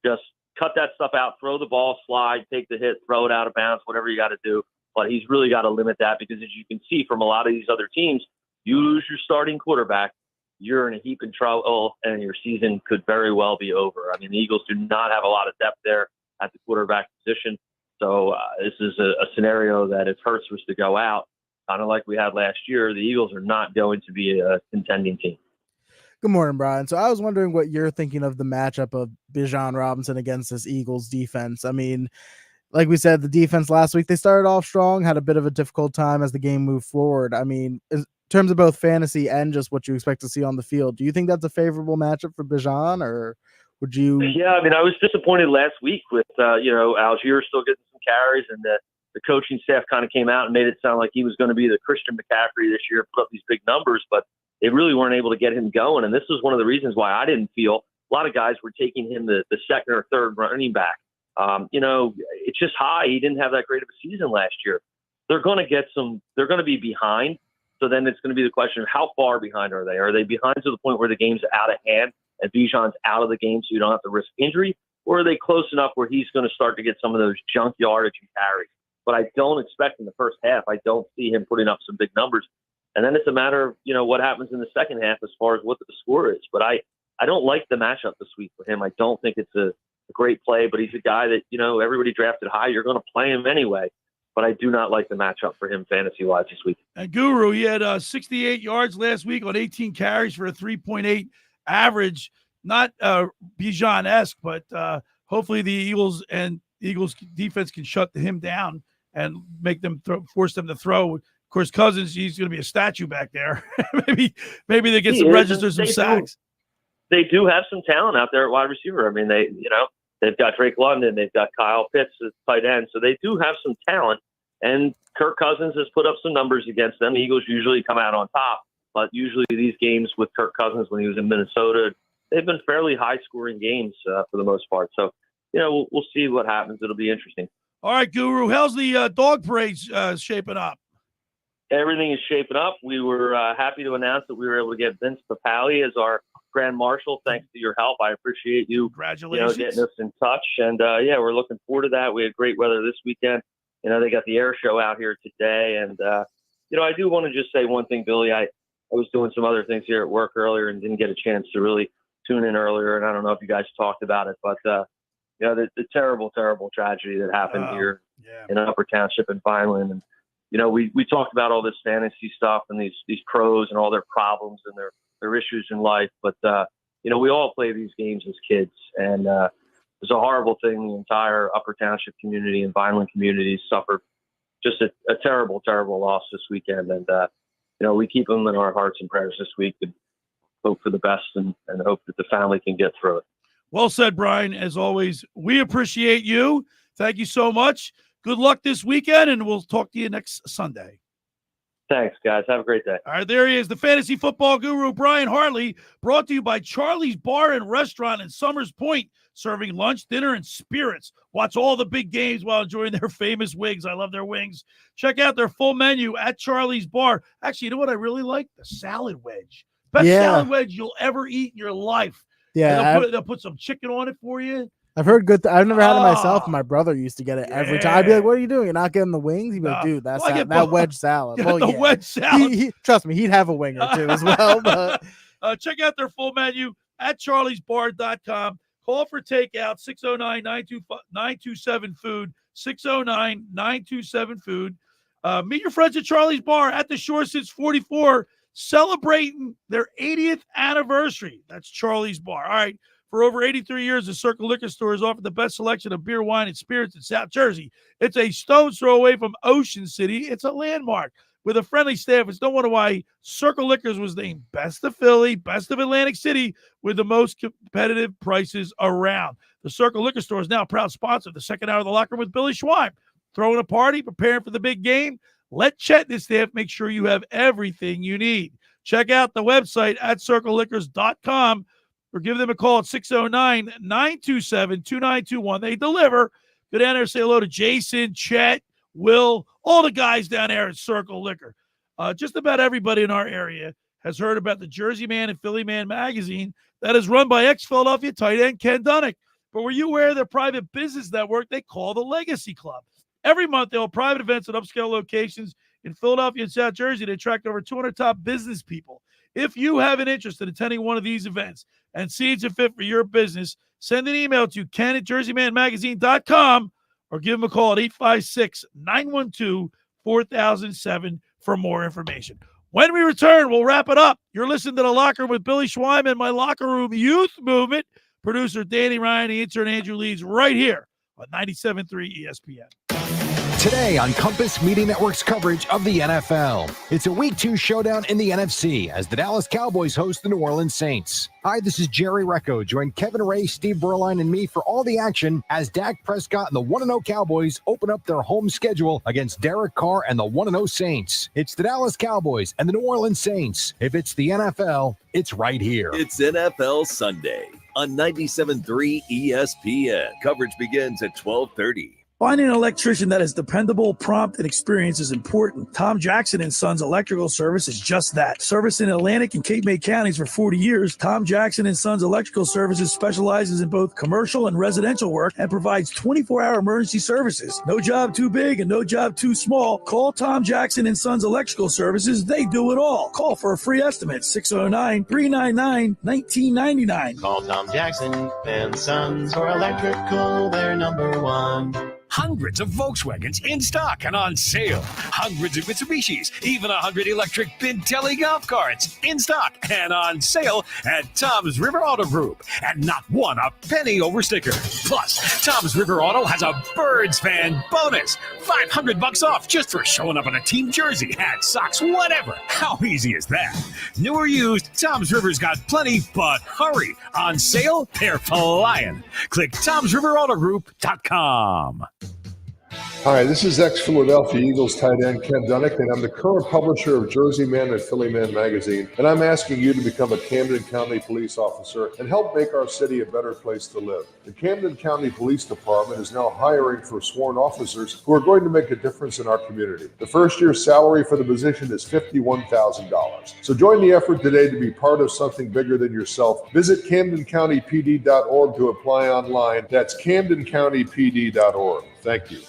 Just cut that stuff out, throw the ball, slide, take the hit, throw it out of bounds, whatever you got to do. But he's really got to limit that because, as you can see from a lot of these other teams, you lose your starting quarterback, you're in a heap of trouble, and your season could very well be over. I mean, the Eagles do not have a lot of depth there at the quarterback position. So this is a scenario that if Hurts was to go out, kind of like we had last year, the Eagles are not going to be a contending team. Good morning, Brian. So I was wondering what you're thinking of the matchup of Bijan Robinson against this Eagles defense. I mean, like we said, the defense last week, they started off strong, had a bit of a difficult time as the game moved forward. I mean, in terms of both fantasy and just what you expect to see on the field, do you think that's a favorable matchup for Bijan, or would you? Yeah, I mean, I was disappointed last week with, Algier still getting some carries, and the coaching staff kind of came out and made it sound like he was going to be the Christian McCaffrey this year, put up these big numbers, but they really weren't able to get him going. And this was one of the reasons why I didn't feel a lot of guys were taking him the second or third running back. It's just high. He didn't have that great of a season last year. They're going to be behind. So then it's going to be the question of how far behind are they? Are they behind to the point where the game's out of hand and Bijan's out of the game so you don't have to risk injury? Or are they close enough where he's going to start to get some of those junk yardage and carries? But I don't expect in the first half. I don't see him putting up some big numbers. And then it's a matter of, what happens in the second half as far as what the score is. But I don't like the matchup this week for him. I don't think it's a great play, but he's a guy that, everybody drafted high. You're going to play him anyway. But I do not like the matchup for him fantasy-wise this week. And Guru, he had 68 yards last week on 18 carries for a 3.8 average. Not Bijan-esque, but hopefully the Eagles defense can shut him down and make them force them to throw. Of course, Cousins, he's going to be a statue back there. maybe they get some registers, some sacks. They do have some talent out there at wide receiver. I mean, they've got Drake London, they've got Kyle Pitts as tight end, so they do have some talent. And Kirk Cousins has put up some numbers against them. The Eagles usually come out on top, but usually these games with Kirk Cousins when he was in Minnesota, they've been fairly high-scoring games for the most part. So, we'll see what happens. It'll be interesting. All right, Guru, how's the dog parade shaping up? Everything is shaping up. We were happy to announce that we were able to get Vince Papali as our Grand Marshal. Thanks to your help. I appreciate you. Congratulations. Getting us in touch. And, we're looking forward to that. We had great weather this weekend. They got the air show out here today. And, I do want to just say one thing, Billy. I was doing some other things here at work earlier and didn't get a chance to really tune in earlier. And I don't know if you guys talked about it, but, the terrible, terrible tragedy that happened here in Upper Township in Vineland. And, we talked about all this fantasy stuff and these pros and all their problems and their their issues in life. But, we all play these games as kids. And it's a horrible thing. The entire Upper Township community and Vineland community suffered just a terrible, terrible loss this weekend. And, we keep them in our hearts and prayers this week and hope for the best and hope that the family can get through it. Well said, Brian. As always, we appreciate you. Thank you so much. Good luck this weekend, and we'll talk to you next Sunday. Thanks, guys. Have a great day. All right, there he is, the fantasy football guru, Brian Hartley, brought to you by Charlie's Bar and Restaurant in Summers Point, serving lunch, dinner, and spirits. Watch all the big games while enjoying their famous wings. I love their wings. Check out their full menu at Charlie's Bar. Actually, you know what I really like? The salad wedge. Best salad wedge you'll ever eat in your life. Yeah. They'll put some chicken on it for you. I've heard good. I've never had it myself. My brother used to get it every time. I'd be like, "What are you doing? You're not getting the wings?" He'd be like, "Dude, that's that wedge salad." Well, wedge salad. Trust me, he'd have a wing or two as well. But check out their full menu at charliesbar.com. Call for takeout 609-927-FOOD. 609-927-FOOD. Meet your friends at Charlie's Bar at the Shore since 44, celebrating their 80th anniversary. That's Charlie's Bar. All right. For over 83 years, the Circle Liquor Store has offered the best selection of beer, wine, and spirits in South Jersey. It's a stone's throw away from Ocean City. It's a landmark with a friendly staff. It's no wonder why Circle Liquors was named Best of Philly, Best of Atlantic City, with the most competitive prices around. The Circle Liquor Store is now a proud sponsor of the second hour of the locker room with Billy Schwein. Throwing a party, preparing for the big game? Let Chet and his staff make sure you have everything you need. Check out the website at circleliquors.com. or give them a call at 609-927-2921. They deliver. Go down there, say hello to Jason, Chet, Will, all the guys down there at Circle Liquor. Just about everybody in our area has heard about the Jersey Man and Philly Man magazine that is run by ex-Philadelphia tight end Ken Dunnick. But were you aware of their private business network they call the Legacy Club? Every month, they'll have private events at upscale locations in Philadelphia and South Jersey to attract over 200 top business people. If you have an interest in attending one of these events and see it's a fit for your business, send an email to ken@jerseymanmagazine.com or give them a call at 856-912-4007 for more information. When we return, we'll wrap it up. You're listening to The Locker Room with Billy Schwein and my Locker Room Youth Movement. Producer Danny Ryan, the intern Andrew Leeds, right here on 97.3 ESPN. Today on Compass Media Network's coverage of the NFL. It's a Week 2 showdown in the NFC as the Dallas Cowboys host the New Orleans Saints. Hi, this is Jerry Recco. Join Kevin Ray, Steve Berline, and me for all the action as Dak Prescott and the 1-0 Cowboys open up their home schedule against Derek Carr and the 1-0 Saints. It's the Dallas Cowboys and the New Orleans Saints. If it's the NFL, it's right here. It's NFL Sunday on 97.3 ESPN. Coverage begins at 12:30. Finding an electrician that is dependable, prompt, and experienced is important. Tom Jackson & Sons Electrical Service is just that. Servicing Atlantic and Cape May counties for 40 years, Tom Jackson & Sons Electrical Services specializes in both commercial and residential work and provides 24-hour emergency services. No job too big and no job too small. Call Tom Jackson & Sons Electrical Services. They do it all. Call for a free estimate, 609-399-1999. Call Tom Jackson & Sons for electrical. They're number one. Hundreds of Volkswagens in stock and on sale. Hundreds of Mitsubishis, even 100 electric Bintelli golf carts in stock and on sale at Tom's River Auto Group. And not one a penny over sticker. Plus, Tom's River Auto has a Birds fan bonus. $500 off just for showing up in a team jersey, hat, socks, whatever. How easy is that? New or used, Tom's River's got plenty, but hurry. On sale, they're flying. Click Tom'sRiverAutoGroup.com. Hi, this is ex-Philadelphia Eagles tight end Ken Dunnick, and I'm the current publisher of Jersey Man and Philly Man magazine, and I'm asking you to become a Camden County police officer and help make our city a better place to live. The Camden County Police Department is now hiring for sworn officers who are going to make a difference in our community. The first year's salary for the position is $51,000. So join the effort today to be part of something bigger than yourself. Visit CamdenCountyPD.org to apply online. That's CamdenCountyPD.org. Thank you.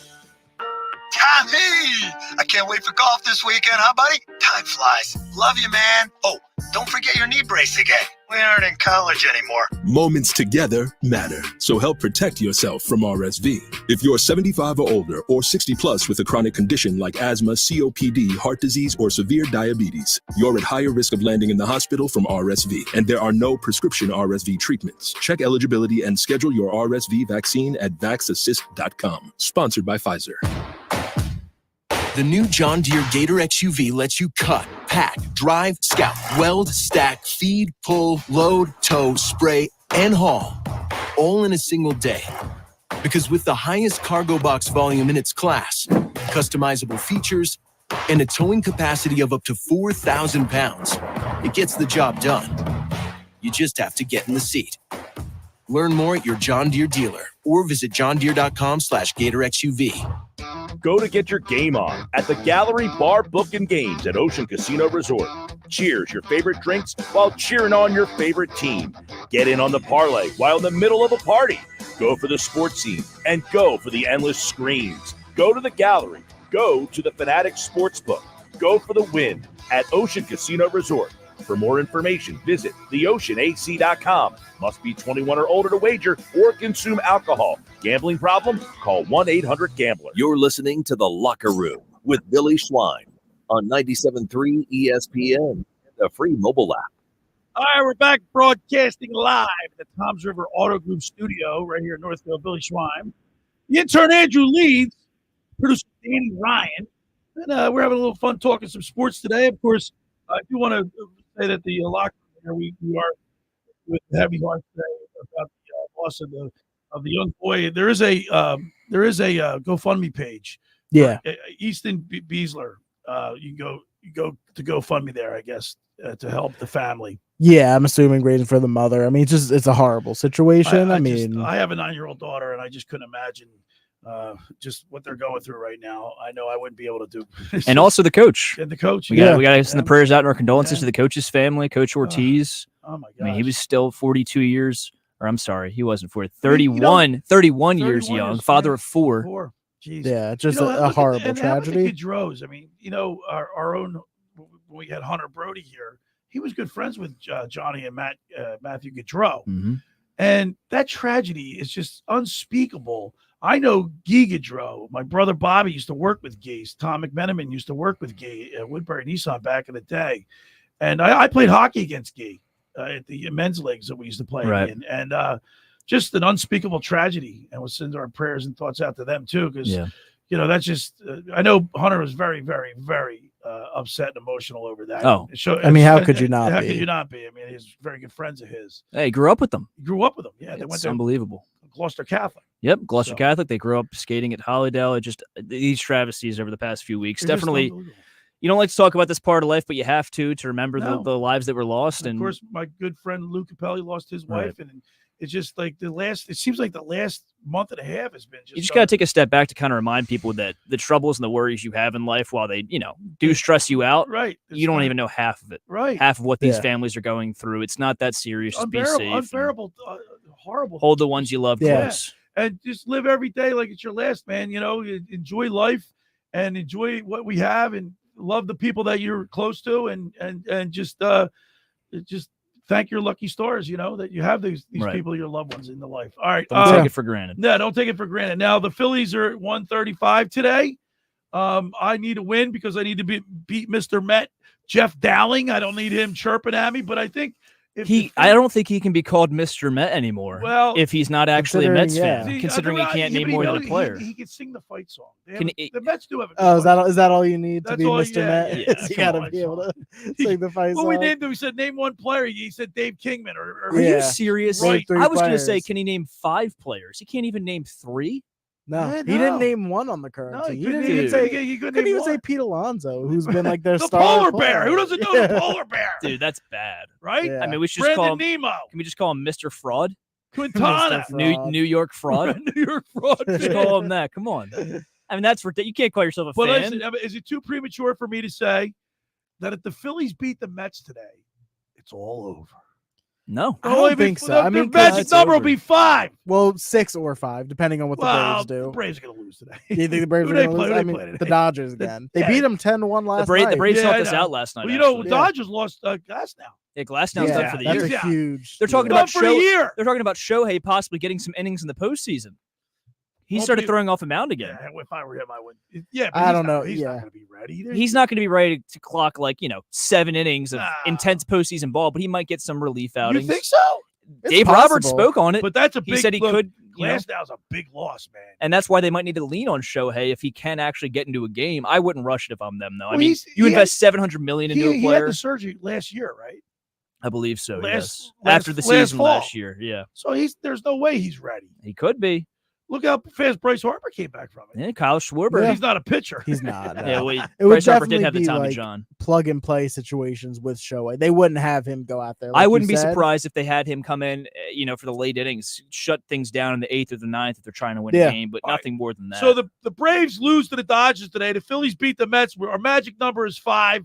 Tommy! I can't wait for golf this weekend, huh, buddy? Time flies. Love you, man. Oh, don't forget your knee brace again. We aren't in college anymore. Moments together matter, so help protect yourself from RSV. If you're 75 or older or 60 plus with a chronic condition like asthma, COPD, heart disease, or severe diabetes, you're at higher risk of landing in the hospital from RSV, and there are no prescription RSV treatments. Check eligibility and schedule your RSV vaccine at vaxassist.com. Sponsored by Pfizer. The new John Deere Gator XUV lets you cut, pack, drive, scout, weld, stack, feed, pull, load, tow, spray, and haul, all in a single day. Because with the highest cargo box volume in its class, customizable features, and a towing capacity of up to 4,000 pounds, it gets the job done. You just have to get in the seat. Learn more at your John Deere dealer or visit johndeere.com/Gator XUV. Go to get your game on at the Gallery Bar Book and Games at Ocean Casino Resort. Cheers your favorite drinks while cheering on your favorite team. Get in on the parlay while in the middle of a party. Go for the sports scene and go for the endless screens. Go to the Gallery. Go to the Fanatic Sportsbook. Go for the win at Ocean Casino Resort. For more information, visit theoceanac.com. Must be 21 or older to wager or consume alcohol. Gambling problem? Call 1-800-GAMBLER. You're listening to The Locker Room with Billy Schwein on 97.3 ESPN, the free mobile app. All right, we're back broadcasting live at the Toms River Auto Group studio right here in Northfield. Billy Schwein. The intern Andrew Leeds, producer Danny Ryan. And we're having a little fun talking some sports today. Of course, I do want to say that the locker room here, we are with heavy heart today about the loss of the young boy. There is a GoFundMe page. Yeah, Easton Beasler. You go to GoFundMe there, I guess, to help the family. Yeah, I'm assuming raising for the mother. I mean, it's a horrible situation. I have a 9-year-old daughter, and I just couldn't imagine just what they're going through right now. I know I wouldn't be able to do. And also the coach. And the coach. We got to send the prayers out and our condolences to the coach's family, Coach Ortiz. Oh my God. I mean, he was still 42 years, or I'm sorry, he wasn't 40, 31 years young, father of four. Jeez. Yeah, just a horrible tragedy. Gaudreau's. I mean, our own, when we had Hunter Brody here, he was good friends with Johnny and Matthew Gaudreau. Mm-hmm. And that tragedy is just unspeakable. I know Guy Gaudreau. My brother Bobby used to work with Guy. Tom McMenamin used to work with Guy at Woodbury Nissan back in the day. And I played hockey against Guy at the men's leagues that we used to play in. And just an unspeakable tragedy. And we'll send our prayers and thoughts out to them too. Because, that's just, I know Hunter was very, very, very upset and emotional over that. Oh, how could you not be? How could you not be? I mean, he's very good friends of his. Hey, grew up with them. Yeah, they went It's there. unbelievable. Gloucester Catholic. Yep, Gloucester Catholic. They grew up skating at Hollydale. It just these travesties over the past few weeks. They're Definitely, you don't like to talk about this part of life, but you have to remember the lives that were lost. And of course, my good friend Lou Capelli lost his wife, and it's just like it seems like the last month and a half has been just. You just got to take a step back to kind of remind people that the troubles and the worries you have in life, while they, do stress you out, you don't even know half of it. Right. Half of what these families are going through. It's not that serious. Just be safe. Unbearable, horrible. Hold the ones you love close. And just live every day like it's your last, man. Enjoy life and enjoy what we have and love the people that you're close to and just thank your lucky stars, that you have these people, your loved ones in the life. All right. Don't take it for granted. No, don't take it for granted. Now, the Phillies are at 135 today. I need a win because I need to beat Mr. Met, Jeff Dowling. I don't need him chirping at me, but I think I don't think he can be called Mr. Met anymore. Well, if he's not actually a Mets fan, See, considering he can't name more than a player. He can sing the fight song. The Mets do have a good is that all you need to be Mr. Met? Yeah, You gotta be able to sing the fight song. Well, we named him. We said name one player. He said Dave Kingman. Are you serious? Right. I was going to say, can he name 5 players? He can't even name 3. No, he didn't name one on the current team. He couldn't even say Pete Alonso, who's been like their the star polar player. bear. Who doesn't know the polar bear? Dude, that's bad, right? I mean, we should Brandon call him Nemo. Can we just call him Mr. Fraud? Quintana, New York Fraud. New York Fraud. Just call him that. Come on. I mean, that's ridiculous. You can't call yourself a But fan. listen, is it too premature for me to say that if the Phillies beat the Mets today, it's all over? No, I don't think so. I mean, their magic number will be 5. Well, 6 or 5, depending on what the Braves do. The Braves are going to lose today. You think the Braves are going to lose? I mean, the Dodgers again. They beat them 10-1 last night. The Braves helped us out last night. Well, Dodgers lost Glass now. Yeah, Glasnow's done for the year. That's a huge. They're talking about They're talking about Shohei possibly getting some innings in the postseason. He started throwing off a mound again. Yeah, if I were him, I would. Yeah, but I don't know. He's not going to be ready either. He's not going to be ready to clock 7 innings of intense postseason ball, but he might get some relief outings. You think so? Dave Roberts spoke on it. But that's a big. He said he could. Glasnow's a big loss, man. And that's why they might need to lean on Shohei if he can actually get into a game. I wouldn't rush it if I'm them, though. I mean, you invest $700 million into a player. He had the surgery last year, right? I believe so. Yes. Last After the season fall. last year, yeah. So there's no way he's ready. He could be. Look how fast Bryce Harper came back from it. Yeah, Kyle Schwarber. Yeah. He's not a pitcher. He's not. Yeah, well, it would Bryce Harper did definitely have the be Tommy like John. plug and play situations with Shohei. They wouldn't have him go out there. I like wouldn't you be said. surprised if they had him come in, for the late innings, shut things down in the 8th or the 9th if they're trying to win a game, but nothing more than that. So the Braves lose to the Dodgers today. The Phillies beat the Mets. Our magic number is 5.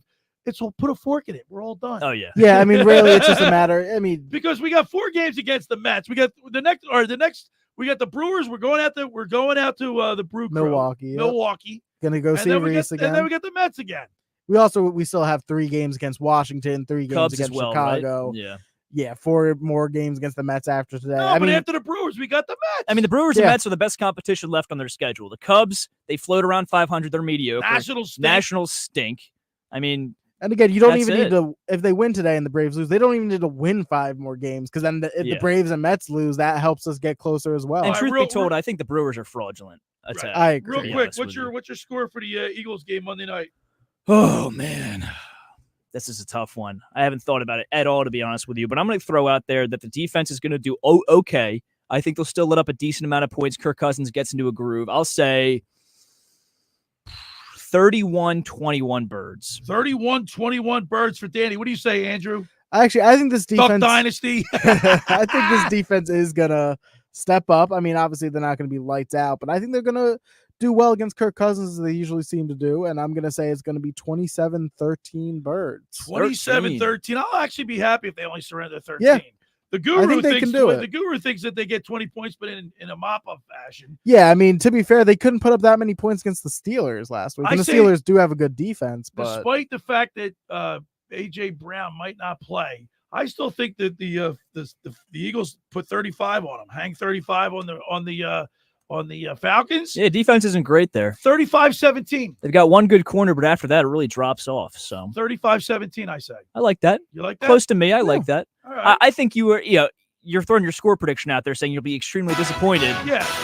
We'll put a fork in it. We're all done. Oh yeah. Yeah, I mean, really, it's just a matter. I mean, because we got 4 games against the Mets. We got the next. We got the Brewers. We're going out to the Brew Crew. Milwaukee. Milwaukee. Gonna go see Reese again. And then we got the Mets again. We still have 3 games against Washington, 3 games Cubs against as well, Chicago. right? Yeah, 4 more games against the Mets after today. No, but after the Brewers, we got the Mets. I mean, the Brewers and Mets are the best competition left on their schedule. The Cubs, they float around 500. They're mediocre. Nationals stink. I mean, and again, you don't that's even it. need to. If they win today and the Braves lose, they don't even need to win 5 more games because then if the Braves and Mets lose, that helps us get closer as well. And truth be told, I think the Brewers are fraudulent. Right. I agree. Real quick, what's your score for the Eagles game Monday night? Oh man, this is a tough one. I haven't thought about it at all, to be honest with you. But I'm going to throw out there that the defense is going to do okay. I think they'll still let up a decent amount of points. Kirk Cousins gets into a groove. I'll say 31-21 Birds. 31-21 Birds for Danny. What do you say, Andrew? Actually, I think this defense. Duck Dynasty. I think this defense is gonna step up. I mean, obviously they're not gonna be lights out, but I think they're gonna do well against Kirk Cousins as they usually seem to do. And I'm gonna say it's gonna be 27-13 Birds. 27-13. I'll actually be happy if they only surrender 13. Yeah. The Guru can do it. The Guru thinks that they get 20 points, but in a mop-up fashion. Yeah, I mean, to be fair, they couldn't put up that many points against the Steelers last week. And the Steelers do have a good defense, but despite the fact that A.J. Brown might not play, I still think that the Eagles put 35 on them, hang 35 on the Falcons. Yeah, defense isn't great there. 35-17. They've got one good corner, but after that, it really drops off. So 35-17, I say. I like that. You like that? Close to me. I like that. All right. I think you're throwing your score prediction out there saying you'll be extremely disappointed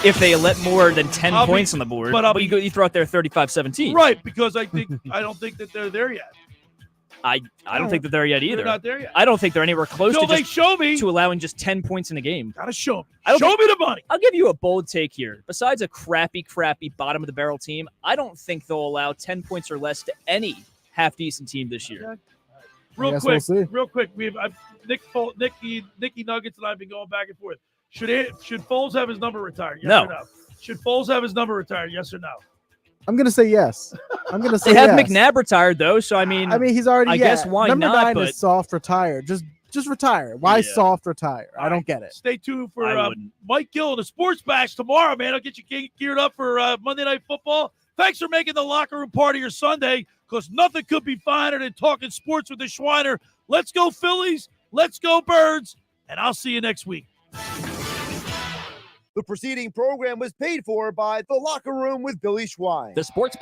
if they let more than 10 points on the board. But you throw out there 35-17. Right, because I don't think that they're there yet. I don't think that they're yet either. They're not there yet. I don't think they're anywhere close Till to they show me to allowing just 10 points in a game. Gotta show me. Show me the money. I'll give you a bold take here. Besides a crappy bottom of the barrel team, I don't think they'll allow 10 points or less to any half decent team this year. Okay. Real quick. Nicky Nuggets and I have been going back and forth. Should Foles have his number retired? Yes or no? Should Foles have his number retired? Yes or no? I'm gonna say yes. I'm gonna say they have yes. McNabb retired though, so I mean, he's already. I guess why number not? 9 but is soft retired. Just retire. Why soft retire? I don't get it. Stay tuned for Mike Gill and the Sports Bash tomorrow, man. I'll get you geared up for Monday Night Football. Thanks for making the locker room part of your Sunday, because nothing could be finer than talking sports with the Schweiner. Let's go Phillies. Let's go Birds. And I'll see you next week. The preceding program was paid for by The Locker Room with Billy Schwein. The Sports